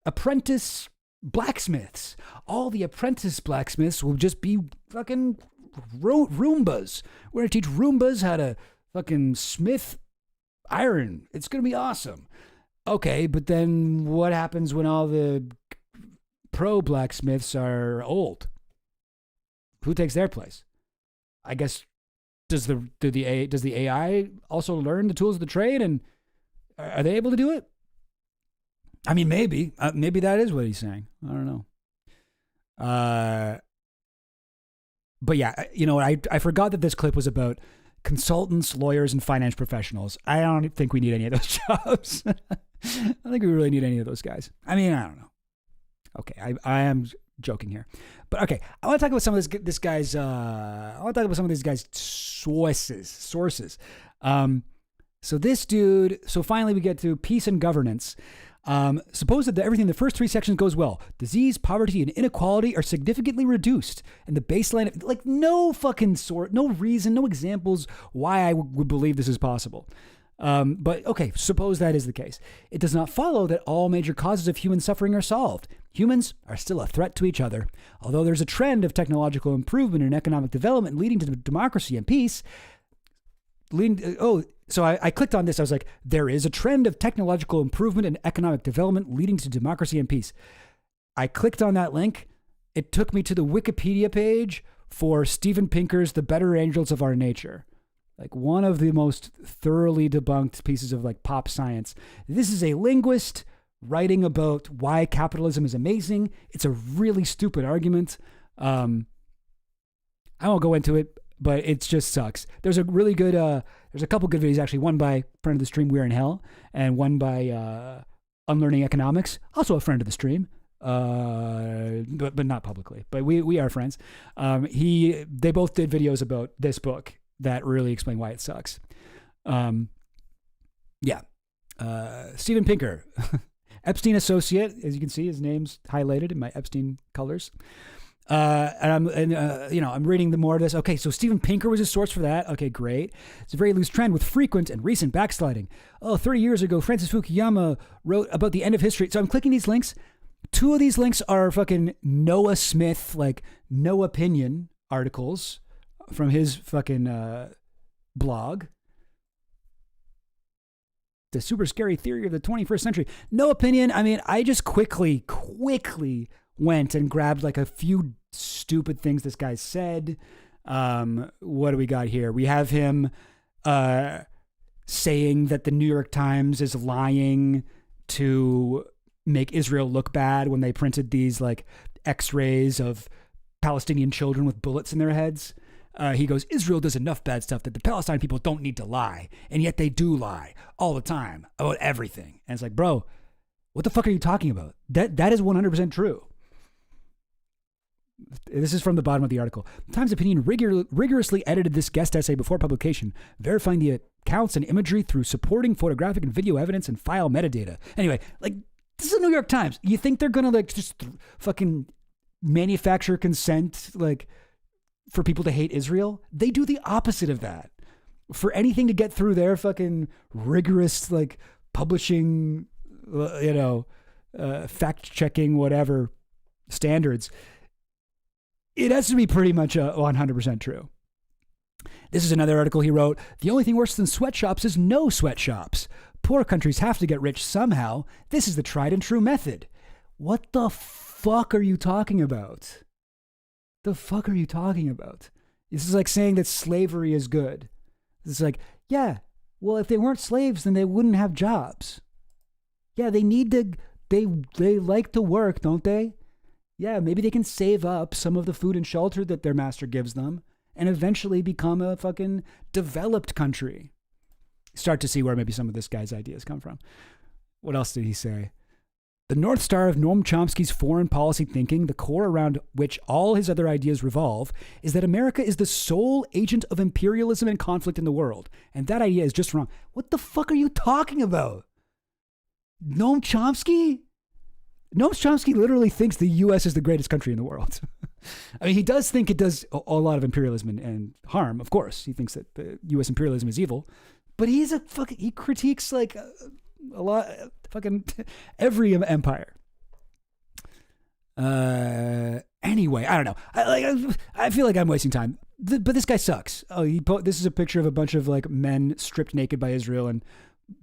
apprentice blacksmiths. All the apprentice blacksmiths will just be fucking Roombas. We're gonna teach Roombas how to fucking smith iron. It's gonna be awesome. Okay, but then what happens when all the pro blacksmiths are old? Who takes their place? I guess does the AI also learn the tools of the trade, and are they able to do it? I mean, maybe that is what he's saying. I don't know. But yeah, you know, I forgot that this clip was about consultants, lawyers, and finance professionals. I don't think we need any of those jobs. I don't think we really need any of those guys. I mean, I don't know. Okay, I am joking here, but okay, I want to talk about some of this guy's. I want to talk about some of these guys' sources. So this dude. So finally, we get to peace and governance. Suppose that everything in the first 3 sections goes well. Disease, poverty, and inequality are significantly reduced, and the baseline of, like, no fucking no reason, no examples why I would believe this is possible. But okay, suppose that is the case. It does not follow that all major causes of human suffering are solved. Humans are still a threat to each other. Although there's a trend of technological improvement and economic development leading to democracy and peace. So I clicked on this. I was like, there is a trend of technological improvement and economic development leading to democracy and peace. I clicked on that link. It took me to the Wikipedia page for Steven Pinker's The Better Angels of Our Nature. Like one of the most thoroughly debunked pieces of like pop science. This is a linguist writing about why capitalism is amazing. It's a really stupid argument. I won't go into it, but it just sucks. There's a really good, there's a couple good videos actually. One by friend of the stream, We're in Hell, and one by Unlearning Economics, also a friend of the stream, but not publicly. But we are friends. They both did videos about this book that really explain why it sucks. Steven Pinker, Epstein associate, as you can see, his name's highlighted in my Epstein colors. I'm reading more of this. Okay, so Steven Pinker was a source for that. Okay, great. It's a very loose trend with frequent and recent backsliding. 30 years ago, Francis Fukuyama wrote about the end of history. So I'm clicking these links. 2 of these links are fucking Noah Smith, like no opinion articles from his fucking blog. The super scary theory of the 21st century. No opinion. I mean, I just quickly went and grabbed like a few stupid things this guy said. What do we got here? We have him saying that the New York Times is lying to make Israel look bad when they printed these like x-rays of Palestinian children with bullets in their heads. He goes, Israel does enough bad stuff that the Palestine people don't need to lie. And yet they do lie all the time about everything. And it's like, bro, what the fuck are you talking about? That is 100% true. This is from the bottom of the article. Times Opinion rigorously edited this guest essay before publication, verifying the accounts and imagery through supporting photographic and video evidence and file metadata. Anyway, like, this is the New York Times. You think they're going to like just fucking manufacture consent, like, for people to hate Israel? They do the opposite of that. For anything to get through their fucking rigorous, like, publishing, fact checking, whatever standards, it has to be pretty much 100% true. This is another article he wrote. The only thing worse than sweatshops is no sweatshops. Poor countries have to get rich somehow. This is the tried and true method. What the fuck are you talking about? The fuck are you talking about? This is like saying that slavery is good. It's like, yeah, well, if they weren't slaves, then they wouldn't have jobs. Yeah, they need to, they like to work, don't they? Yeah, maybe they can save up some of the food and shelter that their master gives them and eventually become a fucking developed country. Start to see where maybe some of this guy's ideas come from. What else did he say? The North Star of Noam Chomsky's foreign policy thinking, the core around which all his other ideas revolve, is that America is the sole agent of imperialism and conflict in the world. And that idea is just wrong. What the fuck are you talking about? Noam Chomsky? Noam Chomsky literally thinks the U.S. is the greatest country in the world. I mean, he does think it does a lot of imperialism and harm, of course. He thinks that the U.S. imperialism is evil. But he critiques like a lot, fucking every empire. Anyway, I don't know. I feel like I'm wasting time. But this guy sucks. Oh, this is a picture of a bunch of like men stripped naked by Israel and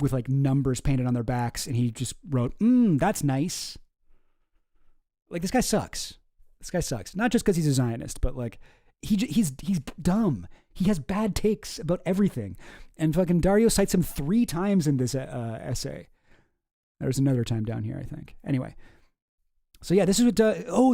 with like numbers painted on their backs, and he just wrote, "That's nice." Like, this guy sucks. This guy sucks. Not just because he's a Zionist, but like he's dumb. He has bad takes about everything. And fucking Dario cites him 3 times in this essay. There's another time down here, I think. Anyway. So yeah, this is what,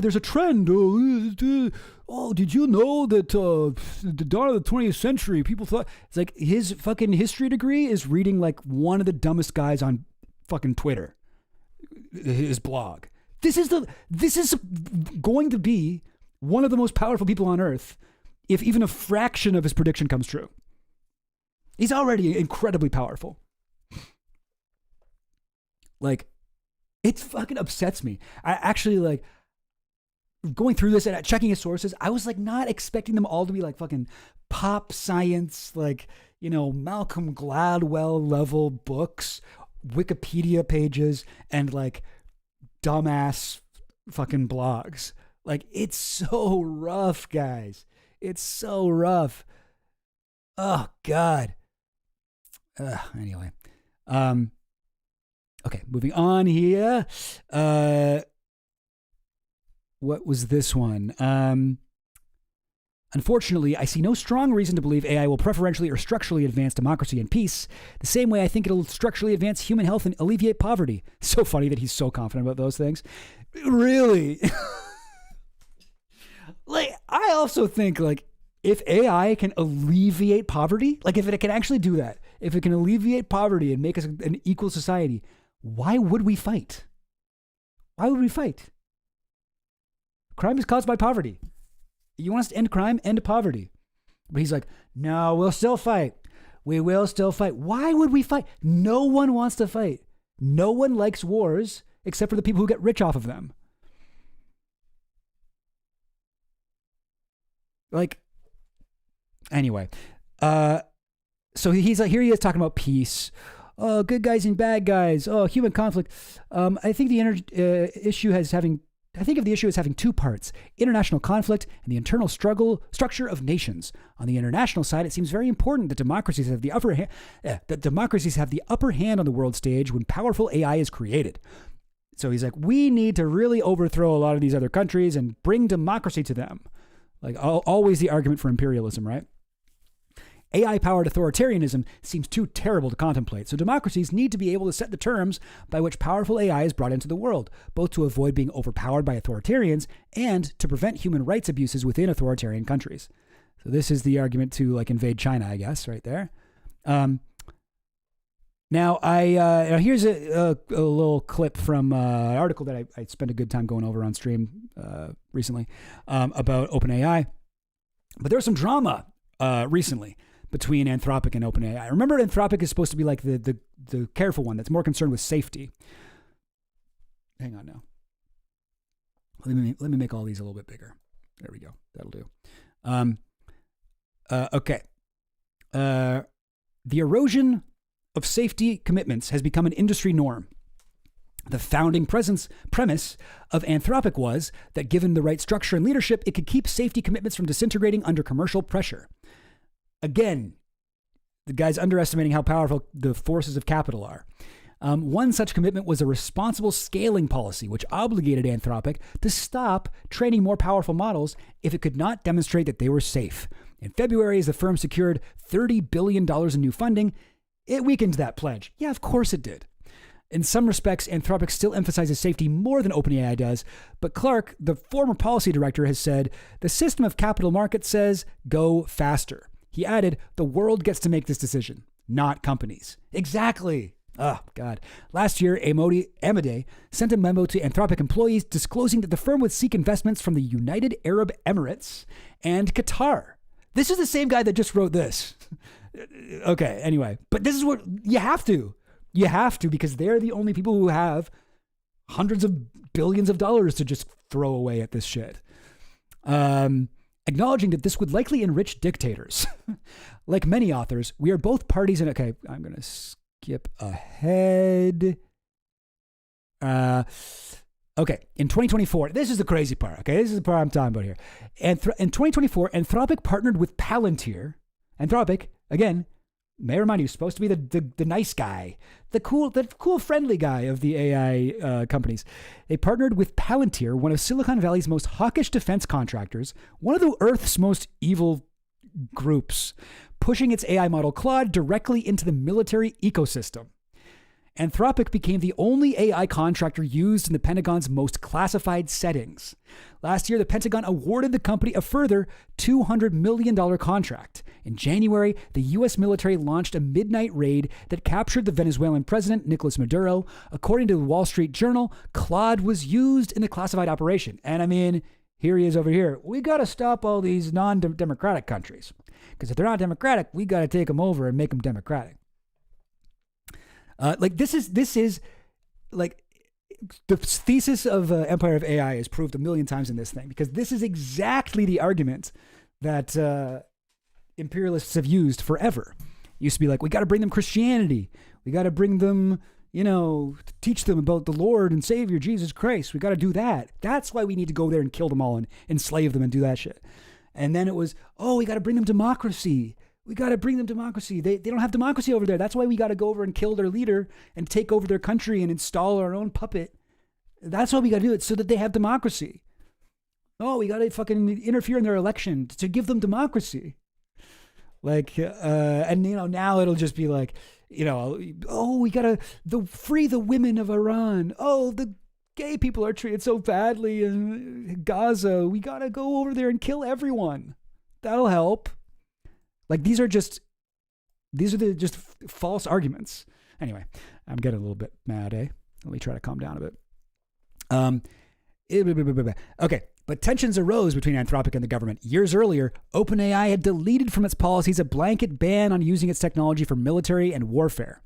there's a trend. Did you know that the dawn of the 20th century, people thought, it's like his fucking history degree is reading like one of the dumbest guys on fucking Twitter, his blog. This is going to be one of the most powerful people on earth if even a fraction of his prediction comes true. He's already incredibly powerful. Like, it fucking upsets me. I actually, like, going through this and checking his sources, I was like not expecting them all to be like fucking pop science, like, you know, Malcolm Gladwell level books, Wikipedia pages, and like dumbass fucking blogs. Like, it's so rough, guys. It's so rough. Oh God. Anyway. Okay, moving on here. What was this one? Unfortunately, I see no strong reason to believe AI will preferentially or structurally advance democracy and peace, the same way I think it'll structurally advance human health and alleviate poverty. So funny that he's so confident about those things. Really? Like, I also think, like, if AI can alleviate poverty, like if it can actually do that, if it can alleviate poverty and make us an equal society, why would we fight? Why would we fight? Crime is caused by poverty. You want us to end crime? End poverty. But he's like, no, we'll still fight. We will still fight. Why would we fight? No one wants to fight. No one likes wars except for the people who get rich off of them. Like, anyway. So he's like, here he is talking about peace. Oh, good guys and bad guys. Oh, human conflict. I think the issue as having 2 parts: international conflict and the internal structure of nations. On the international side, it seems very important that democracies have the upper hand on the world stage when powerful AI is created. So he's like, we need to really overthrow a lot of these other countries and bring democracy to them. Like, always the argument for imperialism, right? AI-powered authoritarianism seems too terrible to contemplate, so democracies need to be able to set the terms by which powerful AI is brought into the world, both to avoid being overpowered by authoritarians and to prevent human rights abuses within authoritarian countries. So this is the argument to, like, invade China, I guess, right there. Now, here's a little clip from an article that I spent a good time going over on stream recently about OpenAI. But there was some drama recently between Anthropic and OpenAI. Remember, Anthropic is supposed to be like the careful one that's more concerned with safety. Hang on now. Let me make all these a little bit bigger. There we go. That'll do. Okay. The erosion of safety commitments has become an industry norm. The founding premise of Anthropic was that given the right structure and leadership, it could keep safety commitments from disintegrating under commercial pressure. Again, the guy's underestimating how powerful the forces of capital are. One such commitment was a responsible scaling policy, which obligated Anthropic to stop training more powerful models if it could not demonstrate that they were safe. In February, as the firm secured $30 billion in new funding, it weakened that pledge. Yeah, of course it did. In some respects, Anthropic still emphasizes safety more than OpenAI does, but Clark, the former policy director, has said, the system of capital markets says, go faster. He added, the world gets to make this decision, not companies. Exactly. Oh, God. Last year, Amadei sent a memo to Anthropic employees disclosing that the firm would seek investments from the United Arab Emirates and Qatar. This is the same guy that just wrote this. Okay, anyway. But this is what you have to. You have to, because they're the only people who have hundreds of billions of dollars to just throw away at this shit. Acknowledging that this would likely enrich dictators. Like many authors, we are both parties in... Okay, I'm going to skip ahead. Okay, in 2024, this is the crazy part. Okay, this is the part I'm talking about here. In 2024, Anthropic partnered with Palantir. Anthropic, again... may remind you, supposed to be the nice guy, the cool, friendly guy of the AI companies. They partnered with Palantir, one of Silicon Valley's most hawkish defense contractors, one of the Earth's most evil groups, pushing its AI model Claude directly into the military ecosystem. Anthropic became the only AI contractor used in the Pentagon's most classified settings. Last year, the Pentagon awarded the company a further $200 million contract. In January, the U.S. military launched a midnight raid that captured the Venezuelan president, Nicolas Maduro. According to the Wall Street Journal, Claude was used in the classified operation. And I mean, here he is over here. We got to stop all these non-democratic countries. Because if they're not democratic, we got to take them over and make them democratic. This is like the thesis of Empire of AI is proved a million times in this thing, because this is exactly the argument that imperialists have used forever. It used to be like, we got to bring them Christianity. We got to bring them, teach them about the Lord and Savior, Jesus Christ. We got to do that. That's why we need to go there and kill them all and enslave them and do that shit. And then it was, we got to bring them democracy. We got to bring them democracy. They don't have democracy over there. That's why we got to go over and kill their leader and take over their country and install our own puppet. That's why we got to do it, so that they have democracy. We got to fucking interfere in their election to give them democracy. Now it'll just be like, we got to free the women of Iran. The gay people are treated so badly in Gaza. We got to go over there and kill everyone. That'll help. These are just false arguments. Anyway, I'm getting a little bit mad, eh? Let me try to calm down a bit. Okay, but tensions arose between Anthropic and the government. Years earlier, OpenAI had deleted from its policies a blanket ban on using its technology for military and warfare.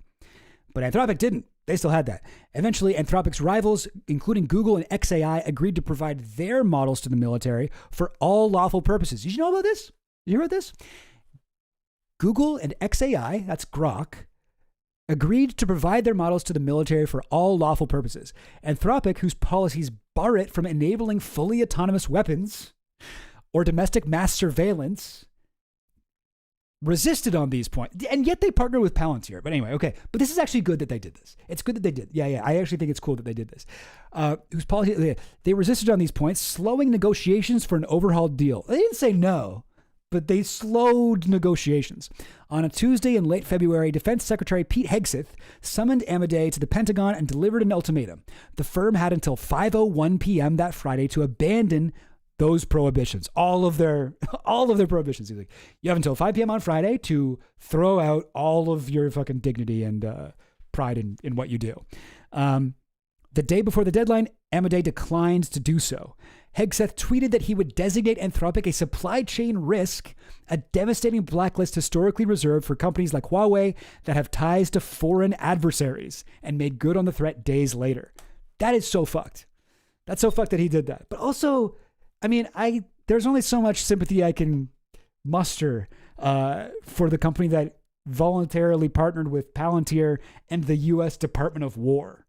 But Anthropic didn't. They still had that. Eventually, Anthropic's rivals, including Google and XAI, agreed to provide their models to the military for all lawful purposes. Did you know about this? You heard about this? Google and XAI, that's Grok, agreed to provide their models to the military for all lawful purposes. Anthropic, whose policies bar it from enabling fully autonomous weapons or domestic mass surveillance, resisted on these points. And yet they partnered with Palantir. But anyway, okay. But this is actually good that they did this. It's good that they did. Yeah. I actually think it's cool that they did this. Whose policy, they resisted on these points, slowing negotiations for an overhauled deal. They didn't say no, but they slowed negotiations. On a Tuesday in late February, Defense Secretary Pete Hegseth summoned Amadei to the Pentagon and delivered an ultimatum. The firm had until 5:01 p.m. that Friday to abandon those prohibitions, all of their prohibitions. He's like, you have until 5 p.m. on Friday to throw out all of your fucking dignity and pride in what you do. The day before the deadline, Amadei declined to do so. Hegseth tweeted that he would designate Anthropic a supply chain risk, a devastating blacklist historically reserved for companies like Huawei that have ties to foreign adversaries, and made good on the threat days later. That is so fucked. That's so fucked that he did that. But also, there's only so much sympathy I can muster for the company that voluntarily partnered with Palantir and the U.S. Department of War.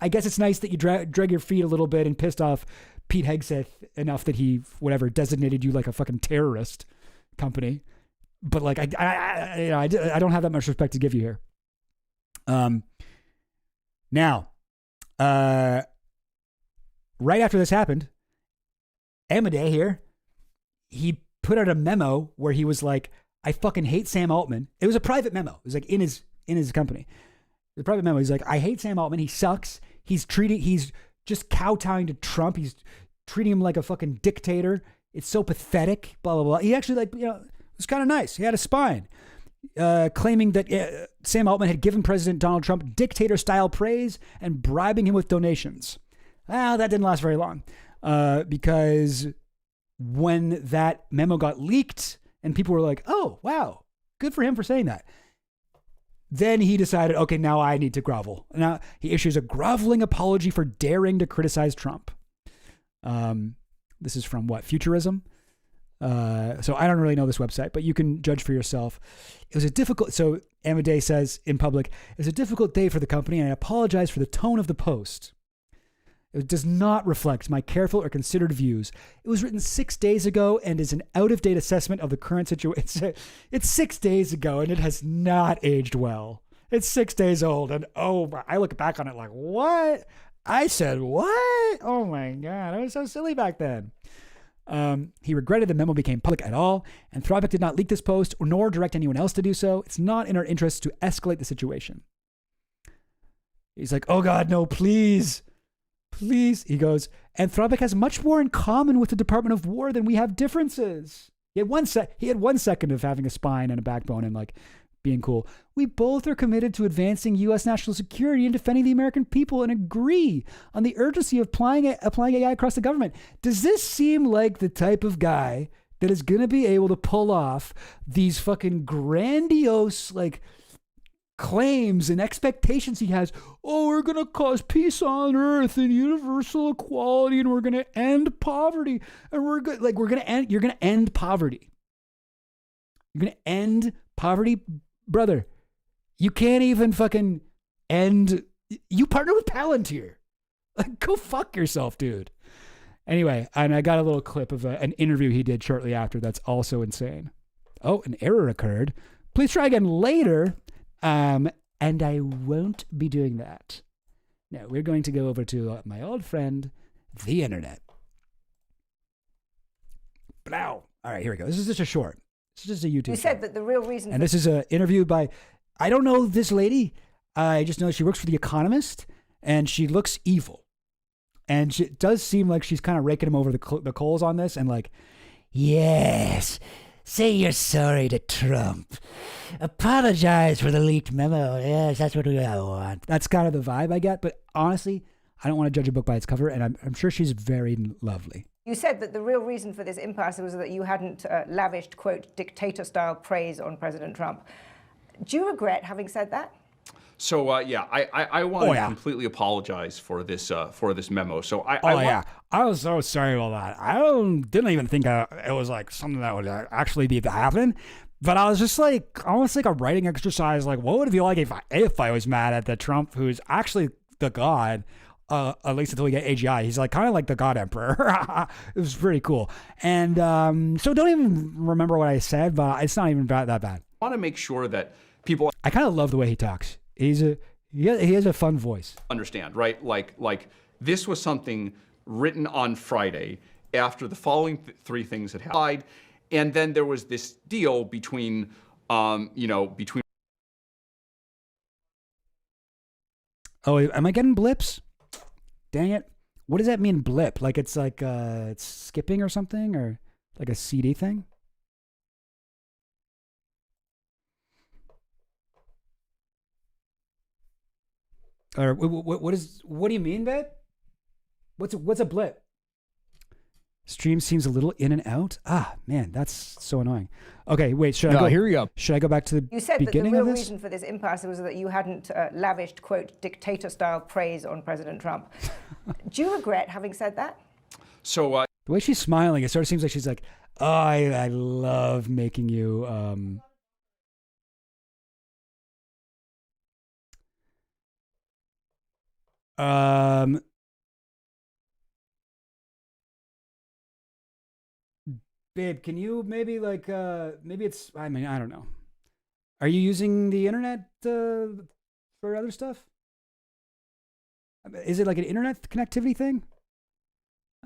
I guess it's nice that you drag your feet a little bit and pissed off Pete Hegseth enough that he, whatever, designated you like a fucking terrorist company. But like, I don't have that much respect to give you here. Now, right after this happened, Amadei here, he put out a memo where he was like, I fucking hate Sam Altman. It was a private memo. It was like in his company. The private memo. He's like, I hate Sam Altman. He sucks. He's just kowtowing to Trump. He's treating him like a fucking dictator. It's so pathetic. Blah, blah, blah. He actually like, it was kind of nice. He had a spine. Claiming that Sam Altman had given President Donald Trump dictator-style praise and bribing him with donations. Well, that didn't last very long because when that memo got leaked and people were like, oh, wow, good for him for saying that. Then he decided, okay, now I need to grovel. Now he issues a groveling apology for daring to criticize Trump. This is from what? Futurism? So I don't really know this website, but you can judge for yourself. It was a difficult, so Amadei says in public, it was a difficult day for the company and I apologize for the tone of the post. It does not reflect my careful or considered views. It was written 6 days ago and is an out-of-date assessment of the current situation. It's 6 days ago and it has not aged well. It's 6 days old and I look back on it like, what? I said, what? Oh my God, I was so silly back then. He regretted the memo became public at all. Anthropic did not leak this post nor direct anyone else to do so. It's not in our interest to escalate the situation. He's like, oh God, no, please. Please. He goes, Anthropic has much more in common with the Department of War than we have differences. He had 1 second of having a spine and a backbone and like being cool. We both are committed to advancing U.S. national security and defending the American people and agree on the urgency of applying AI across the government. Does this seem like the type of guy that is going to be able to pull off these fucking grandiose, like, claims and expectations he has? Oh, we're going to cause peace on earth and universal equality and we're going to end poverty and you're going to end poverty. You're going to end poverty, brother. You can't even fucking end. You partner with Palantir. Like, go fuck yourself, dude. Anyway, and I got a little clip of an interview he did shortly after. That's also insane. Oh, an error occurred. Please try again later. And I won't be doing that. No, we're going to go over to my old friend, the internet. Blow. All right, here we go. This is just a short. This is just a YouTube. You said that the real reason. And this is an interview by, I don't know this lady. I just know she works for The Economist, and she looks evil. And it does seem like she's kind of raking him over the coals on this, and like, yes. Say you're sorry to Trump. Apologize for the leaked memo. Yes, that's what we want. That's kind of the vibe I get. But honestly, I don't want to judge a book by its cover, and I'm sure she's very lovely. You said that the real reason for this impasse was that you hadn't lavished, quote, dictator-style praise on President Trump. Do you regret having said that? So I want to completely apologize for this memo. So I was so sorry about that. I didn't even think it was like something that would actually be happening. But I was just like almost like a writing exercise. Like, what would it be like if I was mad at the Trump who's actually the god? At least until we get AGI, he's like kind of like the God Emperor. It was pretty cool. And so don't even remember what I said, but it's not even that bad. I want to make sure that people. I kind of love the way he talks. He has a fun voice. Understand, right? Like this was something written on Friday after the following three things had happened, and then there was this deal between. Oh, am I getting blips? Dang it! What does that mean, blip? Like it's like it's skipping or something, or like a CD thing? Or what do you mean, babe? What's a blip? Stream seems a little in and out. Ah, man, that's so annoying. Okay, wait, should I go? Here we go. Should I go back to the You said that the beginning real of this? reason for this impasse was that you hadn't lavished, quote, dictator-style praise on President Trump. Do you regret having said that? So the way she's smiling, it sort of seems like she's like, oh, I love making you. Babe, can you maybe like maybe it's I mean, I don't know. Are you using the internet for other stuff? Is it like an internet connectivity thing?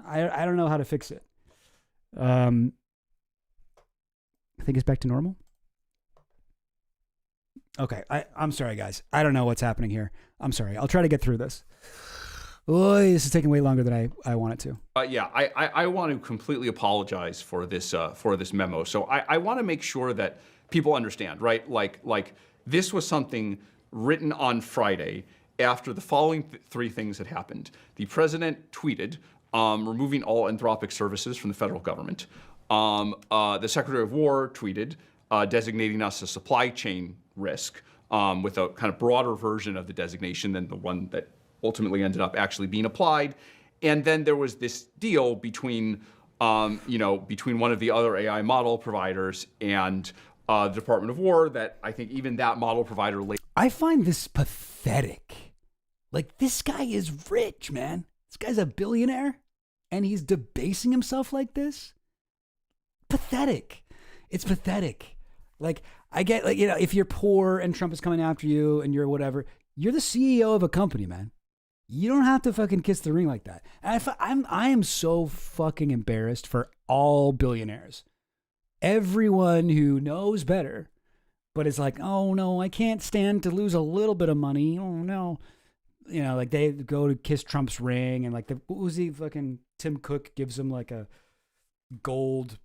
I don't know how to fix it. I think it's back to normal. Okay, I'm sorry, guys. I don't know what's happening here. I'm sorry. I'll try to get through this. Oh, this is taking way longer than I want it to. Yeah, I want to completely apologize for this memo. So I want to make sure that people understand, right? Like this was something written on Friday after the following three things had happened. The president tweeted removing all Anthropic services from the federal government. The Secretary of War tweeted designating us a supply chain risk with a kind of broader version of the designation than the one that ultimately ended up actually being applied. And then there was this deal between, between one of the other AI model providers and the Department of War that I think even that model provider I find this pathetic. Like, this guy is rich, man. This guy's a billionaire, and he's debasing himself like this. Pathetic. It's pathetic. Like, I get, like, if you're poor and Trump is coming after you and you're whatever, you're the CEO of a company, man. You don't have to fucking kiss the ring like that. And I am so fucking embarrassed for all billionaires. Everyone who knows better, but it's like, oh no, I can't stand to lose a little bit of money. Oh no. Like they go to kiss Trump's ring and like what was he fucking Tim Cook gives him like a gold,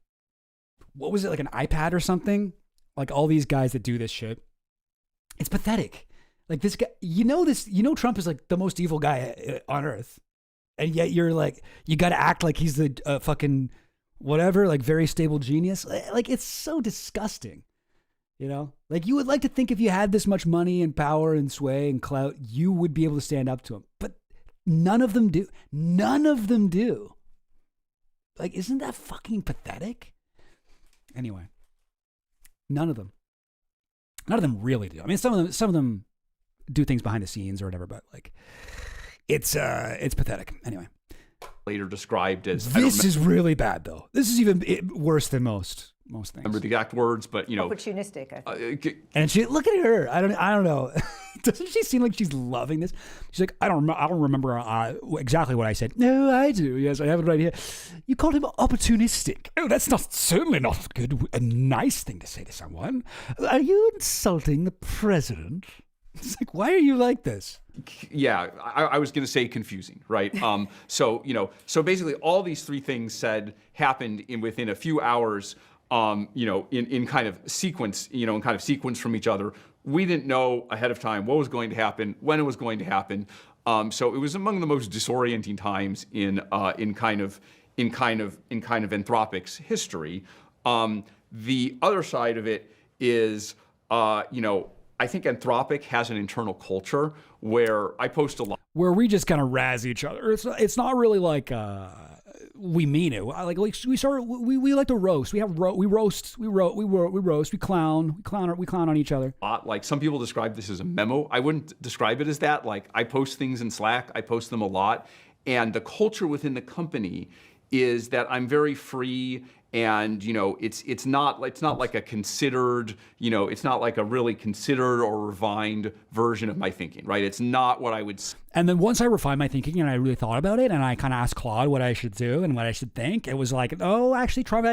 what was it, like an iPad or something? Like all these guys that do this shit. It's pathetic. Like this guy, Trump is like the most evil guy on earth. And yet you're like, you got to act like he's the fucking whatever, like very stable genius. Like it's so disgusting. Like you would like to think if you had this much money and power and sway and clout, you would be able to stand up to him. But none of them do. None of them do. Like, isn't that fucking pathetic? Anyway, none of them really do. I mean, some of them do things behind the scenes or whatever, but like, it's pathetic. Anyway. Later described as... This is really bad, though. This is even worse than most things. Remember the exact words, but opportunistic. I think. And she, look at her. I don't know. Doesn't she seem like she's loving this? She's like, I don't remember exactly what I said. No, I do. Yes, I have it right here. You called him opportunistic. Oh, that's certainly not a nice thing to say to someone. Are you insulting the president? It's like, why are you like this? Yeah, I was going to say confusing, right? So basically all these three things happened within a few hours, in kind of sequence, from each other. We didn't know ahead of time what was going to happen, when it was going to happen. So it was among the most disorienting times in kind of Anthropic's history. The other side of it is, I think Anthropic has an internal culture where I post a lot. Where we just kind of razz each other. It's not really like we mean it. Like we like to roast. We roast, we clown on each other. Like some people describe this as a memo. I wouldn't describe it as that. Like I post things in Slack. I post them a lot. And the culture within the company is that I'm very free. And it's not like a considered, it's not like a really considered or refined version of my thinking, right? It's not what I would. And then once I refined my thinking and I really thought about it and I kind of asked Claude what I should do and what I should think, it was like, oh, actually, Trump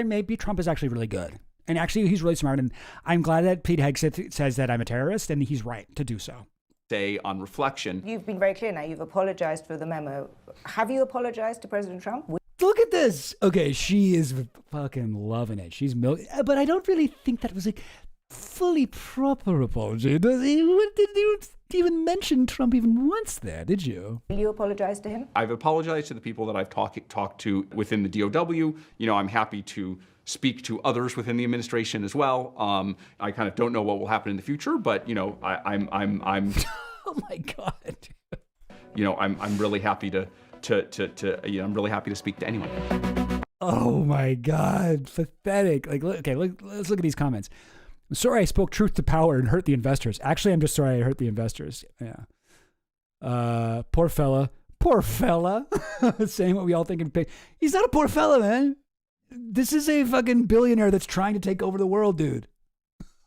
is actually really good, and actually he's really smart. And I'm glad that Pete Hegseth says that I'm a terrorist, and he's right to do so. Say on reflection. You've been very clear now. You've apologized for the memo. Have you apologized to President Trump? Look at this. Okay, she is fucking loving it. She's but I don't really think that was a fully proper apology. Did you even mention Trump even once there, did you? Will you apologize to him? I've apologized to the people that I've talked to within the DOW. I'm happy to speak to others within the administration as well. I kind of don't know what will happen in the future, but I'm oh my God. I'm really happy to I'm really happy to speak to anyone. Oh my God, pathetic. Like, let's look at these comments. I'm sorry I spoke truth to power and hurt the investors. Actually, I'm just sorry I hurt the investors. Yeah. Poor fella. Poor fella. Saying what we all think in pain. He's not a poor fella, man. This is a fucking billionaire that's trying to take over the world, dude.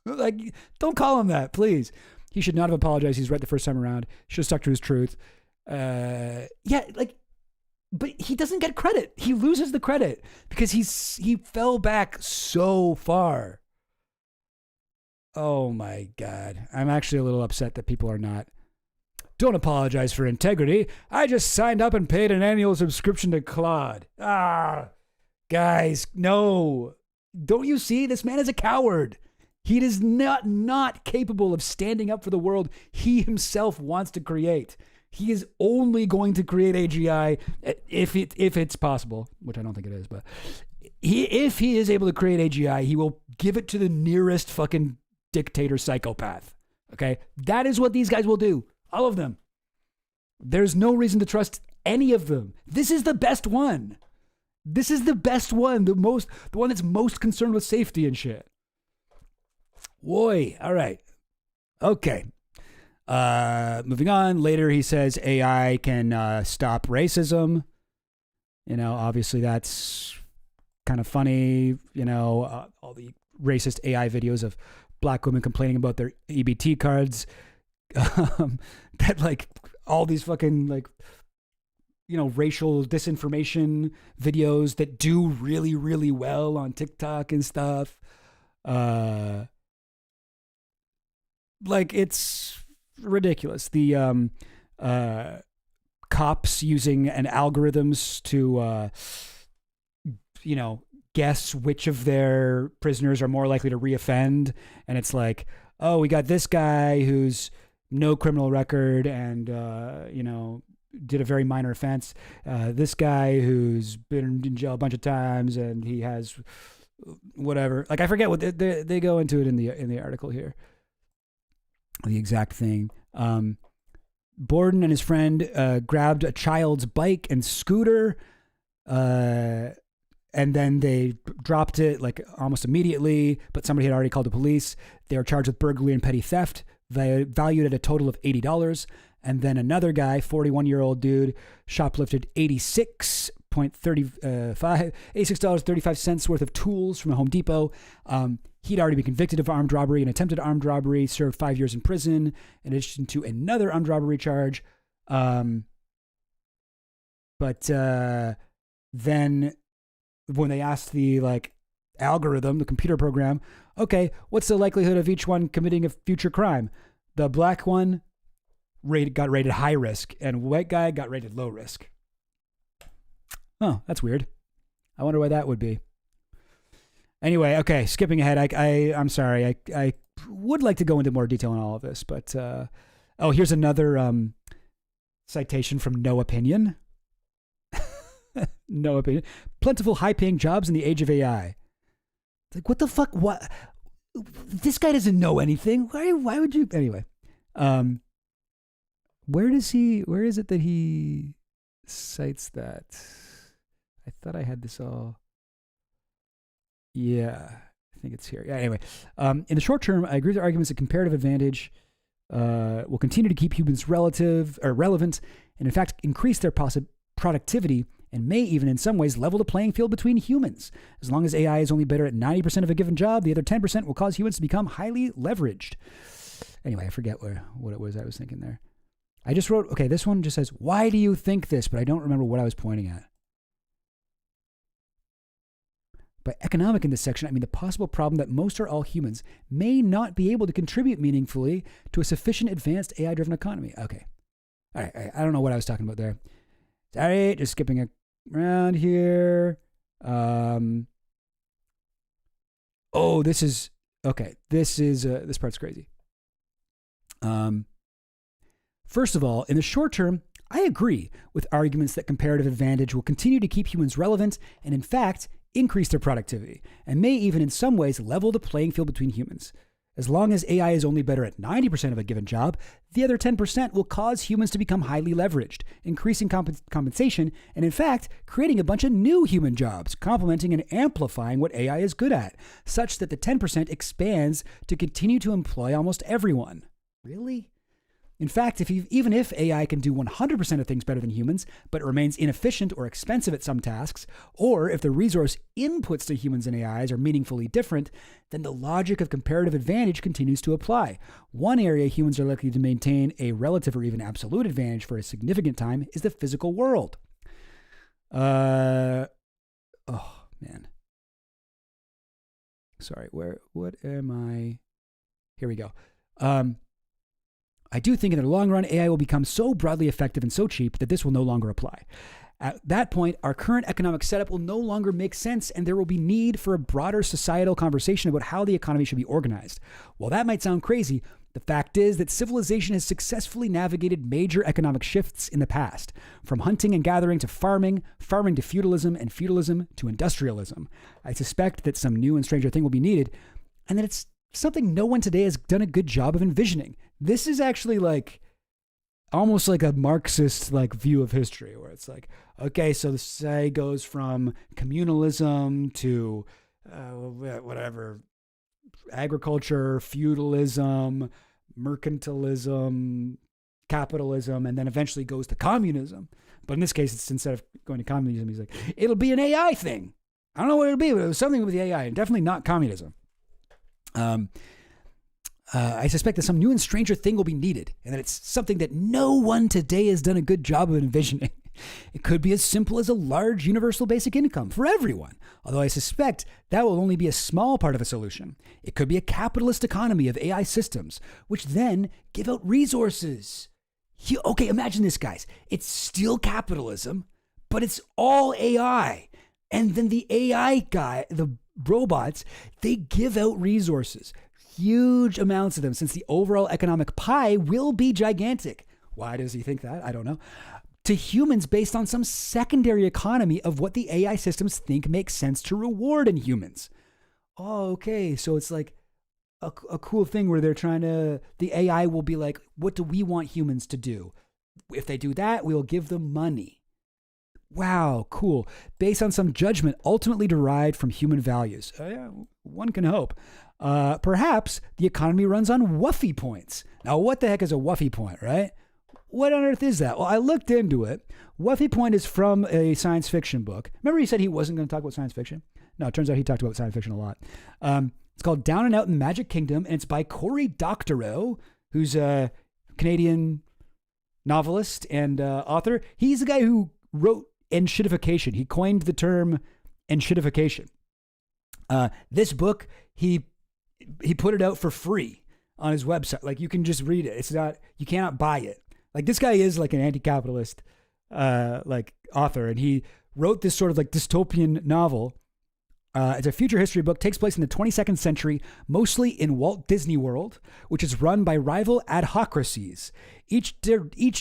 Like, don't call him that, please. He should not have apologized. He's right the first time around. Should have stuck to his truth. But he doesn't get credit. He loses the credit because he fell back so far. Oh my God. I'm actually a little upset that people are not. Don't apologize for integrity. I just signed up and paid an annual subscription to Claude. Guys, no. Don't you see? This man is a coward. He is not capable of standing up for the world he himself wants to create. He is only going to create AGI if it's possible, which I don't think it is, but if he is able to create AGI, he will give it to the nearest fucking dictator psychopath. Okay? That is what these guys will do. All of them. There's no reason to trust any of them. This is the best one. This is the best one. The one that's most concerned with safety and shit. Whoy. All right. Okay. Moving on. Later, he says AI can stop racism. Obviously that's kind of funny. All the racist AI videos of black women complaining about their EBT cards. That like all these fucking racial disinformation videos that do really, really well on TikTok and stuff. It's ridiculous. The cops using an algorithms to guess which of their prisoners are more likely to reoffend, and it's like, oh, we got this guy who's no criminal record and did a very minor offense. This guy who's been in jail a bunch of times and he has whatever. Like, I forget what they go into it in the article here. The exact thing. Borden and his friend grabbed a child's bike and scooter, and then they dropped it almost immediately, but somebody had already called the police. They were charged with burglary and petty theft. They valued at a total of $80. And then another guy, 41-year-old dude, shoplifted $86.35 worth of tools from a Home Depot. He'd already been convicted of armed robbery and attempted armed robbery, served 5 years in prison, in addition to another armed robbery charge. But then when they asked the algorithm, the computer program, okay, what's the likelihood of each one committing a future crime? The black one got rated high risk, and white guy got rated low risk. Oh, that's weird. I wonder why that would be. Anyway, okay, skipping ahead. I'm sorry. I would like to go into more detail on all of this, but here's another citation from No Opinion. No Opinion. Plentiful, high-paying jobs in the age of AI. It's like, what the fuck? What? This guy doesn't know anything. Why would you? Anyway, where is it that he cites that? I thought I had this all. Yeah, I think it's here. Yeah, anyway, in the short term, I agree with the arguments that comparative advantage will continue to keep humans relevant and, in fact, increase their productivity and may even in some ways level the playing field between humans. As long as AI is only better at 90% of a given job, the other 10% will cause humans to become highly leveraged. Anyway, I forget what it was I was thinking there. I just wrote, okay, this one just says, why do you think this? But I don't remember what I was pointing at. By economic in this section, I mean the possible problem that most or all humans may not be able to contribute meaningfully to a sufficient advanced AI-driven economy. Okay. All right. I don't know what I was talking about there. Sorry, just skipping around here. This part's crazy. First of all, in the short term, I agree with arguments that comparative advantage will continue to keep humans relevant and, in fact, increase their productivity, and may even in some ways level the playing field between humans. As long as AI is only better at 90% of a given job, the other 10% will cause humans to become highly leveraged, increasing compensation, and in fact, creating a bunch of new human jobs, complementing and amplifying what AI is good at, such that the 10% expands to continue to employ almost everyone. Really? In fact, even if AI can do 100% of things better than humans, but remains inefficient or expensive at some tasks, or if the resource inputs to humans and AIs are meaningfully different, then the logic of comparative advantage continues to apply. One area humans are likely to maintain a relative or even absolute advantage for a significant time is the physical world. Oh, man. Sorry, what am I? Here we go. I do think in the long run, AI will become so broadly effective and so cheap that this will no longer apply. At that point, our current economic setup will no longer make sense, and there will be need for a broader societal conversation about how the economy should be organized. While that might sound crazy, the fact is that civilization has successfully navigated major economic shifts in the past, from hunting and gathering to farming, farming to feudalism, and feudalism to industrialism. I suspect that some new and stranger thing will be needed, and that it's something no one today has done a good job of envisioning. This is actually like almost like a Marxist like view of history, where it's like, okay, so the society goes from communalism to whatever, agriculture, feudalism, mercantilism, capitalism, and then eventually goes to communism. But in this case, it's instead of going to communism, he's like, it'll be an AI thing. I don't know what it'll be, but it was something with the AI, and definitely not communism. I suspect that some new and stranger thing will be needed, and that it's something that no one today has done a good job of envisioning. It could be as simple as a large universal basic income for everyone, although I suspect that will only be a small part of a solution. It could be a capitalist economy of AI systems, which then give out resources. Okay, imagine this, guys. It's still capitalism, but it's all AI. And then the AI guy, the robots, they give out resources. Huge amounts of them, since the overall economic pie will be gigantic. Why does he think that? I don't know. To humans based on some secondary economy of what the AI systems think makes sense to reward in humans. Oh, okay. So it's like a cool thing where they're trying to, the AI will be like, what do we want humans to do? If they do that, we'll give them money. Wow, cool. Based on some judgment ultimately derived from human values. Yeah, one can hope. Perhaps the economy runs on Wuffy points. Now, what the heck is a Wuffy point, right? What on earth is that? Well, I looked into it. Wuffy point is from a science fiction book. Remember he said he wasn't going to talk about science fiction? No, it turns out he talked about science fiction a lot. It's called Down and Out in the Magic Kingdom, and it's by Cory Doctorow, who's a Canadian novelist and author. He's the guy who wrote enshittification. He coined the term enshittification. This book, he put it out for free on his website. Like, you can just read it. It's not, you cannot buy it. Like, this guy is like an anti-capitalist like author, and he wrote this sort of like dystopian novel. It's a future history book, takes place in the 22nd century, mostly in Walt Disney World, which is run by rival adhocracies, each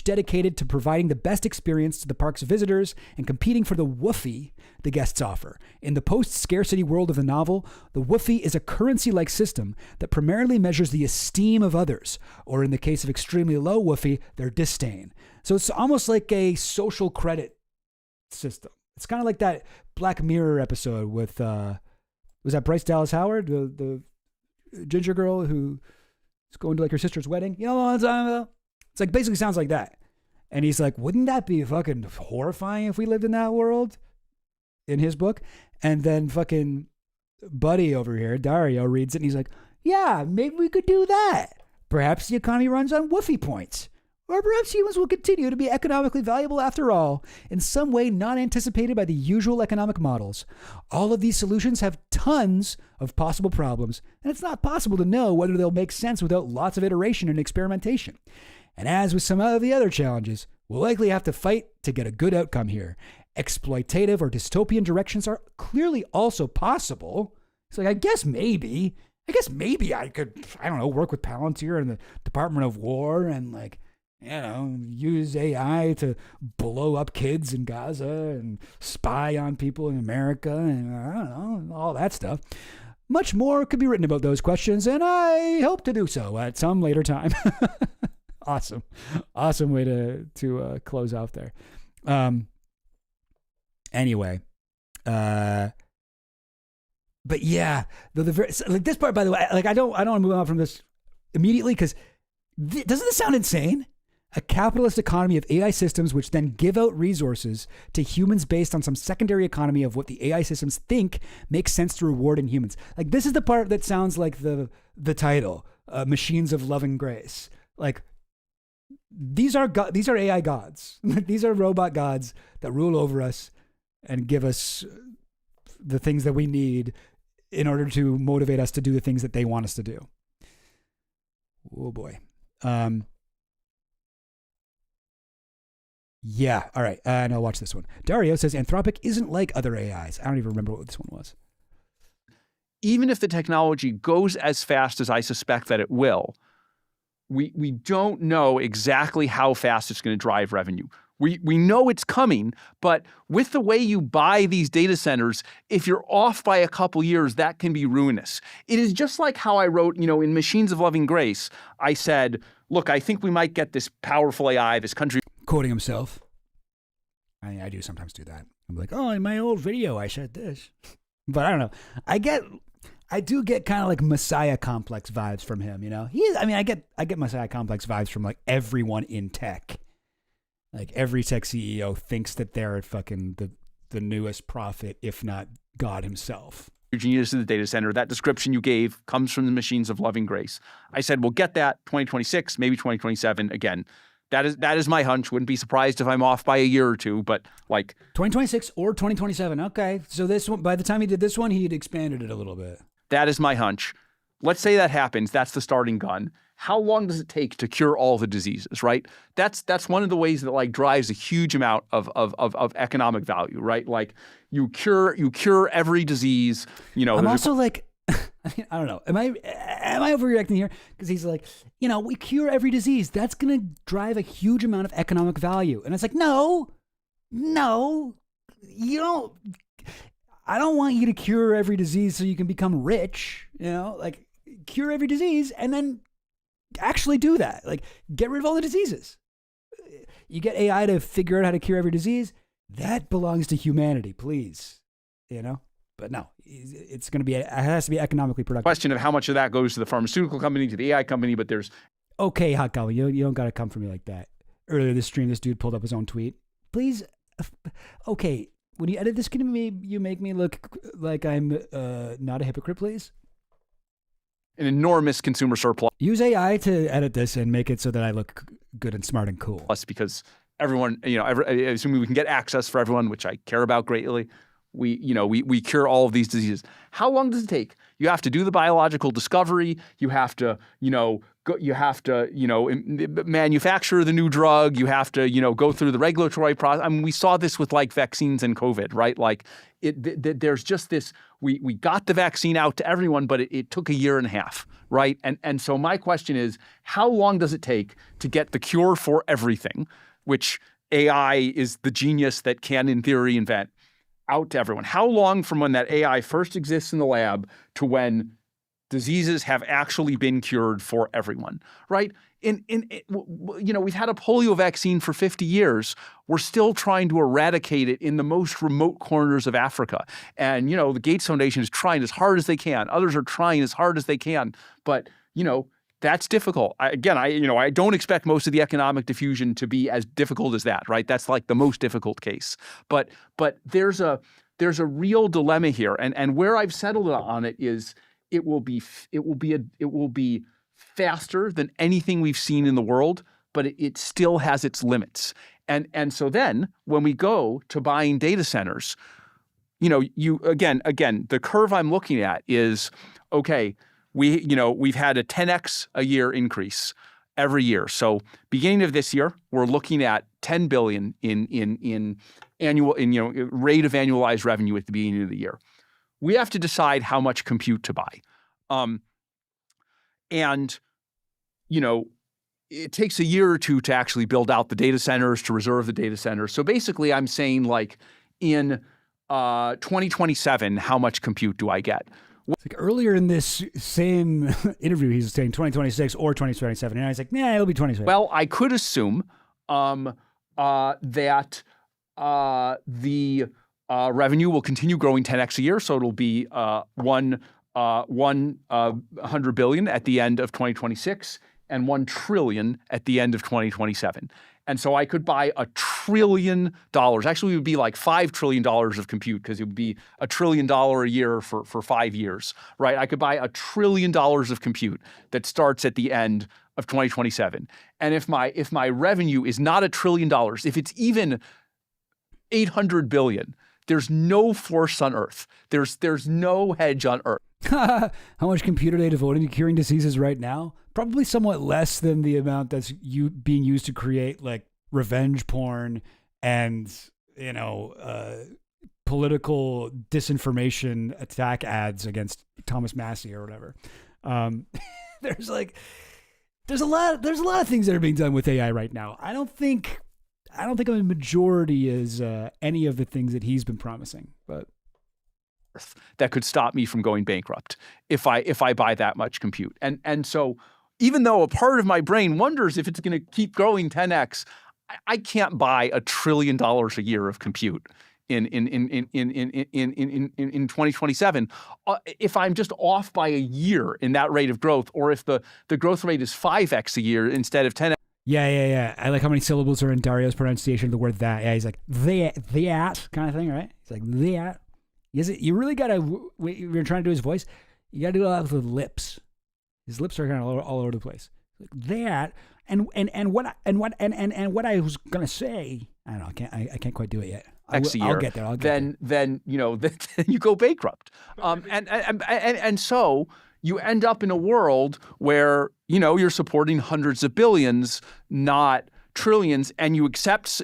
dedicated to providing the best experience to the park's visitors and competing for the woofie the guests offer. In the post-scarcity world of the novel, the woofie is a currency-like system that primarily measures the esteem of others, or in the case of extremely low woofie, their disdain. So it's almost like a social credit system. It's kind of like that Black Mirror episode with, was that Bryce Dallas Howard, the ginger girl who's going to like her sister's wedding? You know what I'm talking about? It's like basically sounds like that. And he's like, wouldn't that be fucking horrifying if we lived in that world? In his book. And then fucking buddy over here, Dario, reads it and he's like, yeah, maybe we could do that. Perhaps the economy runs on woofie points. Or perhaps humans will continue to be economically valuable after all, in some way not anticipated by the usual economic models. All of these solutions have tons of possible problems, and it's not possible to know whether they'll make sense without lots of iteration and experimentation. And as with some of the other challenges, we'll likely have to fight to get a good outcome here. Exploitative or dystopian directions are clearly also possible. It's like, I guess maybe I could, I don't know, work with Palantir and the Department of War and like, you know, use AI to blow up kids in Gaza and spy on people in America and I don't know, all that stuff. Much more could be written about those questions, and I hope to do so at some later time. Awesome way to close off there. Anyway, but yeah, like this part, by the way, like I don't want to move on from this immediately because Doesn't this sound insane? A capitalist economy of AI systems which then give out resources to humans based on some secondary economy of what the AI systems think makes sense to reward in humans. Like, this is the part that sounds like the title, Machines of Loving Grace. Like, these are AI gods. These are robot gods that rule over us and give us the things that we need in order to motivate us to do the things that they want us to do. Oh boy. Yeah. All right. Now watch this one. Dario says Anthropic isn't like other AIs. I don't even remember what this one was. Even if the technology goes as fast as I suspect that it will, we don't know exactly how fast it's going to drive revenue. We know it's coming, but with the way you buy these data centers, if you're off by a couple years, that can be ruinous. It is just like how I wrote, in Machines of Loving Grace, I said, look, I think we might get this powerful AI, this country. Quoting himself. I do sometimes do that. I'm like, oh, in my old video, I said this. But I don't know. I do get kind of like Messiah complex vibes from him, I get Messiah complex vibes from like everyone in tech. Like every tech CEO thinks that they're fucking the newest prophet, if not God himself. Genius in the data center. That description you gave comes from the Machines of Loving Grace. I said, we'll get that 2026, maybe 2027 again. That is my hunch. Wouldn't be surprised if I'm off by a year or two, but like 2026 or 2027. Okay. So this one, by the time he did this one, he had expanded it a little bit. That is my hunch. Let's say that happens. That's the starting gun. How long does it take to cure all the diseases, right? That's one of the ways that like drives a huge amount of economic value, right? Like you cure every disease, I'm also like, I don't know. Am I overreacting here? Because he's like, we cure every disease. That's going to drive a huge amount of economic value. And it's like, no, you don't. I don't want you to cure every disease so you can become rich, like cure every disease and then actually do that. Like get rid of all the diseases. You get AI to figure out how to cure every disease. That belongs to humanity, please. But no, it's going to be, it has to be economically productive. Question of how much of that goes to the pharmaceutical company, to the AI company, but there's. Okay, Hot Golly, you don't got to come for me like that. Earlier this stream, this dude pulled up his own tweet. Please, okay, when you edit this, can you make me look like I'm not a hypocrite, please? An enormous consumer surplus. Use AI to edit this and make it so that I look good and smart and cool. Plus, because everyone, assuming we can get access for everyone, which I care about greatly. We cure all of these diseases. How long does it take? You have to do the biological discovery. You have to, manufacture the new drug. You have to, go through the regulatory process. I mean, we saw this with like vaccines and COVID, right? Like there's just this, we got the vaccine out to everyone, but it took a year and a half, right? And so my question is, how long does it take to get the cure for everything, which AI is the genius that can, in theory, invent, out to everyone? How long from when that AI first exists in the lab to when diseases have actually been cured for everyone, right? We've had a polio vaccine for 50 years. We're still trying to eradicate it in the most remote corners of Africa. And, the Gates Foundation is trying as hard as they can. Others are trying as hard as they can. But, that's difficult. I don't expect most of the economic diffusion to be as difficult as that, right? That's like the most difficult case. But there's a real dilemma here, and where I've settled on it is it will be faster than anything we've seen in the world, but it still has its limits. And so then when we go to buying data centers, the curve I'm looking at is okay. We've had a 10x a year increase every year. So beginning of this year, we're looking at 10 billion in annual rate of annualized revenue at the beginning of the year. We have to decide how much compute to buy. It takes a year or two to actually build out the data centers, to reserve the data centers. So basically I'm saying like in 2027, how much compute do I get? It's like earlier in this same interview, he was saying 2026 or 2027. And I was like, it'll be 2027. Well, I could assume that the revenue will continue growing 10x a year. So it'll be 100 billion at the end of 2026 and 1 trillion at the end of 2027. And so I could buy $1 trillion. Actually, it would be like $5 trillion of compute, because it would be $1 trillion a year for 5 years, right? I could buy $1 trillion of compute that starts at the end of 2027. And if my revenue is not $1 trillion, if it's even 800 billion, there's no force on Earth. There's no hedge on Earth. How much compute are they devoting to curing diseases right now? Probably somewhat less than the amount that's being used to create like revenge porn and, political disinformation attack ads against Thomas Massey or whatever. There's a lot of things that are being done with AI right now. I don't think a majority is any of the things that he's been promising, but that could stop me from going bankrupt if I buy that much compute. And so even though a part of my brain wonders if it's going to keep growing 10x, I can't buy $1 trillion a year of compute in 2027 if I'm just off by a year in that rate of growth, or if the growth rate is 5x a year instead of 10x. Yeah. I like how many syllables are in Dario's pronunciation of the word that. Yeah, he's like, that kind of thing, right? He's like, that. You really got to, when you're trying to do his voice, you got to do a lot with the lips. His lips are kind of all over the place. Like that, and what I was going to say, I don't know, I can't quite do it yet. I'll get there. Then you go bankrupt. And so you end up in a world where, you're supporting hundreds of billions, not trillions, and you accept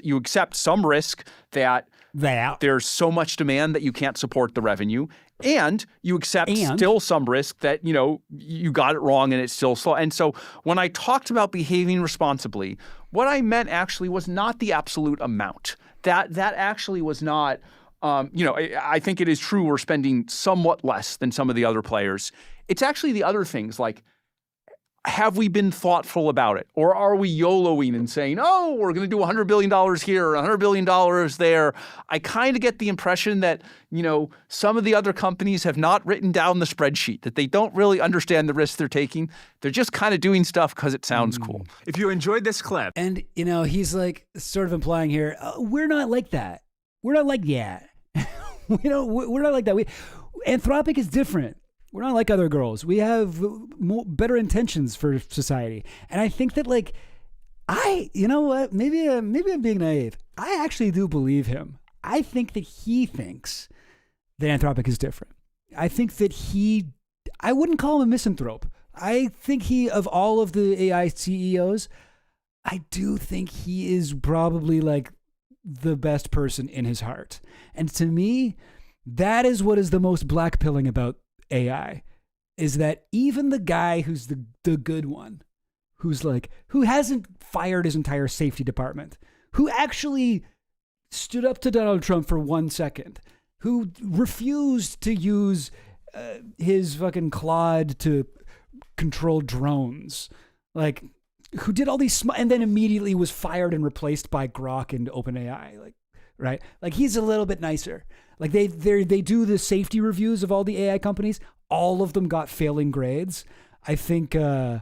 some risk that there's so much demand that you can't support the revenue, and you accept still some risk that, you got it wrong and it's still slow. And so when I talked about behaving responsibly, what I meant actually was not the absolute amount. That actually was not, I think it is true we're spending somewhat less than some of the other players. It's actually the other things, like, have we been thoughtful about it? Or are we YOLOing and saying, oh, we're going to do $100 billion here, $100 billion there? I kind of get the impression that, some of the other companies have not written down the spreadsheet, that they don't really understand the risks they're taking. They're just kind of doing stuff because it sounds cool. If you enjoyed this clip. And, he's like sort of implying here, we're not like that. We're not like that. We're not like that. Anthropic is different. We're not like other girls. We have better intentions for society. And I think that, like, maybe I'm being naive. I actually do believe him. I think that he thinks that Anthropic is different. I think that I wouldn't call him a misanthrope. I think of all of the AI CEOs, I do think he is probably like the best person in his heart. And to me, that is what is the most blackpilling about AI, is that even the guy who's the good one, who hasn't fired his entire safety department, who actually stood up to Donald Trump for 1 second, who refused to use his fucking Claude to control drones, like, who did all these and then immediately was fired and replaced by Grok and OpenAI, like, right? Like, he's a little bit nicer. Like, they do the safety reviews of all the AI companies. All of them got failing grades. I think, I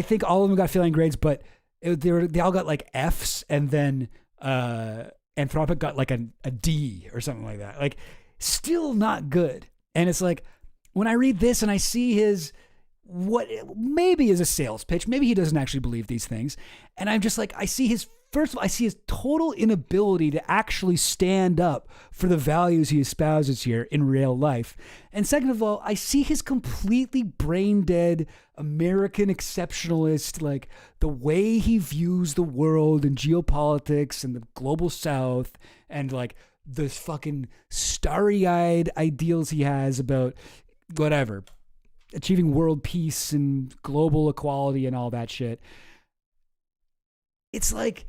think all of them got failing grades, but they all got like Fs, and then Anthropic got like a D or something like that. Like, still not good. And it's like, when I read this and I see what maybe is a sales pitch, maybe he doesn't actually believe these things, and I'm just like, I see his total inability to actually stand up for the values he espouses here in real life. And second of all, I see his completely brain dead American exceptionalist, like the way he views the world and geopolitics and the global South, and like the fucking starry-eyed ideals he has about whatever, achieving world peace and global equality and all that shit. It's like,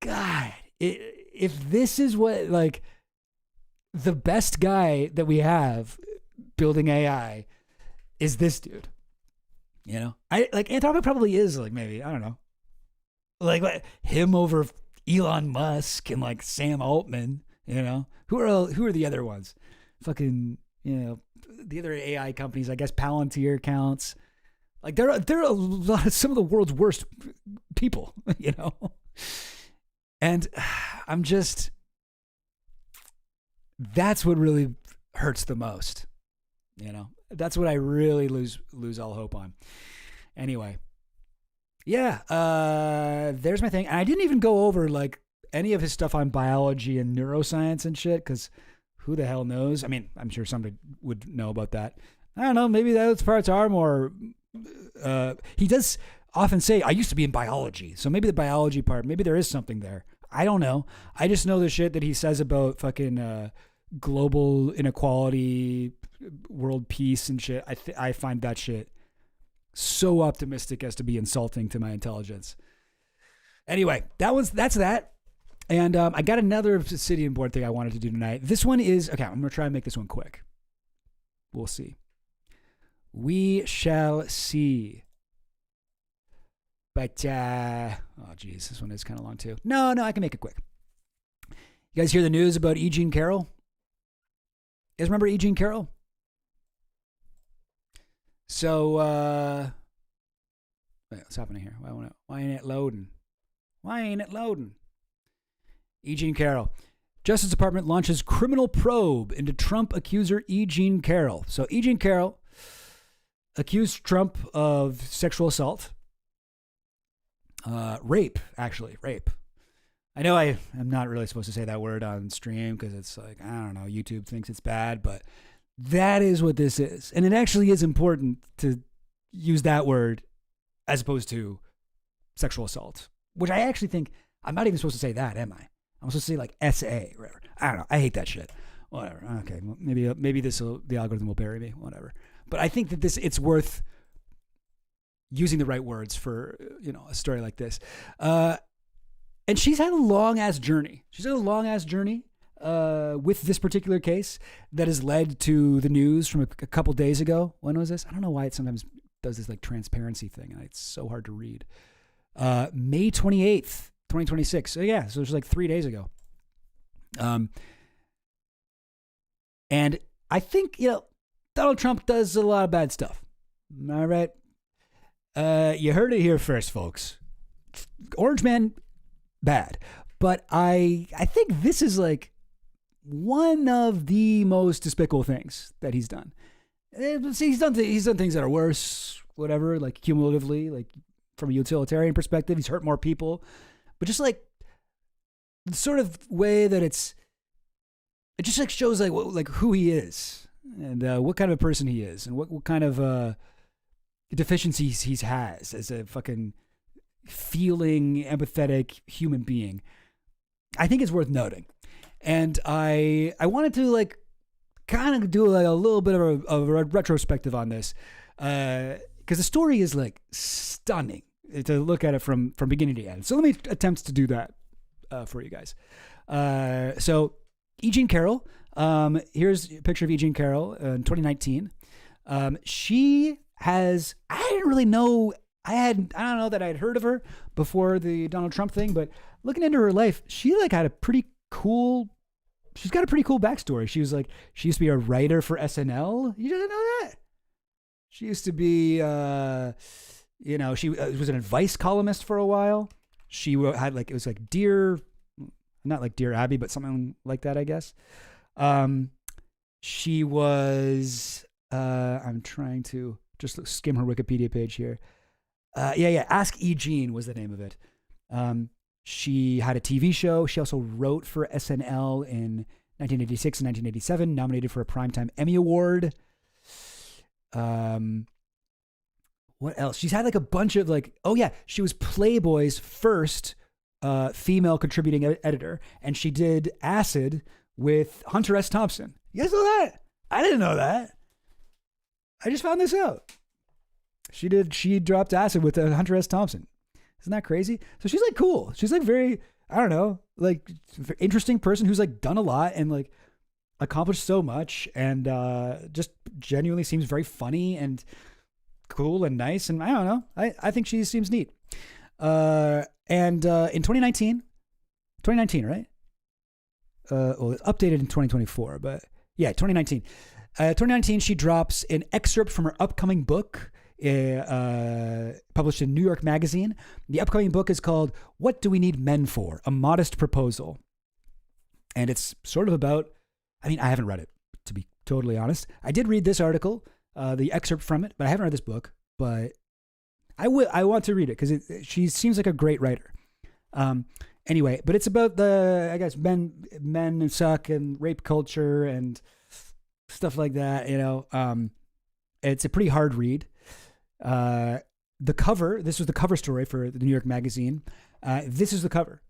God, if this is what, like, the best guy that we have building AI is this dude, I like Anthropic probably is like, maybe, I don't know, like him over Elon Musk and like Sam Altman, who are the other ones? Fucking, the other AI companies, I guess Palantir counts. Like they're a lot of some of the world's worst people, you know? And I'm just, that's what really hurts the most, you know? That's what I really lose all hope on. Anyway, yeah, there's my thing. And I didn't even go over like any of his stuff on biology and neuroscience and shit, because who the hell knows? I mean, I'm sure somebody would know about that. I don't know. Maybe those parts are more. He does often say, I used to be in biology. So maybe the biology part, maybe there is something there. I don't know. I just know the shit that he says about fucking global inequality, world peace and shit. I find that shit so optimistic as to be insulting to my intelligence. Anyway, that's that. And I got another Obsidian board thing I wanted to do tonight. This one is, okay, I'm going to try and make this one quick. We'll see. We shall see. But, oh geez, this one is kind of long too. No, I can make it quick. You guys hear the news about E. Jean Carroll? You guys remember E. Jean Carroll? So, wait, what's happening here? Why ain't it loading? E. Jean Carroll. Justice Department launches criminal probe into Trump accuser E. Jean Carroll. So E. Jean Carroll accused Trump of sexual assault. Rape. I know I am not really supposed to say that word on stream because it's like, I don't know, YouTube thinks it's bad, but that is what this is. And it actually is important to use that word as opposed to sexual assault, which I actually think I'm not even supposed to say that, am I? I'm supposed to say like SA or whatever. I don't know. I hate that shit. Whatever. Okay. Well, maybe the algorithm will bury me. Whatever. But I think that it's worth using the right words for, you know, a story like this. And she's had a long ass journey. With this particular case that has led to the news from a couple days ago. When was this? I don't know why it sometimes does this like transparency thing, and it's so hard to read. May 28th, 2026. So yeah, so it was like 3 days ago. And I think, you know, Donald Trump does a lot of bad stuff. All right. You heard it here first, folks. Orange Man, bad. But I think this is like one of the most despicable things that he's done. See, he's done things that are worse, whatever, like cumulatively, like from a utilitarian perspective, he's hurt more people. But just like the sort of way that it just like shows like who he is and what kind of a person he is and what kind of deficiencies he has as a fucking feeling, empathetic human being. I think it's worth noting. And I wanted to like kind of do like a little bit of a retrospective on this because the story is like stunning to look at it from beginning to end. So let me attempt to do that for you guys. So E. Jean Carroll, here's a picture of E. Jean Carroll in 2019. She has, I didn't really know, I don't know that I'd heard of her before the Donald Trump thing, but looking into her life, she like had she's got a pretty cool backstory. She used to be a writer for SNL. You didn't know that? She used to be, she was an advice columnist for a while. She had like, it was like not like Dear Abby, but something like that, I guess. She was, I'm trying to just skim her Wikipedia page here. Ask E. Jean was the name of it. She had a TV show. She also wrote for SNL in 1986 and 1987, nominated for a Primetime Emmy Award. What else? She's had like a bunch of like, she was Playboy's first female contributing editor, and she did Acid with Hunter S. Thompson. You guys know that? I didn't know that. I just found this out. She dropped Acid with Hunter S. Thompson. Isn't that crazy? So she's like cool. She's like very, I don't know, like interesting person who's like done a lot and like accomplished so much and just genuinely seems very funny and cool and nice. And I don't know. I think she seems neat. And in 2019, right? Well, it's updated in 2024, but Yeah, 2019. 2019, she drops an excerpt from her upcoming book, published in New York Magazine. The upcoming book is called "What Do We Need Men For? A Modest Proposal." And it's sort of about, I mean, I haven't read it, to be totally honest. I did read this article, the excerpt from it, but I haven't read this book. But I want to read it because she seems like a great writer. Anyway, but it's about the, I guess, men suck and rape culture and stuff like that. It's a pretty hard read. The cover, this was the cover story for the New York Magazine. This is the cover.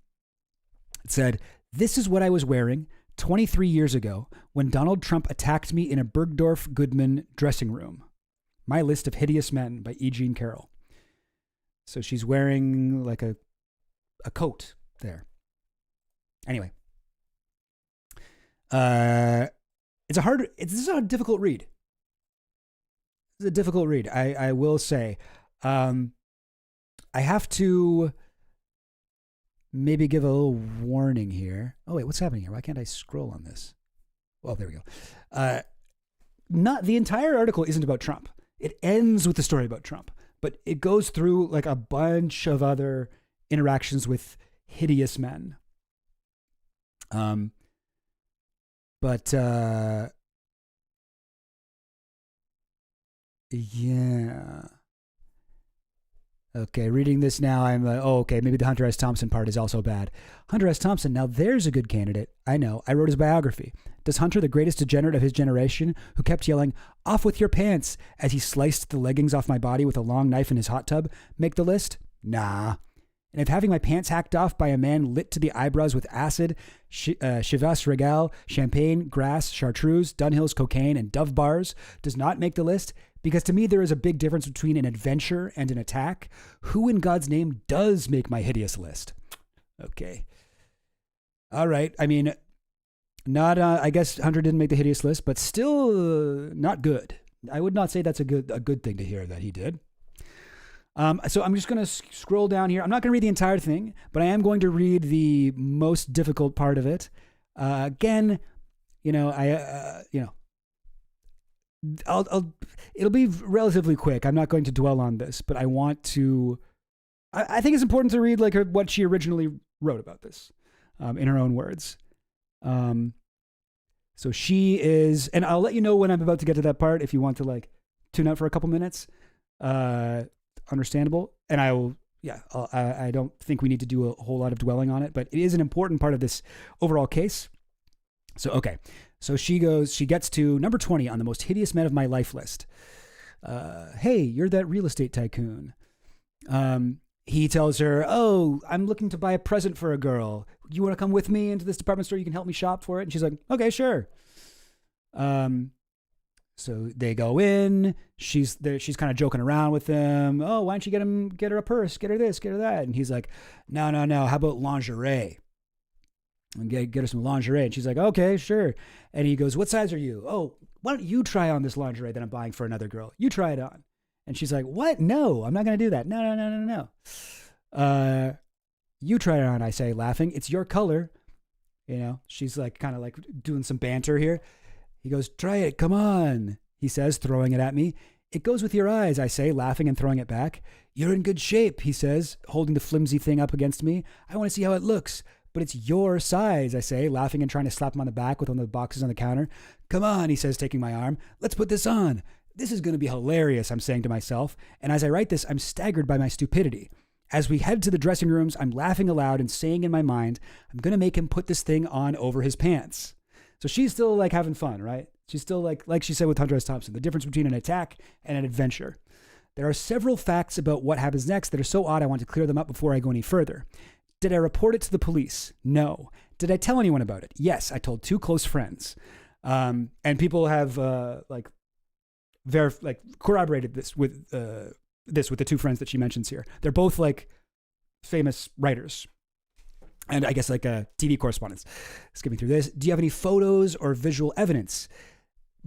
It said, "This is what I was wearing 23 years ago when Donald Trump attacked me in a Bergdorf Goodman dressing room. My List of Hideous Men" by E. Jean Carroll. So she's wearing like a coat there. Anyway. This is a difficult read. It's a difficult read. I will say. I have to maybe give a little warning here. Oh wait, what's happening here? Why can't I scroll on this? Well, there we go. Not the entire article isn't about Trump. It ends with the story about Trump, but it goes through like a bunch of other interactions with hideous men. Yeah. Okay, reading this now, I'm like, oh, okay, maybe the Hunter S. Thompson part is also bad. Hunter S. Thompson, now there's a good candidate. I know, I wrote his biography. Does Hunter, the greatest degenerate of his generation, who kept yelling, "Off with your pants," as he sliced the leggings off my body with a long knife in his hot tub, make the list? Nah. And if having my pants hacked off by a man lit to the eyebrows with acid, Chivas Regal, champagne, grass, chartreuse, Dunhill's cocaine, and Dove bars does not make the list, because to me there is a big difference between an adventure and an attack. Who in God's name does make my hideous list? Okay. All right. I mean, not. I guess Hunter didn't make the hideous list, but still not good. I would not say that's a good thing to hear that he did. So I'm just going to scroll down here. I'm not going to read the entire thing, but I am going to read the most difficult part of it. Again, it'll be relatively quick. I'm not going to dwell on this, but I want to. I think it's important to read like what she originally wrote about this, in her own words. So she is, and I'll let you know when I'm about to get to that part if you want to like tune out for a couple minutes. Understandable. And I will, I don't think we need to do a whole lot of dwelling on it, but it is an important part of this overall case. So, okay. So she gets to number 20 on the most hideous men of my life list. Hey, you're that real estate tycoon. He tells her, "Oh, I'm looking to buy a present for a girl. You want to come with me into this department store? You can help me shop for it." And she's like, "Okay, sure." So they go in. She's kind of joking around with him. "Oh, why don't you get her a purse? Get her this, get her that." And he's like, No. How about lingerie? And get her some lingerie. And she's like, "Okay, sure." And he goes, "What size are you?" "Oh, why don't you try on this lingerie that I'm buying for another girl? You try it on." And she's like, "What? No, I'm not going to do that. No. You try it on," I say, laughing. "It's your color." She's like kind of like doing some banter here. He goes, "Try it. Come on," he says, throwing it at me. "It goes with your eyes," I say, laughing and throwing it back. "You're in good shape," he says, holding the flimsy thing up against me. "I want to see how it looks." "But it's your size," I say, laughing and trying to slap him on the back with one of the boxes on the counter. "Come on," he says, taking my arm. "Let's put this on. This is going to be hilarious," I'm saying to myself. And as I write this, I'm staggered by my stupidity. As we head to the dressing rooms, I'm laughing aloud and saying in my mind, I'm going to make him put this thing on over his pants. So she's still like having fun, right? She's still like she said with Hunter S. Thompson, the difference between an attack and an adventure. There are several facts about what happens next that are so odd I want to clear them up before I go any further. Did I report it to the police? No. Did I tell anyone about it? Yes, I told 2 close friends. And people have corroborated this with the 2 friends that she mentions here. They're both like famous writers. And I guess like TV correspondents. Skipping through this. Do you have any photos or visual evidence?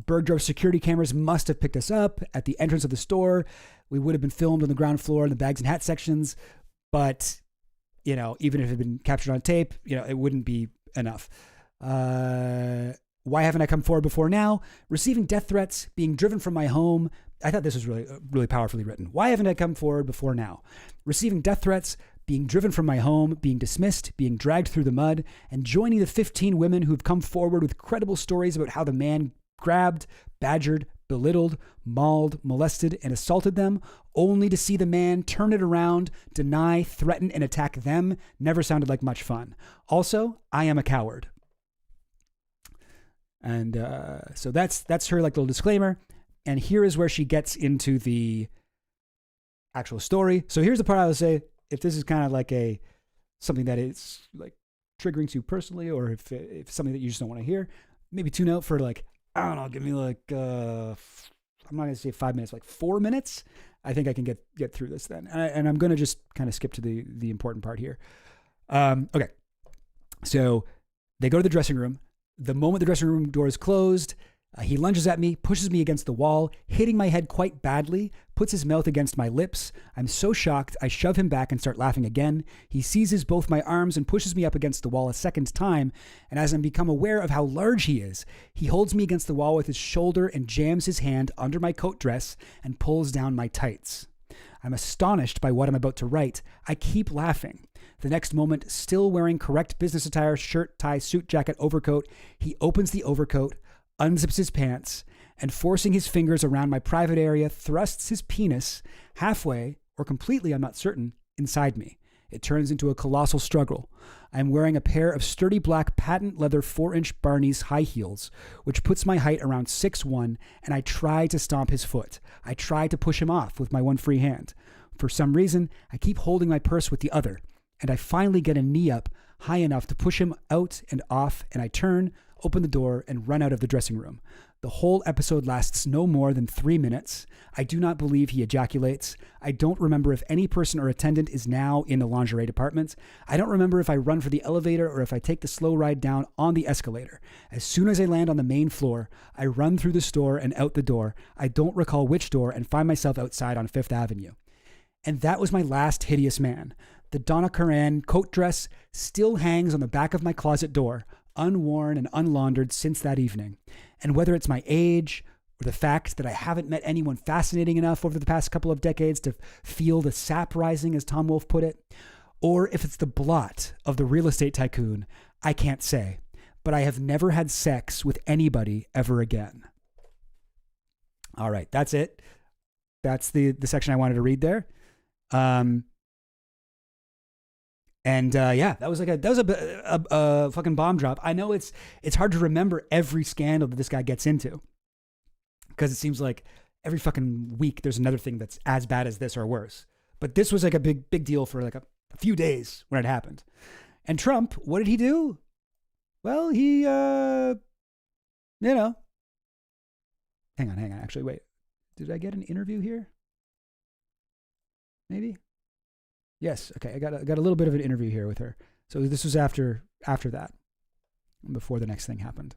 Bergdorf security cameras must have picked us up at the entrance of the store. We would have been filmed on the ground floor in the bags and hat sections. But, even if it had been captured on tape, it wouldn't be enough. Why haven't I come forward before now? Receiving death threats, being driven from my home. I thought this was really, really powerfully written. Why haven't I come forward before now? Receiving death threats, being driven from my home, being dismissed, being dragged through the mud, and joining the 15 women who've come forward with credible stories about how the man grabbed, badgered, belittled, mauled, molested, and assaulted them, only to see the man turn it around, deny, threaten, and attack them never sounded like much fun. Also, I am a coward. And so that's her like little disclaimer. And here is where she gets into the actual story. So here's the part I would say, if this is kind of like something that is like triggering to you personally, or if something that you just don't want to hear, maybe tune out for like, I don't know, give me like, I'm not going to say 5 minutes, like 4 minutes. I think I can get through this then. And I'm going to just kind of skip to the important part here. Okay. So they go to the dressing room. The moment the dressing room door is closed, he lunges at me, pushes me against the wall, hitting my head quite badly, puts his mouth against my lips. I'm so shocked, I shove him back and start laughing again. He seizes both my arms and pushes me up against the wall a second time, and as I become aware of how large he is, he holds me against the wall with his shoulder and jams his hand under my coat dress and pulls down my tights. I'm astonished by what I'm about to write. I keep laughing. The next moment, still wearing correct business attire, shirt, tie, suit, jacket, overcoat, he opens the overcoat, unzips his pants, and forcing his fingers around my private area, thrusts his penis halfway, or completely, I'm not certain, inside me. It turns into a colossal struggle. I'm wearing a pair of sturdy black patent leather 4-inch Barney's high heels, which puts my height around 6'1", and I try to stomp his foot. I try to push him off with my one free hand. For some reason, I keep holding my purse with the other, and I finally get a knee up high enough to push him out and off, and I turn, open the door, and run out of the dressing room. The whole episode lasts no more than 3 minutes. I do not believe he ejaculates. I don't remember if any person or attendant is now in the lingerie department. I don't remember if I run for the elevator or if I take the slow ride down on the escalator. As soon as I land on the main floor, I run through the store and out the door. I don't recall which door and find myself outside on 5th Avenue. And that was my last hideous man. The Donna Karan coat dress still hangs on the back of my closet door, unworn and unlaundered since that evening. And whether it's my age or the fact that I haven't met anyone fascinating enough over the past couple of decades to feel the sap rising, as Tom Wolfe put it, or if it's the blot of the real estate tycoon, I can't say. But I have never had sex with anybody ever again. All right, that's it. That's the section I wanted to read there. Yeah, that was a fucking bomb drop. I know it's hard to remember every scandal that this guy gets into, because it seems like every fucking week there's another thing that's as bad as this or worse. But this was like a big deal for like a few days when it happened. And Trump, what did he do? Well, he hang on. Actually, wait. Did I get an interview here? Maybe. Yes. Okay. I got a little bit of an interview here with her. So this was after that, before the next thing happened.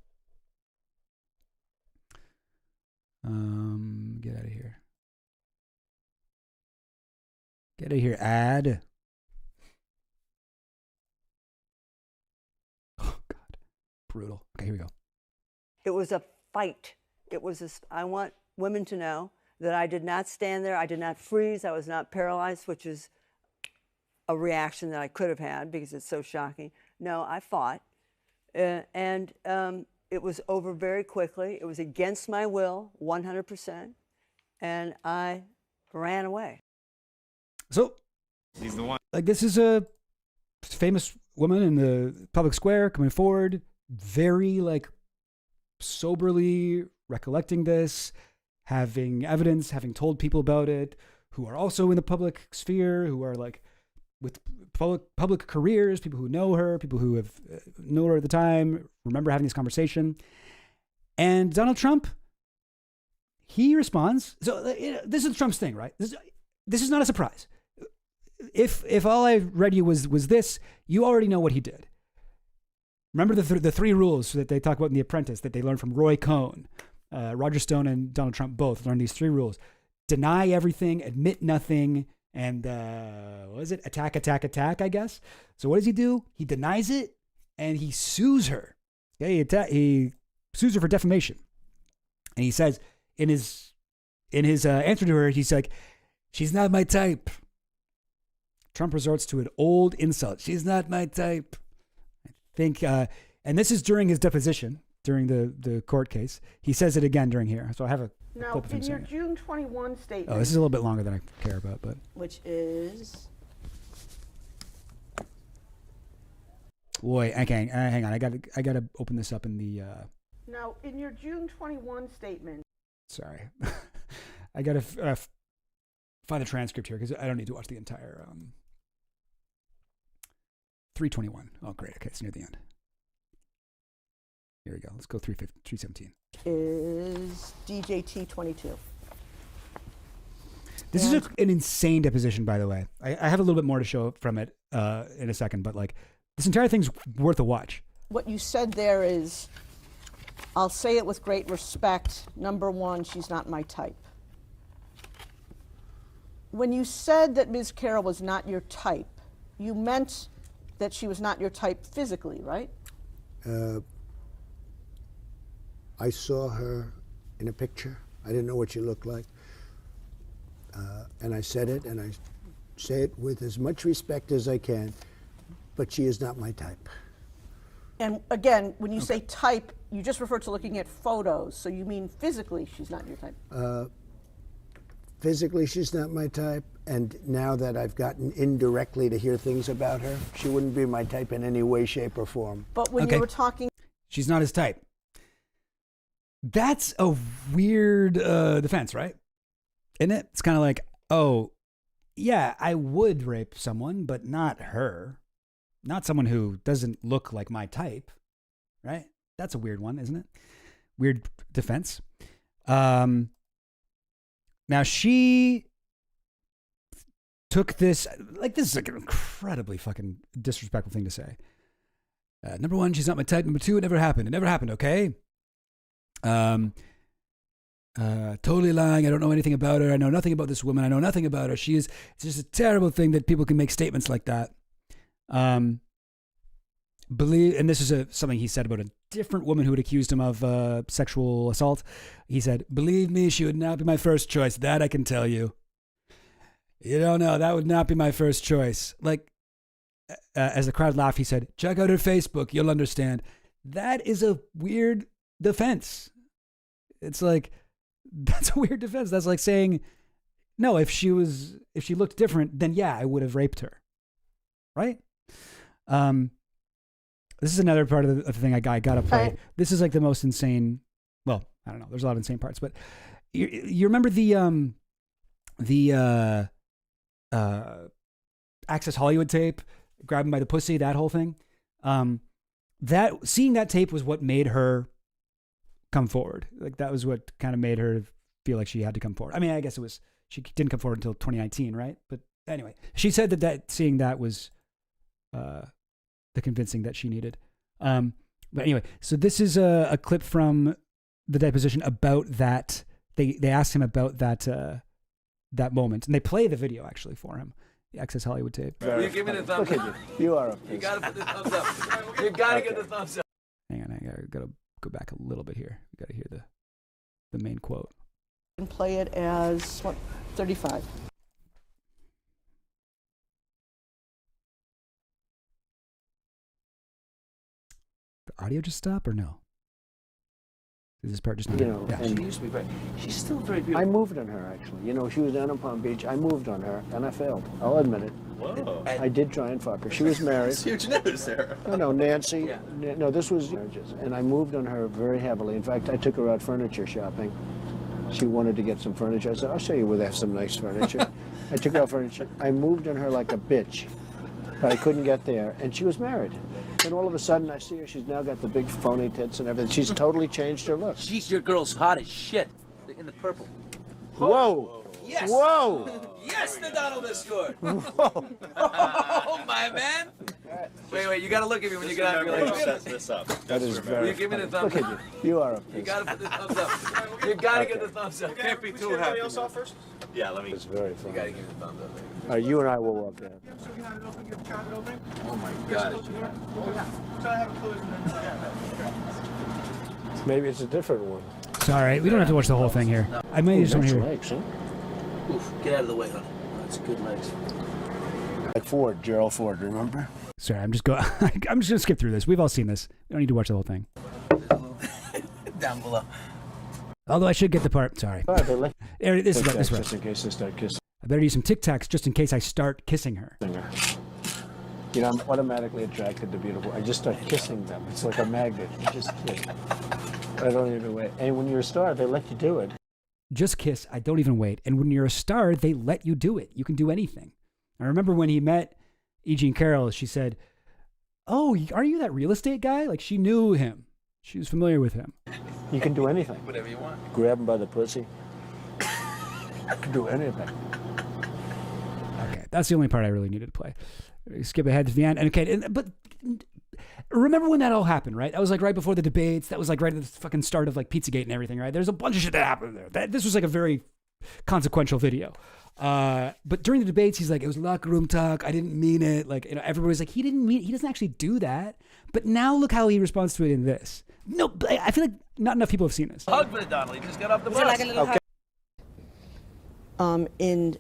Get out of here. Get out of here, ad. Oh God, brutal. Okay, here we go. It was a fight. I want women to know that I did not stand there. I did not freeze. I was not paralyzed, which is a reaction that I could have had because it's so shocking. No, I fought. And it was over very quickly. It was against my will, 100%. And I ran away. So, he's the one. Like, this is a famous woman in the public square coming forward, very, like, soberly recollecting this, having evidence, having told people about it, who are also in the public sphere, who are, like, with public careers, people who know her, people who have known her at the time, remember having this conversation. And Donald Trump, he responds. So this is Trump's thing, right? This is not a surprise. If all I read you was this, you already know what he did. Remember the three rules that they talk about in The Apprentice that they learned from Roy Cohn. Roger Stone and Donald Trump both learned these 3 rules. Deny everything, admit nothing, and what is it? Attack, I guess. So what does he do? He denies it and he sues her. Okay, he sues her for defamation. And he says in his answer to her, he's like, she's not my type. Trump resorts to an old insult. She's not my type. I think, and this is during his deposition, during the court case. He says it again during here. So I have a clip of him in your saying it. June 21 statement. Oh, this is a little bit longer than I care about, but. Which is. Boy, okay, hang on. I gotta open this up in the. Now, in your June 21 statement. Sorry, I gotta find the transcript here because I don't need to watch the entire 321. Oh, great. Okay, it's near the end. Here we go. Let's go 317. Is DJT 22. This is an insane deposition, by the way. I have a little bit more to show from it in a second, but like this entire thing's worth a watch. What you said there is, I'll say it with great respect. Number one, she's not my type. When you said that Ms. Carroll was not your type, you meant that she was not your type physically, right? I saw her in a picture. I didn't know what she looked like. And I said it, and I say it with as much respect as I can, but she is not my type. And again, when you say type, you just refer to looking at photos, so you mean physically she's not your type? Physically, she's not my type, and now that I've gotten indirectly to hear things about her, she wouldn't be my type in any way, shape, or form. But when you were talking... She's not his type. That's a weird defense, right? Isn't it? It's kind of like, oh, yeah, I would rape someone, but not her. Not someone who doesn't look like my type, right? That's a weird one, isn't it? Weird defense. Now she took this, like this is like an incredibly fucking disrespectful thing to say. Number one, she's not my type. Number two, it never happened. It never happened, okay? Totally lying. I don't know anything about her. I know nothing about this woman. I know nothing about her. It's just a terrible thing that people can make statements like that. And this is something he said about a different woman who had accused him of sexual assault. He said, believe me, she would not be my first choice. That I can tell you. You don't know. That would not be my first choice. Like, as the crowd laughed, he said, check out her Facebook. You'll understand. That is a weird defense. It's like, that's a weird defense. That's like saying, no, if she looked different, then yeah, I would have raped her. Right? This is another part of the thing I gotta play. This is like the most insane. Well, I don't know. There's a lot of insane parts, but you remember the Access Hollywood tape, grab him by the pussy, that whole thing. Seeing that tape was what made her come forward. Like that was what kind of made her feel like she had to come forward. I mean, I guess she didn't come forward until 2019, right? But anyway, she said that seeing that was the convincing that she needed. But anyway, so this is a clip from the deposition about that. They asked him about that moment, and they play the video actually for him. The Access Hollywood tape. You give me the thumbs up. You are. You gotta put the thumbs up. You gotta get the thumbs up. Hang on, I gotta go back a little bit here. We gotta hear the main quote. And play it as what? 35. The audio just stop or no? Is this part just not? Yeah. She used to be very. She's still very beautiful. I moved on her, actually. She was down in Palm Beach. I moved on her, and I failed. I'll admit it. Whoa. I did try and fuck her. She was married. It's huge news, Sarah. No, Nancy. Yeah. No, this was marriages. And I moved on her very heavily. In fact, I took her out furniture shopping. She wanted to get some furniture. I said, I'll show you where they have some nice furniture. I took her out furniture. I moved on her like a bitch, but I couldn't get there. And she was married. And all of a sudden, I see her. She's now got the big phony tits and everything. She's totally changed her look. She's your girl's hot as shit. In the purple. Whoa! Yes! Whoa! Yes, the Donald has scored. Whoa! Oh, my man! Wait, you gotta look at me when you get out of your leg. Set this up. That is very. Will you give me the thumbs Look up? at you. You are a You gotta put the thumbs up. You gotta get the thumbs up. Can't be too happy. First? Yeah, let me. It's very You funny. gotta give me the thumbs up. All right, you and I will walk down. Oh my god. Maybe it's a different one. Sorry, we don't have to watch the whole thing here. I may just want to hear. Legs, huh? Oof, get out of the way, honey. That's good legs. Like Ford, Gerald Ford, remember? Sorry, I'm just gonna skip through this. We've all seen this. We don't need to watch the whole thing. Down below. Although I should get the part. Sorry. This is right. Just in case I start kissing I better use some Tic Tacs just in case I start kissing her. her. You know, I'm automatically attracted to beautiful. I just start kissing them. It's like a magnet. You just kiss. I don't even wait. And when you're a star, they let you do it. Just kiss. I don't even wait. And when you're a star, they let you do it. You can do anything. I remember when he met E. Jean Carroll, she said, "Oh, are you that real estate guy?" Like she knew him. She was familiar with him. You can do anything. Whatever you want. Grab him by the pussy. You can do anything. Okay, that's the only part I really needed to play. Skip ahead to the end. And okay, but remember when that all happened, right? That was like right before the debates. That was like right at the fucking start of like Pizzagate and everything, right? There's a bunch of shit that happened there. This was like a very consequential video. But during the debates, he's like, it was locker room talk. I didn't mean it. Like, you know, everybody's like, he doesn't actually do that. But now look how he responds to it in this. No, I feel like not enough people have seen this. Hug for the Donnelly. Just got off the bus. Like a little In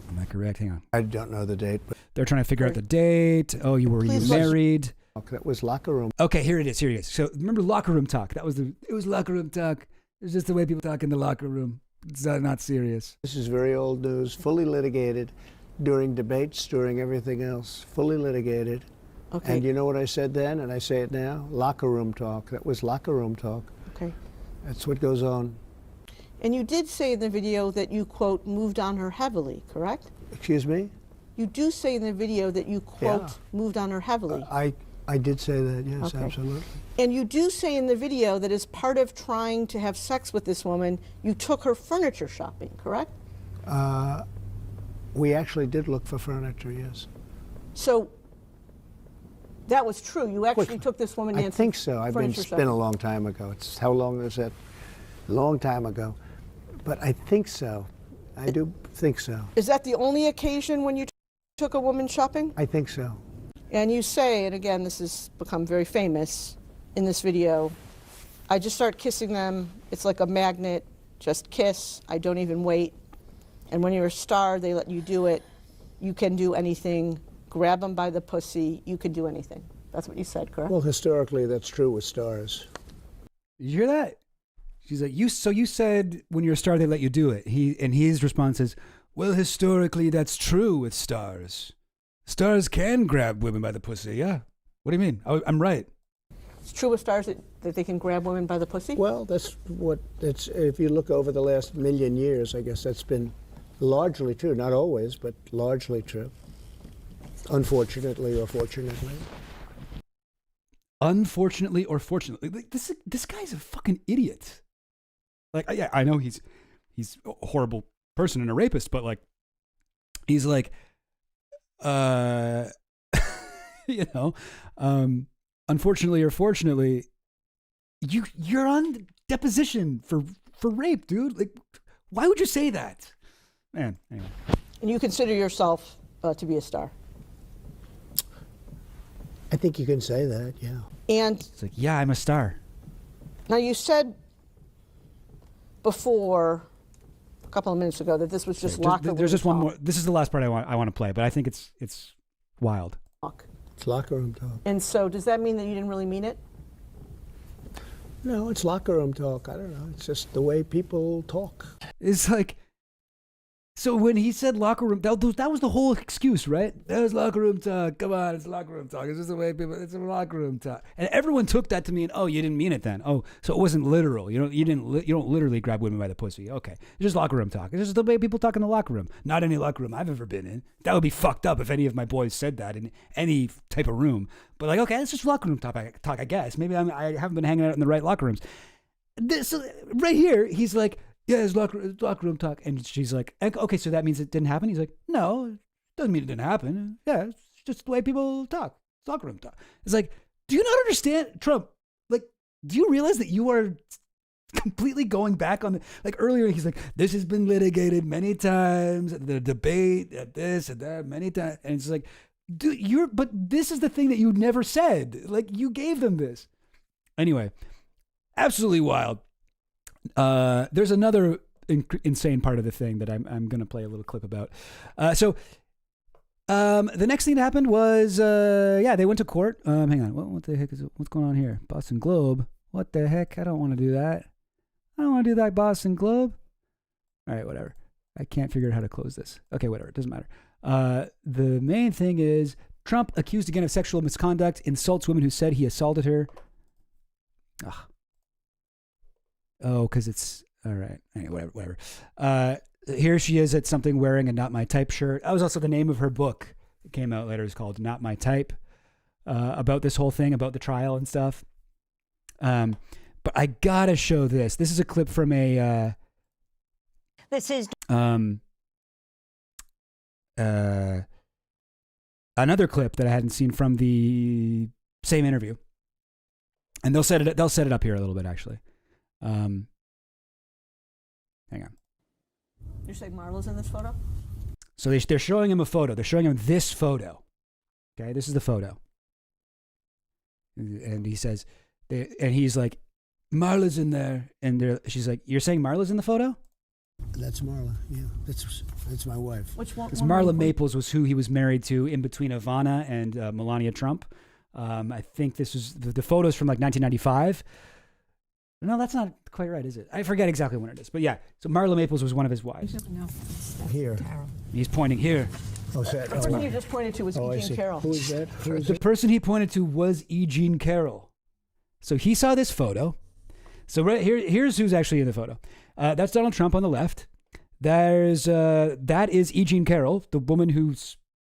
Am I correct? Hang on. I don't know the date, but They're trying to figure out the date. Oh, you married? that was locker room. Okay, here it is. So remember locker room talk. It was locker room talk. It's just the way people talk in the locker room. It's not serious. This is very old news, fully litigated during debates, during everything else, fully litigated. Okay. And you know what I said then, and I say it now? Locker room talk. That was locker room talk. Okay. That's what goes on. And you did say in the video that you, quote, moved on her heavily, correct? Excuse me? You do say in the video that you, quote, moved on her heavily. I did say that, yes, Okay. absolutely. And you do say in the video that as part of trying to have sex with this woman, you took her furniture shopping, correct? We actually did look for furniture, yes. So that was true. You actually took this woman, I Nancy, think so. furniture It's shopping. been a long time ago. It's how long was that? A long time ago. But I think so. I do think so. Is that the only occasion when you took a woman shopping? I think so. And you say, and again, this has become very famous in this video, I just start kissing them. It's like a magnet. Just kiss. I don't even wait. And when you're a star, they let you do it. You can do anything. Grab them by the pussy. You can do anything. That's what you said, correct? Well, historically, that's true with stars. Did you hear that? She's like, you said when you're a star, they let you do it. His response is, well, historically, that's true with stars. Stars can grab women by the pussy, yeah. What do you mean? I'm right. It's true with stars that they can grab women by the pussy? Well, if you look over the last million years, I guess that's been largely true. Not always, but largely true. Unfortunately or fortunately. Unfortunately or fortunately. Like, this guy's a fucking idiot. Like, yeah, I know he's a horrible person and a rapist, but like, he's like, you know, unfortunately or fortunately, you're on deposition for rape, dude. Like, why would you say that? Man, anyway. And you consider yourself to be a star? I think you can say that, yeah. And it's like, yeah, I'm a star. Now, you said before, a couple of minutes ago, that this was just locker room There's just talk. one more. This is the last part I want to play, but I think it's wild. It's locker room talk. And so, does that mean that you didn't really mean it? No, it's locker room talk. I don't know. It's just the way people talk. It's like, so when he said locker room, that was the whole excuse, right? That was locker room talk. Come on, it's locker room talk. It's just the way people. It's a locker room talk, and everyone took that to mean, oh, you didn't mean it then. Oh, so it wasn't literal. You don't literally grab women by the pussy. Okay, it's just locker room talk. It's just the way people talk in the locker room. Not any locker room I've ever been in. That would be fucked up if any of my boys said that in any type of room. But like, okay, it's just locker room talk. I guess maybe I haven't been hanging out in the right locker rooms. This right here, he's like, yeah, it's locker room talk. And she's like, okay, so that means it didn't happen? He's like, no, it doesn't mean it didn't happen. Yeah, it's just the way people talk. It's locker room talk. It's like, do you not understand, Trump? Like, do you realize that you are completely going back on like earlier, he's like, this has been litigated many times, the debate, this and that, many times. And it's like, dude, but this is the thing that you never said. Like, you gave them this. Anyway, absolutely wild. There's another insane part of the thing that I'm going to play a little clip about. The next thing that happened was, they went to court. Hang on. What the heck what's going on here? Boston Globe. What the heck? I don't want to do that. I don't want to do that, Boston Globe. All right, whatever. I can't figure out how to close this. Okay, whatever. It doesn't matter. The main thing is Trump accused again of sexual misconduct, insults women who said he assaulted her. Ugh. Oh, because it's all right. Anyway, whatever. Here she is at something wearing a Not My Type shirt. That was also the name of her book. It came out later. It's called Not My Type, about this whole thing, about the trial and stuff. But I gotta show this. This is a clip from a. This is another clip that I hadn't seen from the same interview, and they'll set it up here a little bit actually. Hang on. You're saying Marla's in this photo? So they're showing him a photo. They're showing him this photo. Okay, this is the photo, and he says, and he's like, Marla's in there, and she's like, you're saying Marla's in the photo? That's Marla. Yeah, that's my wife. Which one? Because Marla Maples was who he was married to in between Ivana and Melania Trump. I think this was the photos from like 1995. No, that's not quite right, is it? I forget exactly when it is. But yeah, so Marla Maples was one of his wives. No. Here. He's pointing here. Oh, is that? The person you just pointed to was I E. Jean see. Carroll. Who is that? The person he pointed to was E. Jean Carroll. So he saw this photo. So right here's who's actually in the photo. That's Donald Trump on the left. That is E. Jean Carroll, the woman who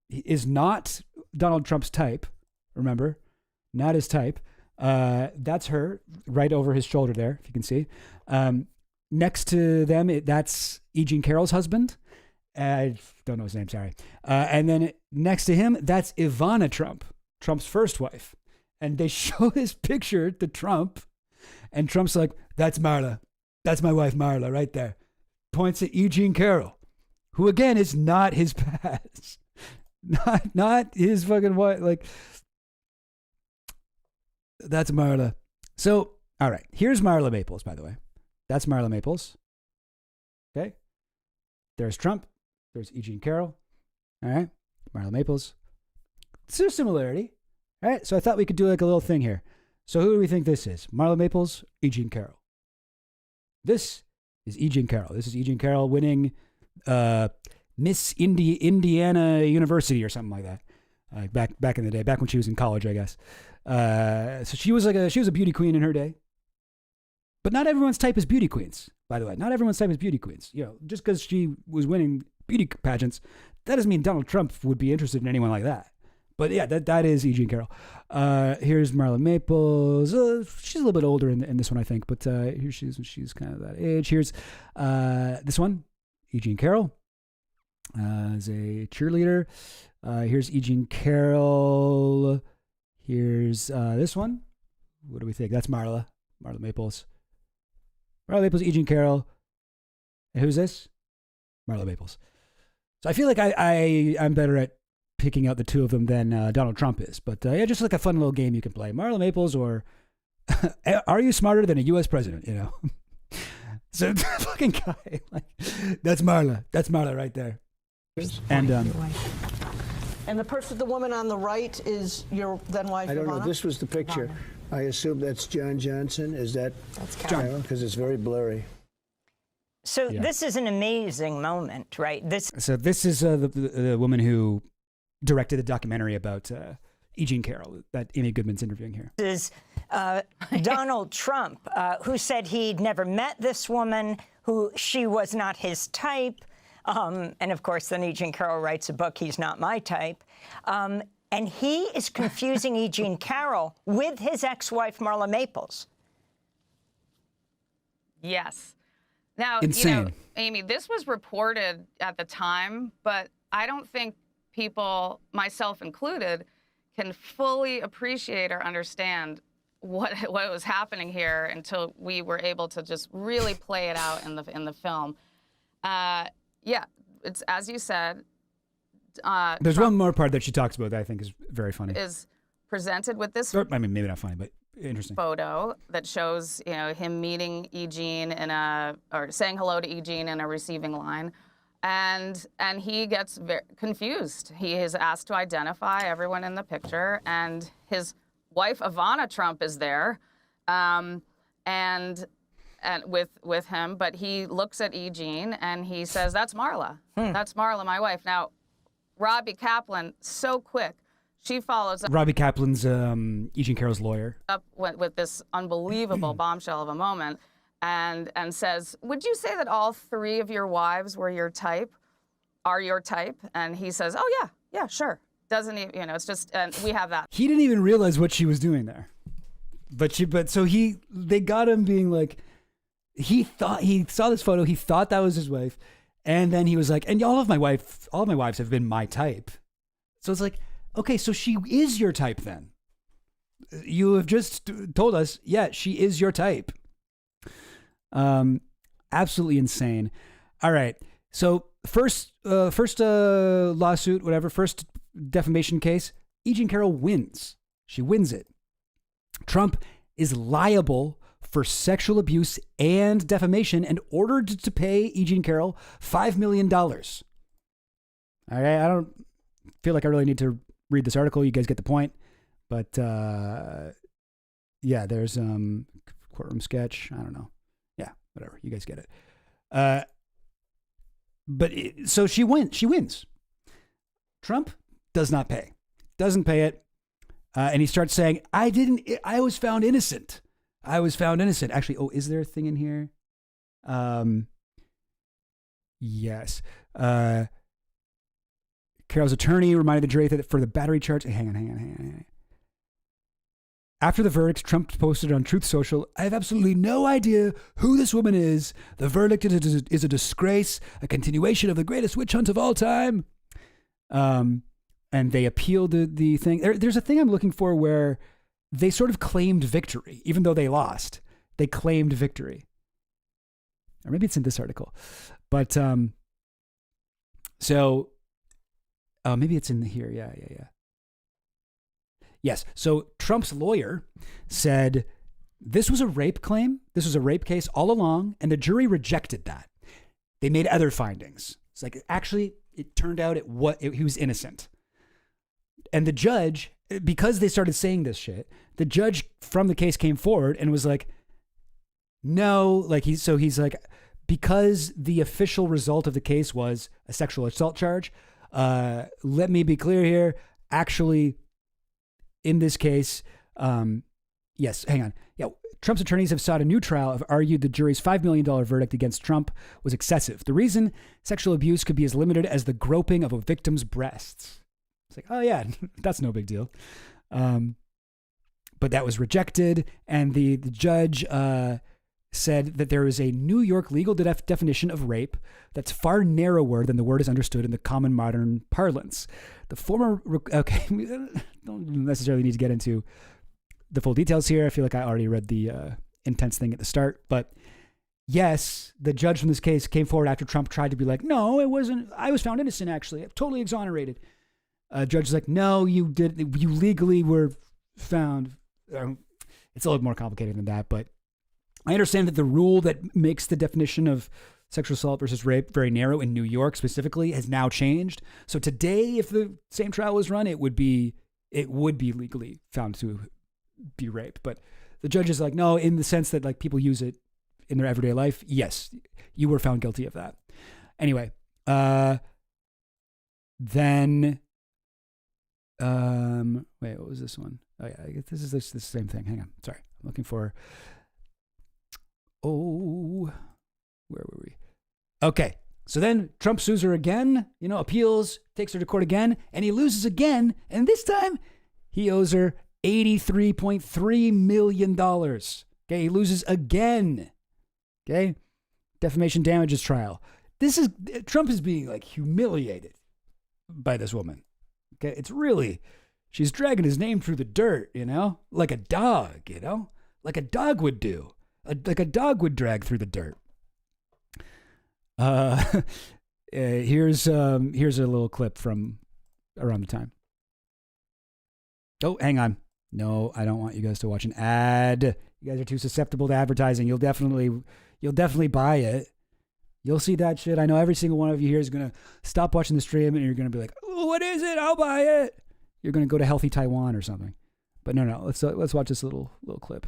is not Donald Trump's type. Remember, not his type. That's her right over his shoulder there, if you can see. Next to them, that's E. Jean Carroll's husband. I don't know his name, sorry. And then next to him, that's Ivana Trump, Trump's first wife. And they show his picture to Trump, and Trump's like, that's Marla. That's my wife, Marla, right there. Points at E. Jean Carroll, who again is not his past. Not his fucking wife. Like, that's Marla. So, all right, here's Marla Maples, by the way. That's Marla Maples. Okay. There's Trump. There's E. Jean Carroll. All right. Marla Maples. It's a similarity. All right. So I thought we could do like a little thing here. So who do we think this is? Marla Maples, E. Jean Carroll. This is E. Jean Carroll. This is E. Jean Carroll winning Miss Indiana University or something like that. Back in the day, back when she was in college, I guess. So she was a beauty queen in her day. But not everyone's type is beauty queens, by the way. Not everyone's type is beauty queens. You know, just because she was winning beauty pageants, that doesn't mean Donald Trump would be interested in anyone like that. But yeah, that is E. Jean Carroll. Here's Marla Maples. She's a little bit older in this one, I think. But here she's kind of that age. Here's this one, E. Jean Carroll as a cheerleader. Here's E. Jean Carroll. Here's this one. What do we think? That's Marla Maples. Marla Maples, E. Jean Carroll. And who's this? Marla Maples. So I feel like I'm better at picking out the two of them than Donald Trump is. But yeah, just like a fun little game you can play. Marla Maples or are you smarter than a U.S. president, you know? So the fucking guy, like, that's Marla. That's Marla right there. And the woman on the right is your then wife, I don't know. Ivana? This was the picture. I assume that's John Johnson. Is that John? Because it's very blurry. So this is an amazing moment, right? So this is the woman who directed the documentary about E. Jean Carroll that Amy Goodman's interviewing here. This is Donald Trump, who said he'd never met this woman, who she was not his type. And of course, then E. Jean Carroll writes a book, He's Not My Type. And he is confusing E. Jean Carroll with his ex-wife, Marla Maples. Yes. Now, Insane. you know, Amy, this was reported at the time, but I don't think people, myself included, can fully appreciate or understand what was happening here until we were able to just really play it out in the film. Yeah, it's as you said. There's Trump one more part that she talks about that I think is very funny. is presented with this. Or, I mean, maybe not funny, but Interesting. photo that shows, him meeting E. Jean or saying hello to E. Jean in a receiving line. And he gets very confused. He is asked to identify everyone in the picture, and his wife, Ivana Trump, is there, and with him. But he looks at E. Jean and he says, "That's Marla. That's Marla, my wife." Now, Robbie Kaplan, so quick. She follows up. Robbie Kaplan's E. Jean Carroll's lawyer. Up with this unbelievable bombshell of a moment, and says, "Would you say that all 3 of your wives were your type? Are your type?" And he says, "Oh yeah, sure." Doesn't even, it's just, and we have that. He didn't even realize what she was doing there, they got him being like, he saw this photo, he thought that was his wife, and then he was like, "And all of my wives have been my type." So it's like, okay, so she is your type then. You have just told us, yeah, she is your type. Absolutely insane. All right. So first lawsuit, whatever, first defamation case, E. Jean Carroll wins. She wins it. Trump is liable for sexual abuse and defamation and ordered to pay E. Jean Carroll $5 million. All right. I don't feel like I really need to read this article. You guys get the point. But yeah, there's courtroom sketch. I don't know. Yeah, whatever. You guys get it. So she wins. Trump does not pay. Doesn't pay it. And he starts saying, I was found innocent. Actually, is there a thing in here? Yes. Carroll's attorney reminded the jury that for the battery charge, hang on. After the verdict, Trump posted on Truth Social, "I have absolutely no idea who this woman is. The verdict is a disgrace, a continuation of the greatest witch hunt of all time." And they appealed the thing. There's a thing I'm looking for where they sort of claimed victory, even though they lost. They claimed victory. Or maybe it's in this article. But maybe it's in here. Yeah. Yes. So Trump's lawyer said this was a rape claim. This was a rape case all along. And the jury rejected that. They made other findings. It's like, actually, it turned out he was innocent. And the judge, because they started saying this shit, the judge from the case came forward and was like, no, he's like, because the official result of the case was a sexual assault charge, let me be clear here. Actually, in this case, yes, hang on. Yeah, Trump's attorneys have sought a new trial, have argued the jury's $5 million verdict against Trump was excessive. The reason sexual abuse could be as limited as the groping of a victim's breasts. It's like, oh yeah, that's no big deal. But that was rejected, and the judge said that there is a New York legal definition of rape that's far narrower than the word is understood in the common modern parlance. The former, okay, we don't necessarily need to get into the full details here. I feel like I already read the intense thing at the start, but yes, the judge from this case came forward after Trump tried to be like, no, it wasn't, I was found innocent actually, I'm totally exonerated. Judge is like, no, you legally were found. It's a little more complicated than that, but I understand that the rule that makes the definition of sexual assault versus rape very narrow in New York specifically has now changed. So today, if the same trial was run, it would be legally found to be rape. But the judge is like, no, in the sense that like people use it in their everyday life. Yes, you were found guilty of that. Anyway, then, wait, what was this one? Oh yeah, I guess this is the same thing. Hang on, sorry, I'm looking for. Oh, where were we? Okay, so then Trump sues her again, appeals, takes her to court again, and he loses again. And this time he owes her $83.3 million. Okay, he loses again. Okay, defamation damages trial. Trump is being like humiliated by this woman. Okay, it's really, she's dragging his name through the dirt, like a dog, like a dog would do. Like a dog would drag through the dirt. Here's a little clip from around the time. Oh, hang on. No, I don't want you guys to watch an ad. You guys are too susceptible to advertising. You'll definitely buy it. You'll see that shit. I know every single one of you here is going to stop watching the stream and you're going to be like, oh, what is it? I'll buy it. You're going to go to Healthy Taiwan or something. But no. Let's watch this little clip.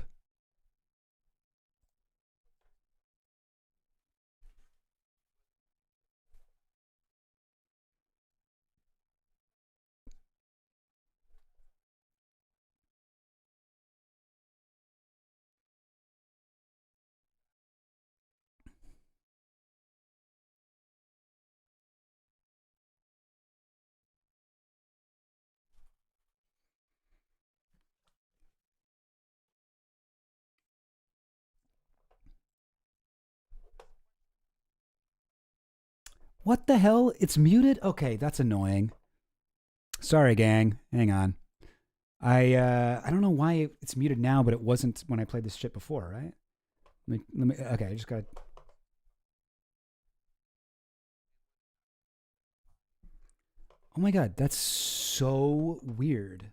What the hell? It's muted? Okay, that's annoying. Sorry, gang. Hang on. I don't know why it's muted now, but it wasn't when I played this shit before, right? Let me okay, I just got Oh my god, that's so weird.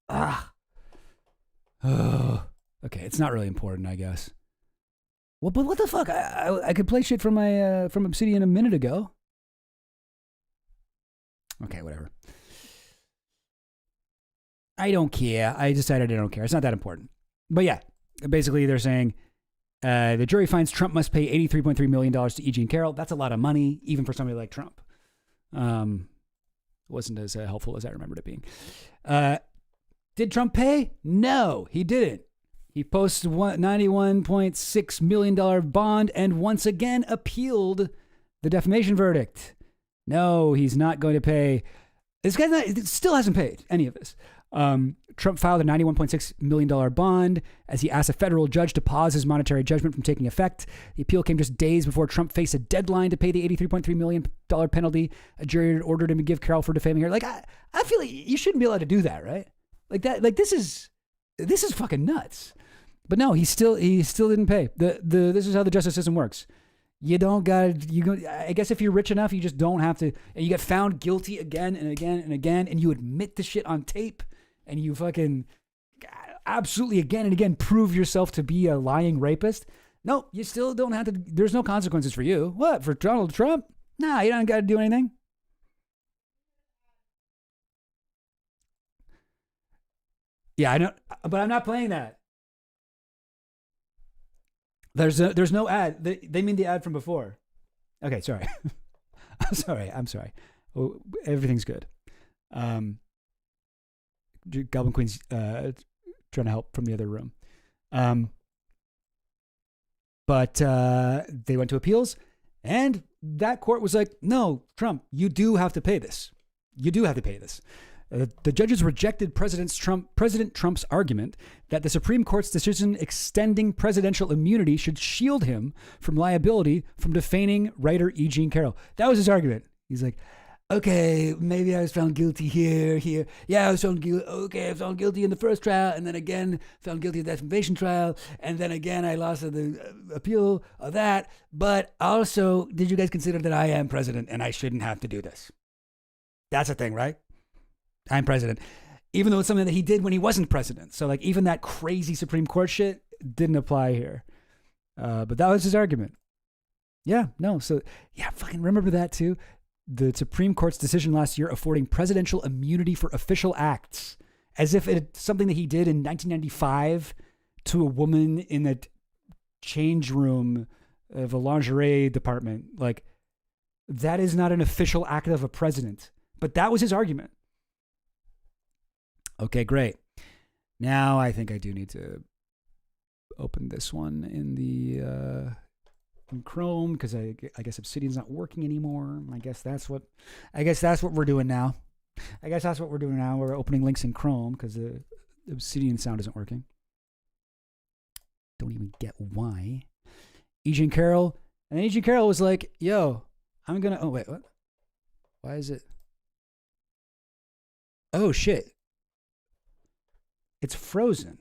Ah. Oh. Okay, it's not really important, I guess. Well, but what the fuck? I could play shit from my from Obsidian a minute ago. Okay, whatever. I don't care. I decided I don't care. It's not that important. But yeah, basically they're saying the jury finds Trump must pay $83.3 million to E.G. Carroll. That's a lot of money, even for somebody like Trump. Wasn't as helpful as I remembered it being. Did Trump pay? No, he didn't. He posted $91.6 million bond and once again appealed the defamation verdict. No, he's not going to pay. This guy still hasn't paid any of this. Trump filed a $91.6 million bond as he asked a federal judge to pause his monetary judgment from taking effect. The appeal came just days before Trump faced a deadline to pay the $83.3 million penalty. A jury had ordered him to give Carroll for defaming her. Like, I feel like you shouldn't be allowed to do that, right? Like that. Like this is fucking nuts. But no, he still didn't pay. This is how the justice system works. You don't got I guess if you're rich enough, you just don't have to. And you get found guilty again and again and again, and you admit the shit on tape, and you fucking absolutely again and again prove yourself to be a lying rapist. No, you still don't have to. There's no consequences for you. What, for Donald Trump? Nah, you don't got to do anything. Yeah, I know, but I'm not playing that. There's no ad. They mean the ad from before. Okay, sorry. I'm sorry. Oh, everything's good. Goblin Queen's trying to help from the other room. But they went to appeals, and that court was like, no, Trump, you do have to pay this. You do have to pay this. The judges rejected President Trump's argument that the Supreme Court's decision extending presidential immunity should shield him from liability from defaming writer E. Jean Carroll. That was his argument. He's like, okay, maybe I was found guilty here. Yeah, I was found guilty. Okay, I was found guilty in the first trial, and then again found guilty in the defamation trial, and then again I lost the appeal of that. But also, did you guys consider that I am president and I shouldn't have to do this? That's a thing, right? I'm president, even though it's something that he did when he wasn't president. So like even that crazy Supreme Court shit didn't apply here. But that was his argument. Yeah, no. So yeah, fucking remember that too. The Supreme Court's decision last year affording presidential immunity for official acts, as if it's something that he did in 1995 to a woman in the change room of a lingerie department. Like that is not an official act of a president, but that was his argument. Okay, great. Now I think I do need to open this one in the in Chrome because I guess Obsidian's not working anymore. I guess that's what we're doing now. We're opening links in Chrome because the Obsidian sound isn't working. Don't even get why. E. Jean Carroll, and then E. Jean Carroll was like, "Yo, I'm gonna." Oh wait, what? Why is it? Oh shit. It's frozen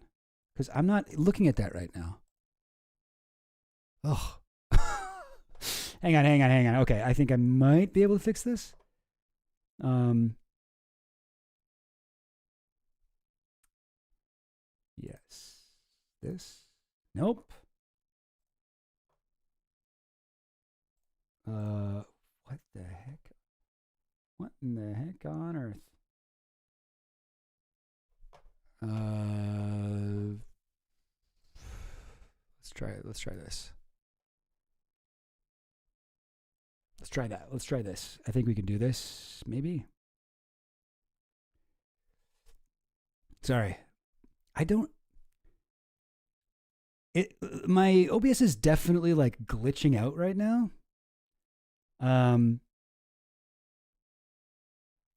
because I'm not looking at that right now. Oh, hang on. Okay, I think I might be able to fix this. This? Nope. What the heck? What in the heck on earth? Let's try it. Let's try this. Let's try that. Let's try this. I think we can do this, maybe. Sorry. I don't... My OBS is definitely like glitching out right now.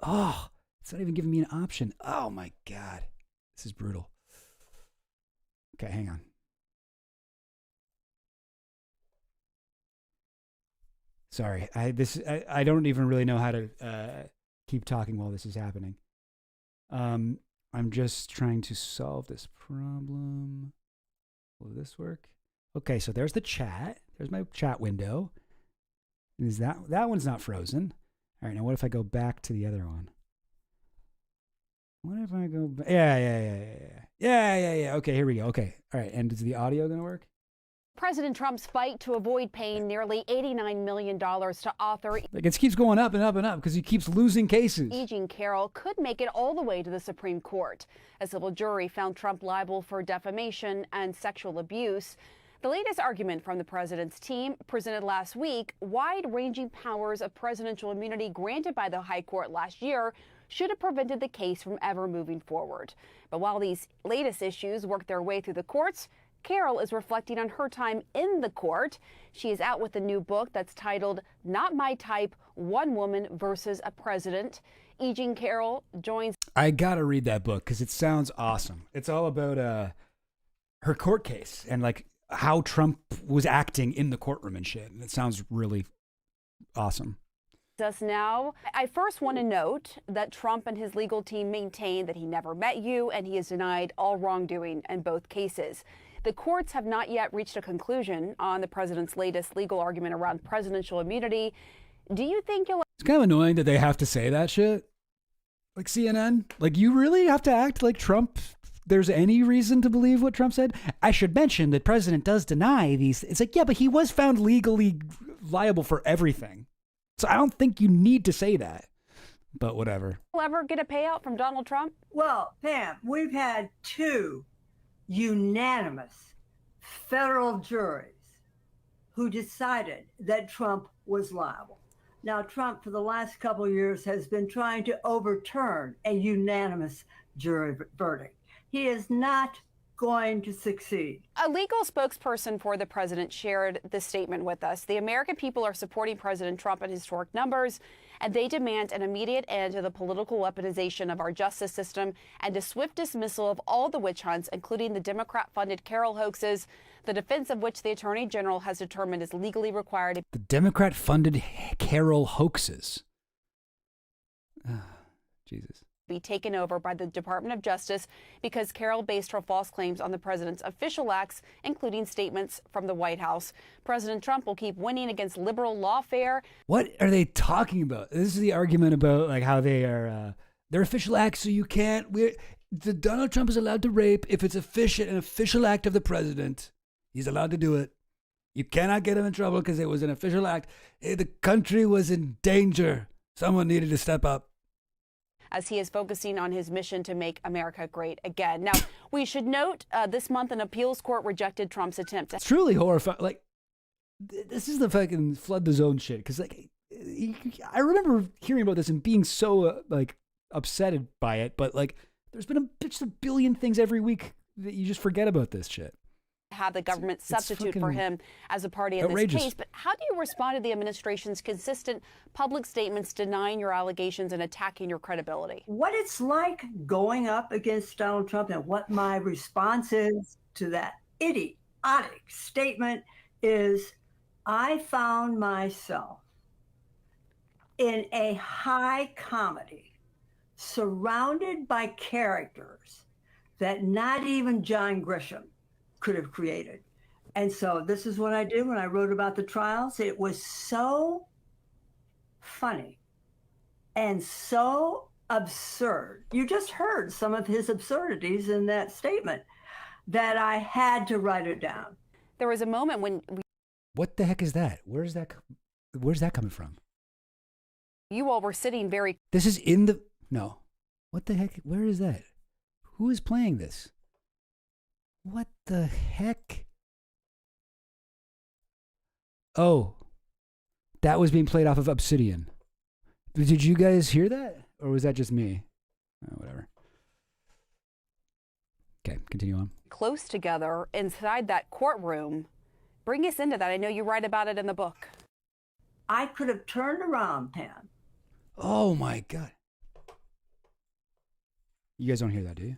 Oh, it's not even giving me an option. Oh my God. This is brutal. Okay, hang on. Sorry. I don't even really know how to keep talking while this is happening. I'm just trying to solve this problem. Will this work? Okay, so there's the chat. There's my chat window. Is that one's not frozen? All right, now what if I go back to the other one? What if I go back? Yeah. Okay, here we go. Okay, all right. And is the audio gonna work? President Trump's fight to avoid paying nearly $89 million to author Like it keeps going up and up and up because he keeps losing cases. E. Jean Carroll could make it all the way to the Supreme Court. A civil jury found Trump liable for defamation and sexual abuse. The latest argument from the president's team presented last week, wide-ranging powers of presidential immunity granted by the high court last year should have prevented the case from ever moving forward. But while these latest issues work their way through the courts, Carroll is reflecting on her time in the court. She is out with a new book that's titled Not My Type, One Woman versus a President. E. Jean Carroll joins... I gotta read that book because it sounds awesome. It's all about her court case and like how Trump was acting in the courtroom and shit. And it sounds really awesome. Us now. I first want to note that Trump and his legal team maintain that he never met you and he has denied all wrongdoing in both cases. The courts have not yet reached a conclusion on the president's latest legal argument around presidential immunity. Do you think you'll... It's kind of annoying that they have to say that shit. Like CNN. Like you really have to act like Trump. There's any reason to believe what Trump said. I should mention that president does deny these. It's like, yeah, but he was found legally liable for everything. So I don't think you need to say that. But whatever. Will ever get a payout from Donald Trump? Well, Pam, we've had 2 unanimous federal juries who decided that Trump was liable. Now, Trump, for the last couple of years, has been trying to overturn a unanimous jury verdict. He is not going to succeed. A legal spokesperson for the president shared this statement with us. The American people are supporting President Trump in historic numbers, and they demand an immediate end to the political weaponization of our justice system and a swift dismissal of all the witch hunts, including the Democrat-funded Carroll hoaxes, the defense of which the Attorney General has determined is legally required. The Democrat-funded Carroll hoaxes. Jesus. Be taken over by the Department of Justice because Carroll based her false claims on the president's official acts, including statements from the White House. President Trump will keep winning against liberal lawfare. What are they talking about? This is the argument about like how they are their official acts, so you can't. Donald Trump is allowed to rape if it's an official act of the president. He's allowed to do it. You cannot get him in trouble because it was an official act. The country was in danger. Someone needed to step up. As he is focusing on his mission to make America great again. Now, we should note this month an appeals court rejected Trump's attempt. It's truly horrifying. Like, this is the fucking flood the zone shit. Because, like, I remember hearing about this and being so, like, upset by it. But, like, there's been just a billion things every week that you just forget about this shit. Have the government substitute for him as a party in outrageous. this case. But how do you respond to the administration's consistent public statements denying your allegations and attacking your credibility? What it's like going up against Donald Trump and what my response is to that idiotic statement is I found myself in a high comedy surrounded by characters that not even John Grisham could have created. And so this is what I did when I wrote about the trials. It was so funny and so absurd. You just heard some of his absurdities in that statement. that I had to write it down. There was a moment when What the heck is that? Where's that coming from? you all were sitting very. This is in the... No. What the heck? Where is that? Who is playing this? What the heck? Oh. That was being played off of Obsidian. Did you guys hear that? Or was that just me? Whatever. Okay, continue on. Close together inside that courtroom. Bring us into that. I know you write about it in the book. I could have turned around, Pam. Oh my God. You guys don't hear that, do you?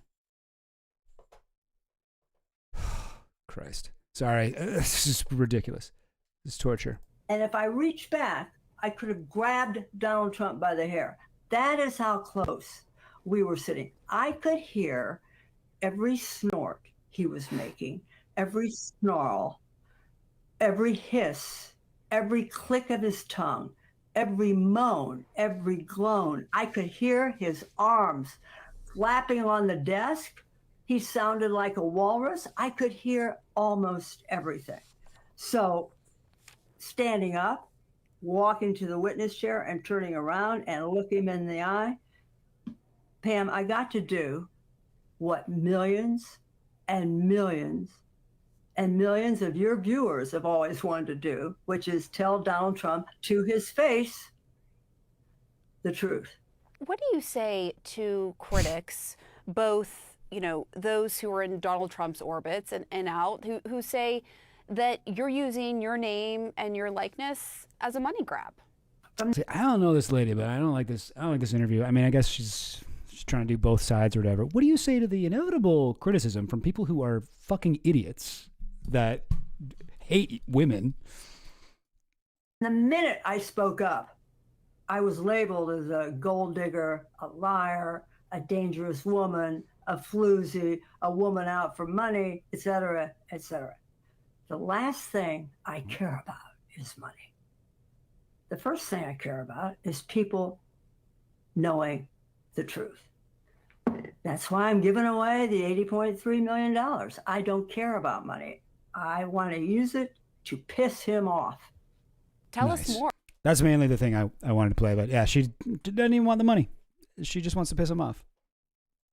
Christ. Sorry. This is ridiculous. This is torture. And if I reached back, I could have grabbed Donald Trump by the hair. That is how close we were sitting. I could hear every snort he was making, every snarl, every hiss, every click of his tongue, every moan, every groan. I could hear his arms flapping on the desk. He sounded like a walrus. I could hear almost everything. So standing up, walking to the witness chair and turning around and looking him in the eye, Pam, I got to do what millions and millions and millions of your viewers have always wanted to do, which is tell Donald Trump to his face the truth. What do you say to critics, both, you know, those who are in Donald Trump's orbits and out, who say that you're using your name and your likeness as a money grab? See, I don't know this lady, but I don't like this interview. I mean, I guess she's trying to do both sides or whatever. What do you say to the inevitable criticism from people who are fucking idiots that hate women? The minute I spoke up, I was labeled as a gold digger, a liar, a dangerous woman, a floozy, a woman out for money, etc., etc. The last thing I care about is money. The first thing I care about is people knowing the truth. That's why I'm giving away the $80.3 million. I don't care about money. I want to use it to piss him off. Tell us more. That's mainly the thing I wanted to play, but yeah, she doesn't even want the money. She just wants to piss him off.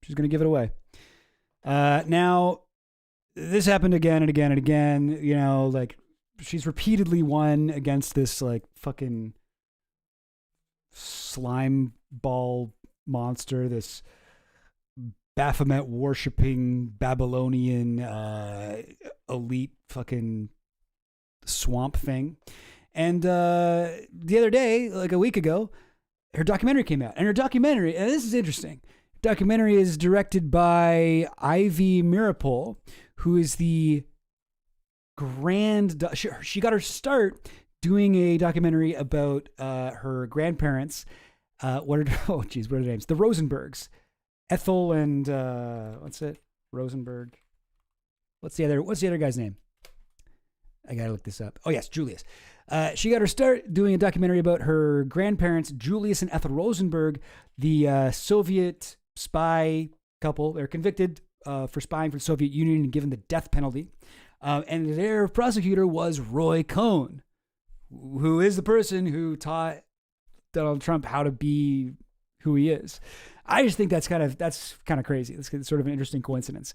She's going to give it away. Now, this happened again and again and again. You know, like, she's repeatedly won against this, like, fucking slime ball monster, this Baphomet worshipping Babylonian elite fucking swamp thing. And the other day, like a week ago, her documentary came out. And her documentary, and this is interesting, documentary is directed by Ivy Mirapol, who is the she got her start doing a documentary about her grandparents. What are their names? The Rosenbergs. Ethel and Rosenberg. What's the other guy's name? I gotta look this up. Oh yes, Julius. She got her start doing a documentary about her grandparents, Julius and Ethel Rosenberg, the Soviet spy couple. They're convicted for spying for the Soviet Union and given the death penalty. And their prosecutor was Roy Cohn, who is the person who taught Donald Trump how to be who he is. I just think that's kind of crazy. It's sort of an interesting coincidence.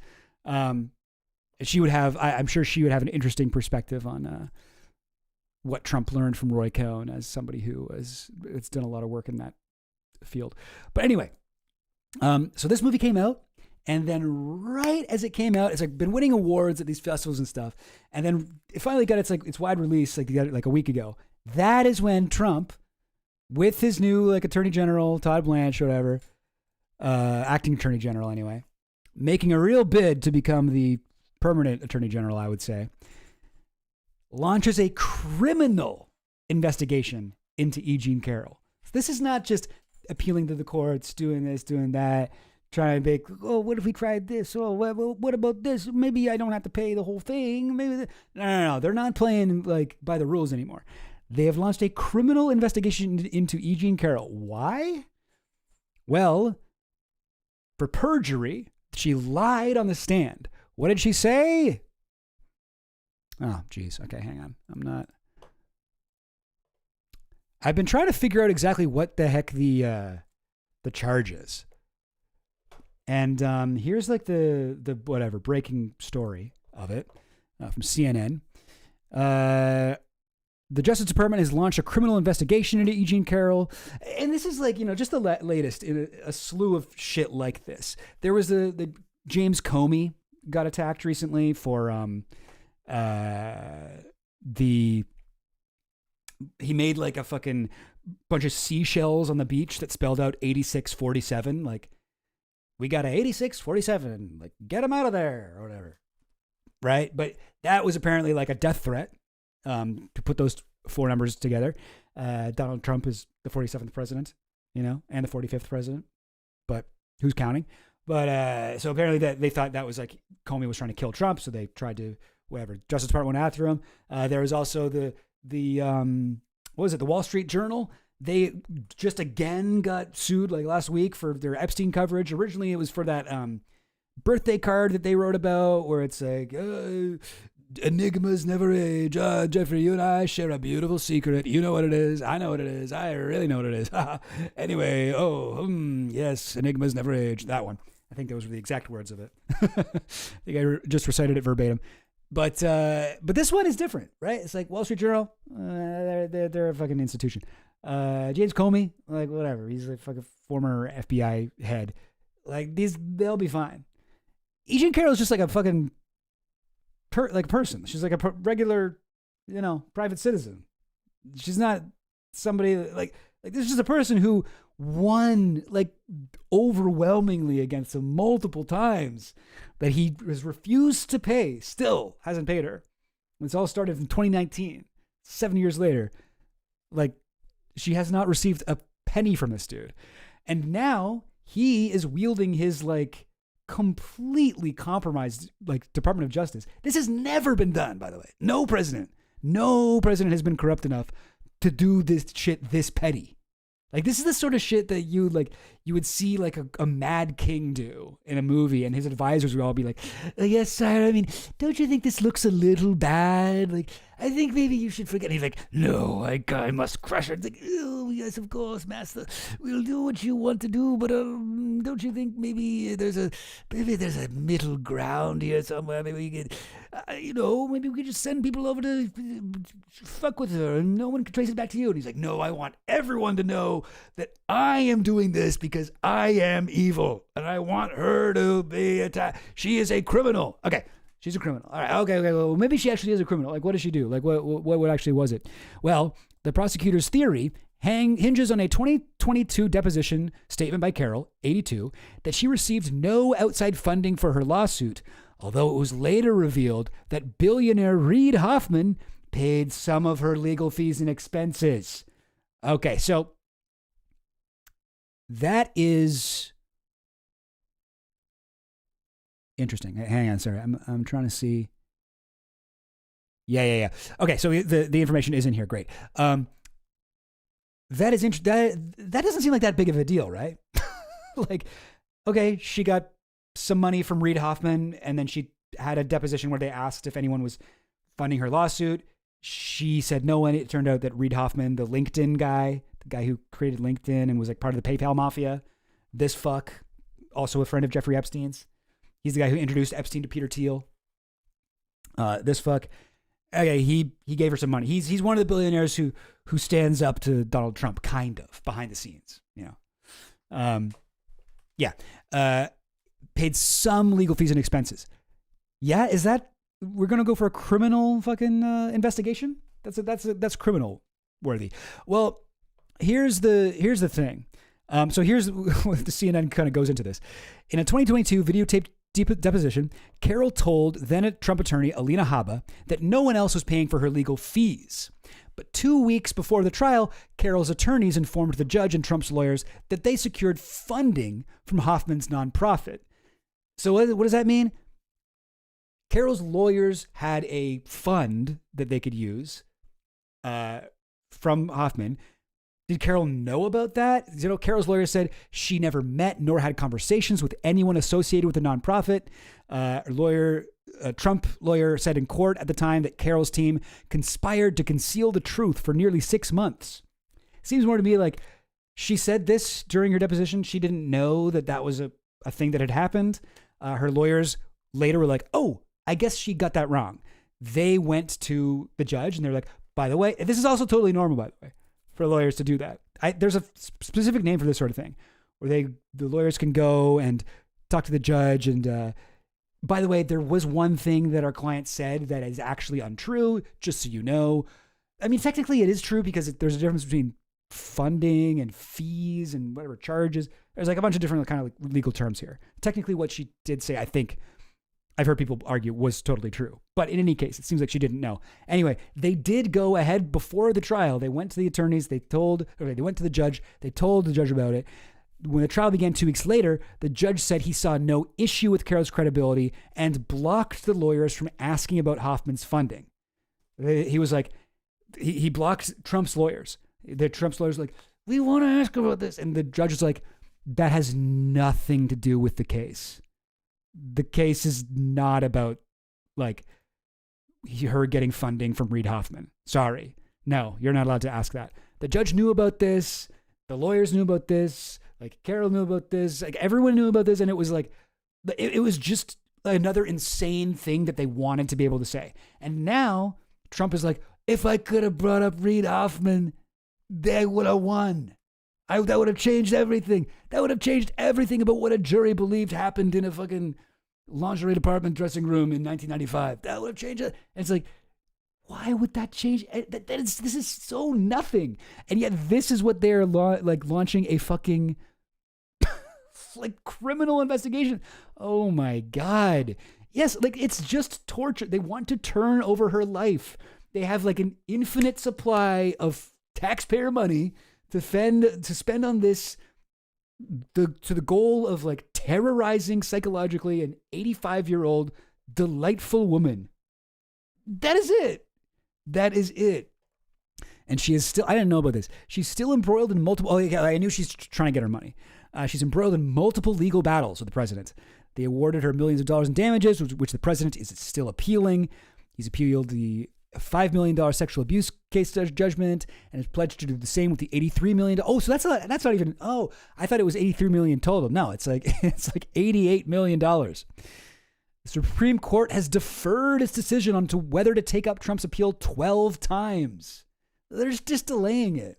She would have, I'm sure she would have an interesting perspective on what Trump learned from Roy Cohn as somebody who has done a lot of work in that field. But anyway, so this movie came out, and then right as it came out, it's like been winning awards at these festivals and stuff, and then it finally got its wide release like a week ago. That is when Trump, with his new Attorney General Todd Blanche or whatever, acting Attorney General anyway, making a real bid to become the permanent Attorney General, I would say, launches a criminal investigation into E. Jean Carroll. This is not just appealing to the courts, doing this, doing that, trying to make, oh, what if we tried this? Oh, what about this? Maybe I don't have to pay the whole thing. No. They're not playing by the rules anymore. They have launched a criminal investigation into E. Jean Carroll. Why? Well, for perjury, she lied on the stand What did she say? Oh, geez. Okay, hang on. I've been trying to figure out exactly what the heck the charge is. And here's like the whatever breaking story of it from CNN. The Justice Department has launched a criminal investigation into E. Jean Carroll. And this is like, just the latest in a slew of shit like this. There was the James Comey got attacked recently for he made like a fucking bunch of seashells on the beach that spelled out 8647. Like, we got a 8647, like, get him out of there or whatever. Right? But that was apparently like a death threat. To put those four numbers together. Donald Trump is the 47th president, and the 45th president, but who's counting? But so apparently that they thought that was like Comey was trying to kill Trump, so they tried to whatever. Justice Department went after him. There was also the what was it? The Wall Street Journal. They just again got sued like last week for their Epstein coverage. Originally, it was for that birthday card that they wrote about, where it's like. Enigmas never age. Jeffrey, you and I share a beautiful secret. You know what it is. I know what it is. I really know what it is. Anyway, yes, enigmas never age. That one. I think those were the exact words of it. I think I just recited it verbatim. But this one is different, right? It's like Wall Street Journal. They're a fucking institution. James Comey, like whatever. He's a fucking former FBI head. Like they'll be fine. E. Jean Carroll is just like a fucking person. She's like a regular, private citizen. She's not somebody like this is just a person who won like overwhelmingly against him multiple times that he has refused to pay, still hasn't paid her. It's all started in 2019, 7 years later. Like, she has not received a penny from this dude. And now he is wielding his like completely compromised like Department of Justice. This has never been done, by the way. No president has been corrupt enough to do this shit this petty. Like, this is the sort of shit that you would see like a mad king do in a movie, and his advisors would all be like, yes, sir, I mean, don't you think this looks a little bad? Like, I think maybe you should forget. And he's like, no, I must crush it. It's like, oh, yes, of course, master. We'll do what you want to do, but don't you think maybe there's a middle ground here somewhere? Maybe we could, maybe we could just send people over to fuck with her, and no one can trace it back to you. And he's like, no, I want everyone to know that I am doing this because I am evil, and I want her to be attacked. She is a criminal. Okay. She's a criminal. All right. Okay. Well, maybe she actually is a criminal. Like, what does she do? Like, what actually was it? Well, the prosecutor's theory hinges on a 2022 deposition statement by Carroll, 82, that she received no outside funding for her lawsuit, although it was later revealed that billionaire Reid Hoffman paid some of her legal fees and expenses. Okay, so that is interesting. Hang on, sorry. I'm trying to see. Yeah. Okay, so the information is in here. Great. That is interesting. That doesn't seem like that big of a deal, right? Like, okay, she got some money from Reid Hoffman, and then she had a deposition where they asked if anyone was funding her lawsuit. She said no, and it turned out that Reid Hoffman, the LinkedIn guy, the guy who created LinkedIn and was like part of the PayPal mafia, this fuck, also a friend of Jeffrey Epstein's. He's the guy who introduced Epstein to Peter Thiel. This fuck. Okay, he gave her some money. He's one of the billionaires who stands up to Donald Trump, kind of, behind the scenes, paid some legal fees and expenses. Yeah, is that, we're going to go for a criminal fucking investigation? That's criminal worthy. Well, here's the thing. So here's what the CNN kind of goes into this. In a 2022 videotaped deposition, Carroll told then Trump attorney Alina Habba that no one else was paying for her legal fees. But 2 weeks before the trial, Carroll's attorneys informed the judge and Trump's lawyers that they secured funding from Hoffman's nonprofit. So what does that mean? Carroll's lawyers had a fund that they could use from Hoffman Did Carol know about that? You know, Carol's lawyer said she never met nor had conversations with anyone associated with the nonprofit. Trump lawyer said in court at the time that Carol's team conspired to conceal the truth for nearly 6 months. Seems more to me like she said this during her deposition. She didn't know that that was a thing that had happened. Her lawyers later were like, oh, I guess she got that wrong. They went to the judge and they're like, by the way, this is also totally normal, by the way, for lawyers to do that. There's a specific name for this sort of thing where the lawyers can go and talk to the judge. And by the way, there was one thing that our client said that is actually untrue, just so you know. I mean, technically it is true because there's a difference between funding and fees and whatever charges. There's like a bunch of different kind of like legal terms here. Technically what she did say, I think I've heard people argue was totally true. But in any case, it seems like she didn't know. Anyway, they did go ahead before the trial. They went to the attorneys. They went to the judge. They told the judge about it. When the trial began 2 weeks later, the judge said he saw no issue with Carol's credibility and blocked the lawyers from asking about Hoffman's funding. He was like, he blocked Trump's lawyers. The Trump's lawyers were like, we want to ask about this. And the judge was like, that has nothing to do with the case. The case is not about like her getting funding from Reid Hoffman. Sorry. No, you're not allowed to ask that. The judge knew about this. The lawyers knew about this. Like Carol knew about this. Like everyone knew about this. And it was like, it was just another insane thing that they wanted to be able to say. And now Trump is like, if I could have brought up Reid Hoffman, they would have won. That would have changed everything. That would have changed everything about what a jury believed happened in a fucking lingerie department dressing room in 1995. That would have changed it. And it's like, why would that change? This is so nothing. And yet this is what they're launching a fucking like criminal investigation. Oh my God. Yes, like it's just torture. They want to turn over her life. They have like an infinite supply of taxpayer money to spend on this, to the goal of like terrorizing psychologically an 85-year-old delightful woman. That is it. That is it. And she is still, I didn't know about this. She's still embroiled in multiple, I knew she's trying to get her money. She's embroiled in multiple legal battles with the president. They awarded her millions of dollars in damages, which the president is still appealing. He's appealed the $5 million sexual abuse case judgment and has pledged to do the same with the $83 million. Oh, so that's not even, oh, I thought it was $83 million total. No, it's like $88 million. The Supreme Court has deferred its decision on to whether to take up Trump's appeal 12 times. They're just delaying it.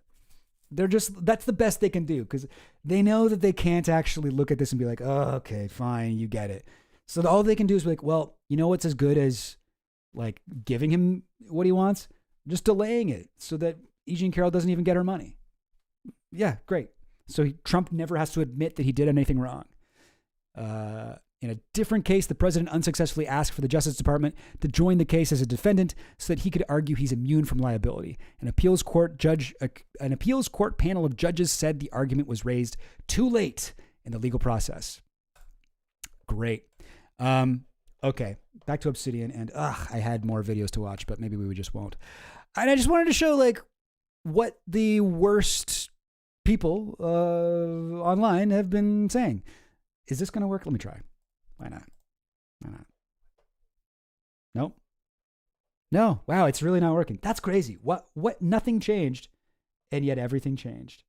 That's the best they can do because they know that they can't actually look at this and be like, oh, okay, fine, you get it. So all they can do is be like, well, you know what's as good as like giving him what he wants? Just delaying it so that E. Jean Carroll doesn't even get her money. Yeah, great. So Trump never has to admit that he did anything wrong. In a different case, the president unsuccessfully asked for the Justice Department to join the case as a defendant so that he could argue he's immune from liability. An appeals court panel of judges said the argument was raised too late in the legal process. Great. Okay, back to Obsidian, and I had more videos to watch, but maybe we just won't. And I just wanted to show like what the worst people online have been saying. Is this going to work? Let me try. Why not? Nope. No. Wow, it's really not working. That's crazy. What? Nothing changed, and yet everything changed.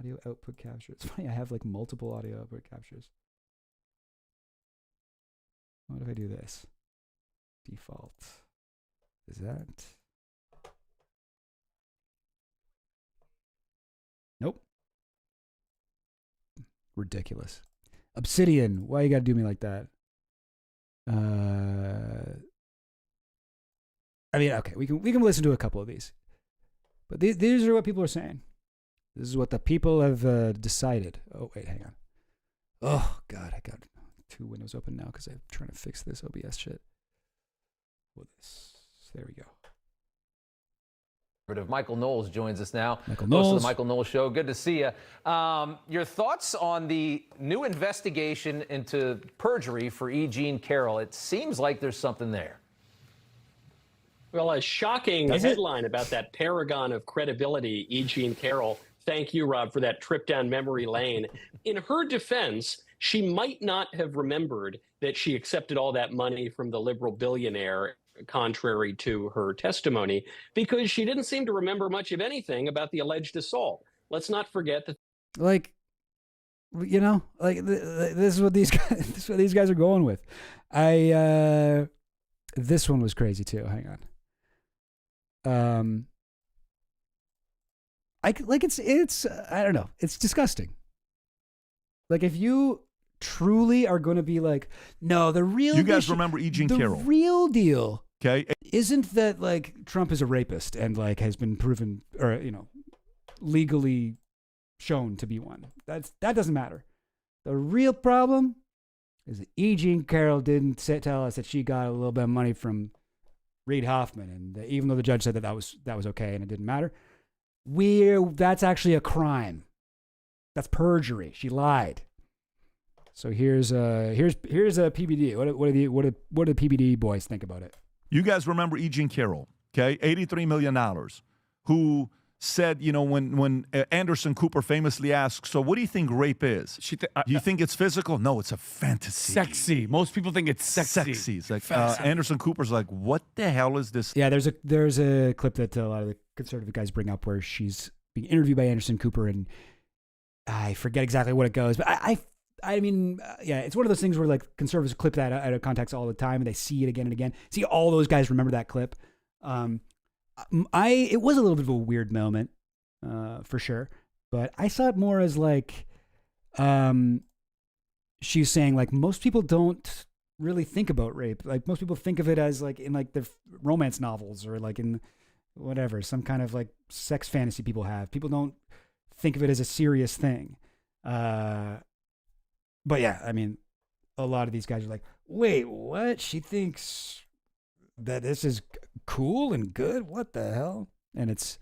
Audio output capture. It's funny. I have like multiple audio output captures. What if I do this? Default. Is that? Nope. Ridiculous. Obsidian, why you gotta do me like that? I mean, okay, we can listen to a couple of these, but these are what people are saying. This is what the people have decided. Oh wait, hang on. Oh God, I got 2 windows open now because I'm trying to fix this OBS shit. There we go. Michael Knowles joins us now. Michael Knowles. Host of the Michael Knowles Show. Good to see you. Your thoughts on the new investigation into perjury for E. Jean Carroll? It seems like there's something there. Well, a shocking Does it? headline about that paragon of credibility, E. Jean Carroll. Thank you, Rob, for that trip down memory lane. In her defense, she might not have remembered that she accepted all that money from the liberal billionaire, contrary to her testimony, because she didn't seem to remember much of anything about the alleged assault. Let's not forget that. Like, you know, like this is what these guys, this is what these guys are going with. This one was crazy too. Hang on. It's I don't know. It's disgusting. Like, if you truly are going to be like, no, the real. You guys remember E. Jean Carroll? The real deal. Okay. Isn't that like Trump is a rapist and like has been proven or legally shown to be one? That doesn't matter. The real problem is that E. Jean Carroll didn't tell us that she got a little bit of money from Reid Hoffman, and even though the judge said that was okay and it didn't matter, that's actually a crime. That's perjury. She lied. So here's a PBD. What do PBD boys think about it? You guys remember E. Jean Carroll, okay? $83 million, who said, when Anderson Cooper famously asked, so what do you think rape is? You think it's physical? No, it's a fantasy. Sexy. Most people think it's sexy. Sexy. It's like Anderson Cooper's like, what the hell is this? Yeah, there's a clip that a lot of the conservative guys bring up where she's being interviewed by Anderson Cooper, and I forget exactly what it goes, but I mean, it's one of those things where like conservatives clip that out of context all the time, and they see it again and again. See, all those guys remember that clip. It was a little bit of a weird moment, for sure, but I saw it more as like, she's saying like most people don't really think about rape. Like most people think of it as like in like the romance novels or like in whatever, some kind of like sex fantasy people have. People don't think of it as a serious thing. But yeah, I mean, a lot of these guys are like, wait, what? She thinks that this is cool and good? What the hell? And it's,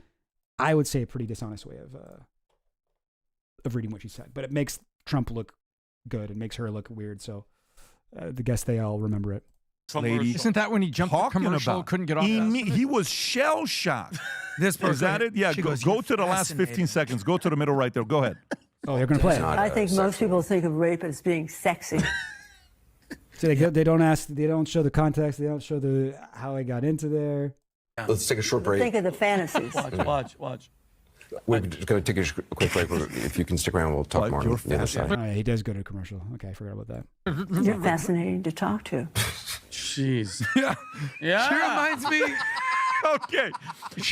I would say, a pretty dishonest way of reading what she said. But it makes Trump look good and makes her look weird. So I guess they all remember it. Lady, isn't that when he jumped the commercial, couldn't get off? He was shell shocked. Is that it? Yeah, go to the last 15 seconds. Go to the middle right there. Go ahead. Oh, they're going to play it. I think most people think of rape as being sexy. So they don't show the context. They don't show how I got into there. Let's take a short break. Think of the fantasies. Watch. We're just going to take a quick break. If you can stick around, we'll talk more on the other side. Oh, yeah, he does go to a commercial. Okay, I forgot about that. You're fascinating to talk to. Jeez. Yeah. She reminds me. Okay.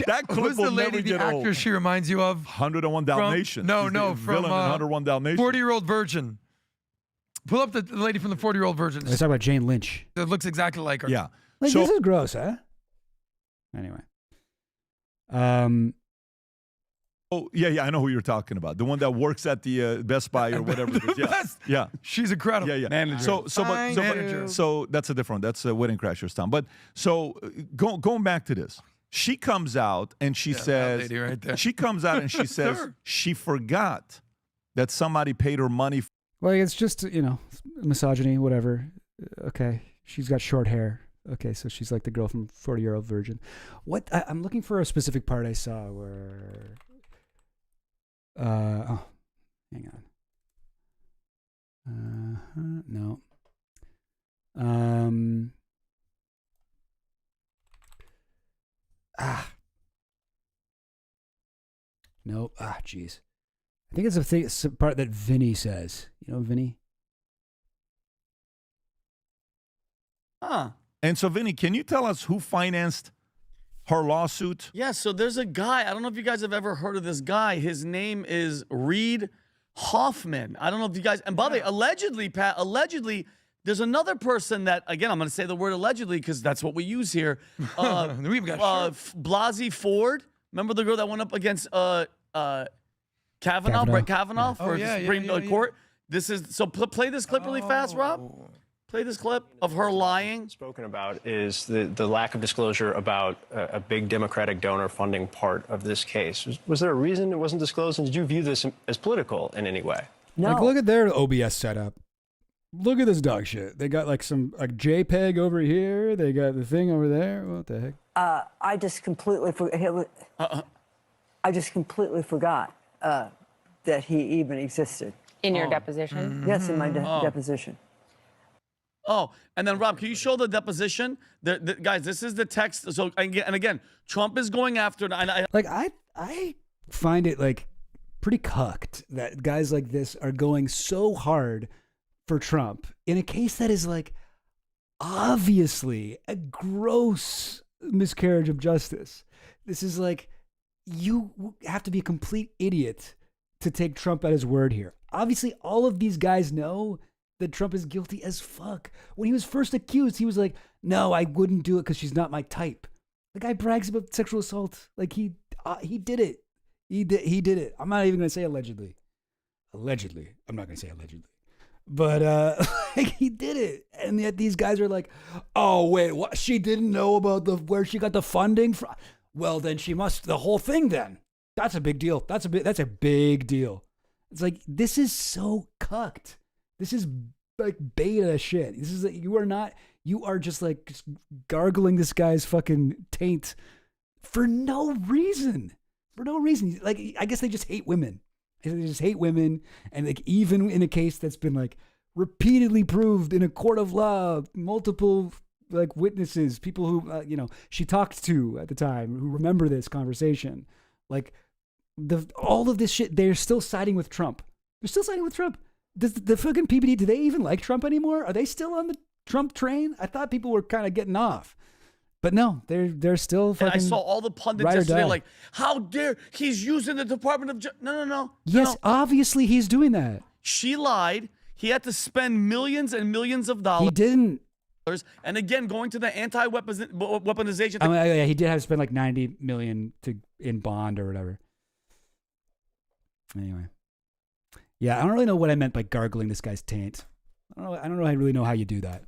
That clip Who's the lady, the actress old. she reminds you of? 101 Dalmatians. From 101 Dalmatians. 40-Year-Old Virgin. Pull up the lady from the 40-Year-Old Virgin. Let's talk about Jane Lynch. It looks exactly like her. Yeah. Like, this is gross, huh? Anyway. Oh, yeah, I know who you're talking about. The one that works at the Best Buy or whatever it is. Yeah. Yeah. She's incredible. Yeah. Manager. So that's a different, that's Wedding Crashers Town. But so going back to this, she comes out and she says, that lady right there. she comes out and she says she forgot that somebody paid her money. Well, it's just, misogyny, whatever. Okay. She's got short hair. Okay, so she's like the girl from 40-Year-Old Virgin. What? I'm looking for a specific part I saw where... hang on. No. Nope. Jeez. I think it's a part that Vinny says. You know Vinny? Huh. And so, Vinny, can you tell us who financed her lawsuit? Yeah, so there's a guy. I don't know if you guys have ever heard of this guy. His name is Reid Hoffman. I don't know if you guys. And by the way, allegedly, Pat, there's another person that, again, I'm going to say the word allegedly because that's what we use here. We've got Blasey Ford. Remember the girl that went up against Brett Kavanaugh for Supreme Court? This is so. Play this clip really fast, Rob. Play this clip of her lying. Spoken about is the lack of disclosure about a big Democratic donor funding part of this case. Was there a reason it wasn't disclosed, and did you view this as political in any way? No. Like, look at their OBS setup. Look at this dog shit. They got like some JPEG over here. They got the thing over there. What the heck? I just completely forgot that he even existed. In your deposition? Yes, in my deposition. Oh, and then Rob, can you show the deposition? Guys, this is the text. So and again, Trump is going after it. I find it like pretty cucked that guys like this are going so hard for Trump in a case that is like obviously a gross miscarriage of justice. This is like, you have to be a complete idiot to take Trump at his word here. Obviously, all of these guys know that Trump is guilty as fuck. When he was first accused, he was like, no, I wouldn't do it because she's not my type. The guy brags about sexual assault. Like he did it. He did it. I'm not even going to say allegedly. Allegedly. I'm not going to say allegedly. But like he did it. And yet these guys are like, oh, wait, what? She didn't know about where she got the funding from? Well, then she must, the whole thing then. That's a big deal. That's a big deal. It's like, this is so cucked. This is like beta shit. This is like, you are just like gargling this guy's fucking taint for no reason. For no reason. Like, I guess they just hate women. They just hate women. And like, even in a case that's been like repeatedly proved in a court of law, multiple like witnesses, people who, she talked to at the time who remember this conversation, like all of this shit, they're still siding with Trump. They're still siding with Trump. Does the fucking PBD, do they even like Trump anymore? Are they still on the Trump train? I thought people were kind of getting off. But no, they're still fucking. And I saw all the pundits yesterday like, how dare he's using the Department of Justice. No. Yes, obviously he's doing that. She lied. He had to spend millions and millions of dollars. He didn't. And again, going to the anti-weaponization. Yeah, he did have to spend like $90 million in bond or whatever. Anyway. Yeah, I don't really know what I meant by gargling this guy's taint. I don't really know how you do that.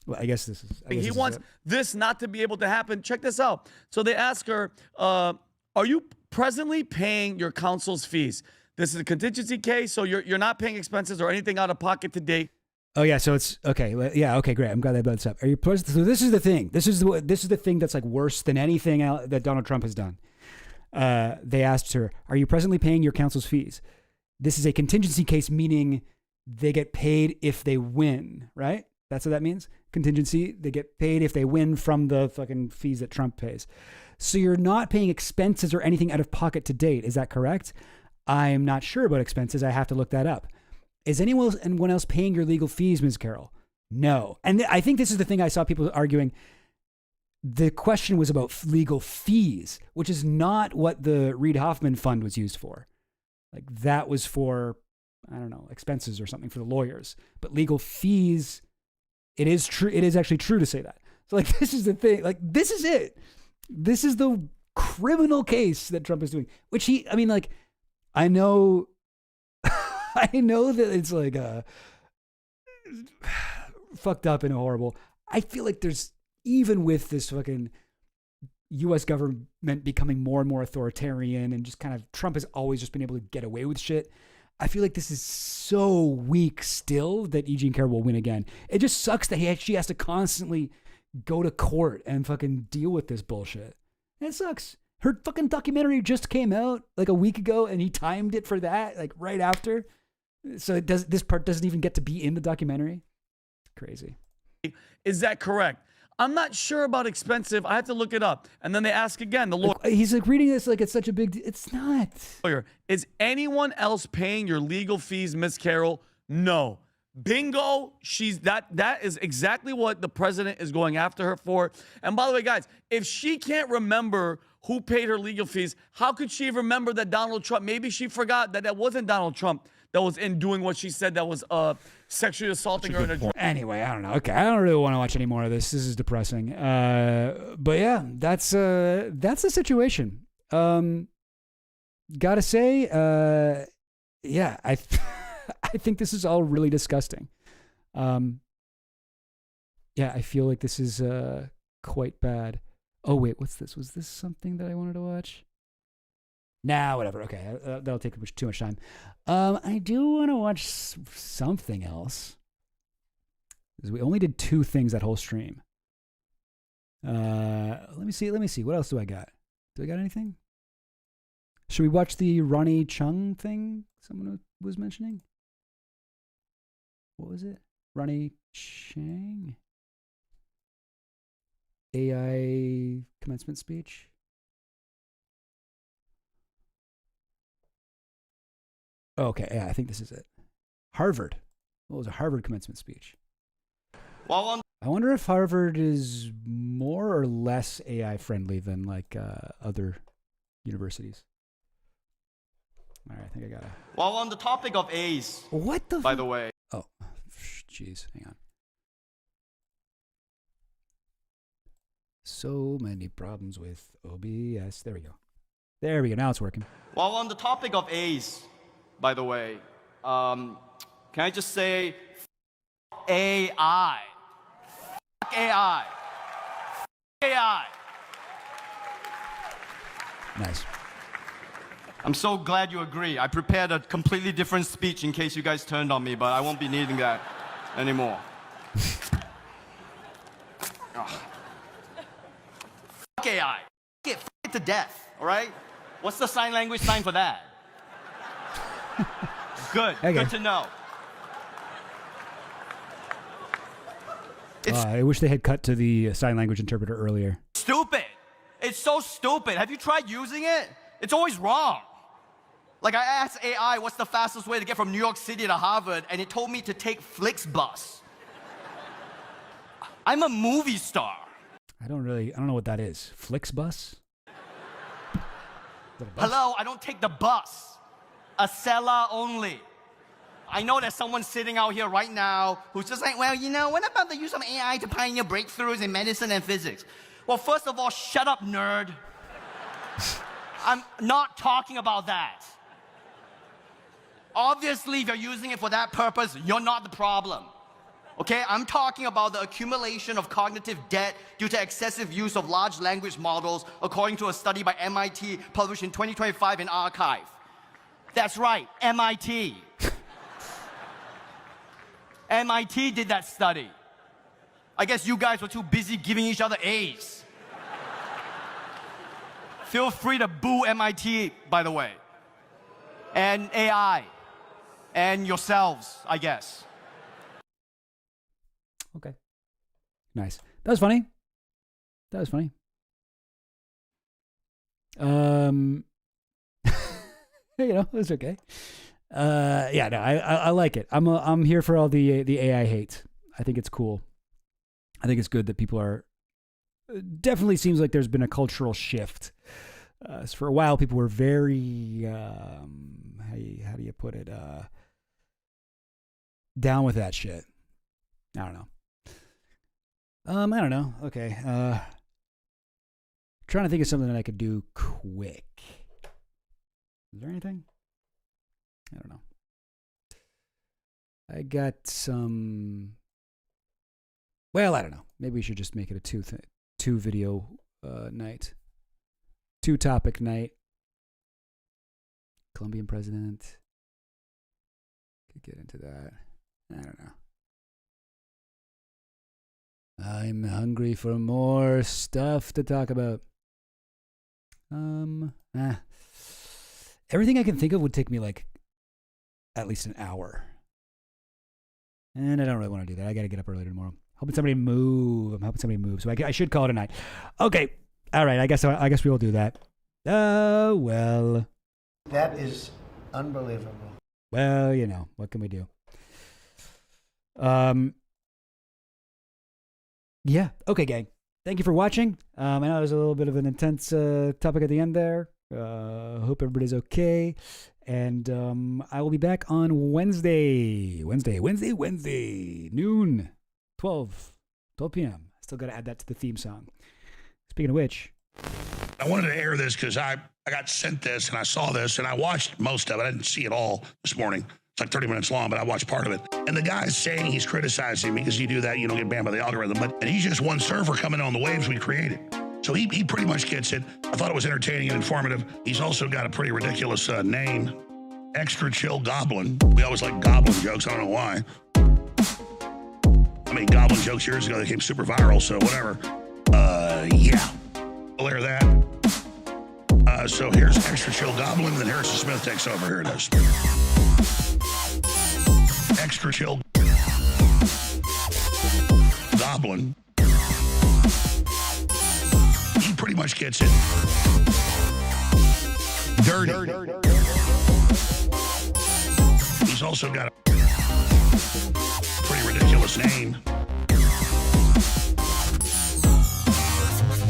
Well, I guess this is. He wants this not to be able to happen. Check this out. So they ask her, are you presently paying your counsel's fees? This is a contingency case, so you're not paying expenses or anything out of pocket to date. Oh yeah, so it's okay. Yeah, okay, great. I'm glad they brought this up. Are you present? So this is the thing. This is the thing that's like worse than anything else that Donald Trump has done. They asked her, "Are you presently paying your counsel's fees?" This is a contingency case, meaning they get paid if they win, right? That's what that means. Contingency, they get paid if they win from the fucking fees that Trump pays. So you're not paying expenses or anything out of pocket to date. Is that correct? I'm not sure about expenses. I have to look that up. Is anyone else paying your legal fees, Ms. Carroll? No. And I think this is the thing I saw people arguing. The question was about legal fees, which is not what the Reid Hoffman Fund was used for. Like that was for, I don't know, expenses or something for the lawyers. But legal fees, it is true. It is actually true to say that. So like, this is the thing. Like, this is it. This is the criminal case that Trump is doing, which I know that it's like fucked up and horrible. I feel like there's, even with this fucking U.S. government becoming more and more authoritarian and just kind of Trump has always just been able to get away with shit, I feel like this is so weak still that E. Jean Carroll will win again. It just sucks that she has to constantly go to court and fucking deal with this bullshit. It sucks. Her fucking documentary just came out like a week ago and he timed it for that, like right after. So this part doesn't even get to be in the documentary. Crazy. Is that correct? I'm not sure about expensive. I have to look it up. And then they ask again. The lawyer. He's like reading this like it's such a big deal. It's not. Lawyer, is anyone else paying your legal fees, Miss Carroll? No. Bingo. That is exactly what the president is going after her for. And by the way, guys, if she can't remember who paid her legal fees, how could she remember that Donald Trump? Maybe she forgot that wasn't Donald Trump that was in doing what she said that was sexually assaulting her. Anyway, I don't know. Okay, I don't really want to watch any more of this. This is depressing. But yeah, that's the situation. Gotta say, yeah, I think this is all really disgusting. Yeah, I feel like this is quite bad. Oh wait, what's this? Was this something that I wanted to watch? Nah, whatever. Okay, that'll take too much time. I do want to watch something else. Because we only did 2 things that whole stream. Let me see. What else do I got? Do I got anything? Should we watch the Ronnie Chung thing someone was mentioning? What was it? Ronnie Chang? AI commencement speech? Okay, yeah, I think this is it. Harvard. What was a Harvard commencement speech? I wonder if Harvard is more or less AI friendly than like other universities. All right, I think I got it. While on the topic of A's, what the? By the way. Oh, jeez, hang on. So many problems with OBS. There we go. There we go. Now it's working. While on the topic of A's, by the way, can I just say, AI. AI. AI. Nice. I'm so glad you agree. I prepared a completely different speech in case you guys turned on me, but I won't be needing that anymore. AI. F it to death, all right? What's the sign language sign for that? Good. Okay. Good to know. I wish they had cut to the sign language interpreter earlier. Stupid. It's so stupid. Have you tried using it? It's always wrong. Like I asked AI what's the fastest way to get from New York City to Harvard, and it told me to take Flixbus. I'm a movie star. I don't know what that is. Flixbus? Hello, I don't take the bus. Acela only. I know there's someone sitting out here right now who's just like, well, you know, what about the use of AI to pioneer breakthroughs in medicine and physics? Well, first of all, shut up, nerd. I'm not talking about that. Obviously, if you're using it for that purpose, you're not the problem. Okay, I'm talking about the accumulation of cognitive debt due to excessive use of large language models, according to a study by MIT published in 2025 in Archive. That's right, MIT. MIT did that study. I guess you guys were too busy giving each other A's. Feel free to boo MIT, by the way. And AI. And yourselves, I guess. Okay. Nice. That was funny. You know, it was okay. Yeah, no, I like it. I'm here for all the AI hate. I think it's cool. I think it's good that people are. Definitely seems like there's been a cultural shift. So for a while, people were very how do you put it? Down with that shit. I don't know. Okay. Trying to think of something that I could do quick. Is there anything? I don't know. I got some. Well, I don't know. Maybe we should just make it a two video night. 2-topic night. Colombian president. Could get into that. I don't know. I'm hungry for more stuff to talk about. Everything I can think of would take me like at least an hour. And I don't really want to do that. I got to get up early tomorrow. Hoping somebody move. So I should call it a night. Okay. All right. I guess we will do that. Oh, well. That is unbelievable. Well, you know, what can we do? Yeah. Okay, gang. Thank you for watching. I know it was a little bit of an intense topic at the end there. Hope everybody's okay. And I will be back on Wednesday, noon, 12 p.m. Still got to add that to the theme song. Speaking of which. I wanted to air this because I got sent this and I saw this and I watched most of it. I didn't see it all this morning. It's like 30 minutes long, but I watched part of it. And the guy's saying he's criticizing me because you do that, you don't get banned by the algorithm. And he's just one server coming on the waves we created. So he pretty much gets it. I thought it was entertaining and informative. He's also got a pretty ridiculous name, Extra Chill Goblin. We always like goblin jokes. I don't know why. I made goblin jokes years ago. They became super viral, so whatever. Yeah. We'll air that. So here's Extra Chill Goblin, then Harrison Smith takes over. Here it is. Extra Chill Goblin. He pretty much gets it. Dirty. He's also got a pretty ridiculous name.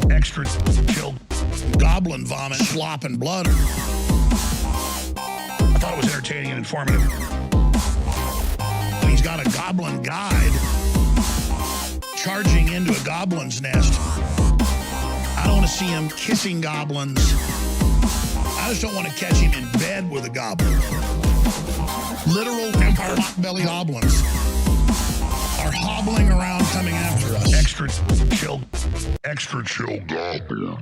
Extra Chill Goblin Vomit, Slop, and Blood. I thought it was entertaining and informative. He's got a goblin guide charging into a goblin's nest. I don't want to see him kissing goblins. I just don't want to catch him in bed with a goblin. Literal pot-belly goblins are hobbling around coming after us. Extra chill goblin.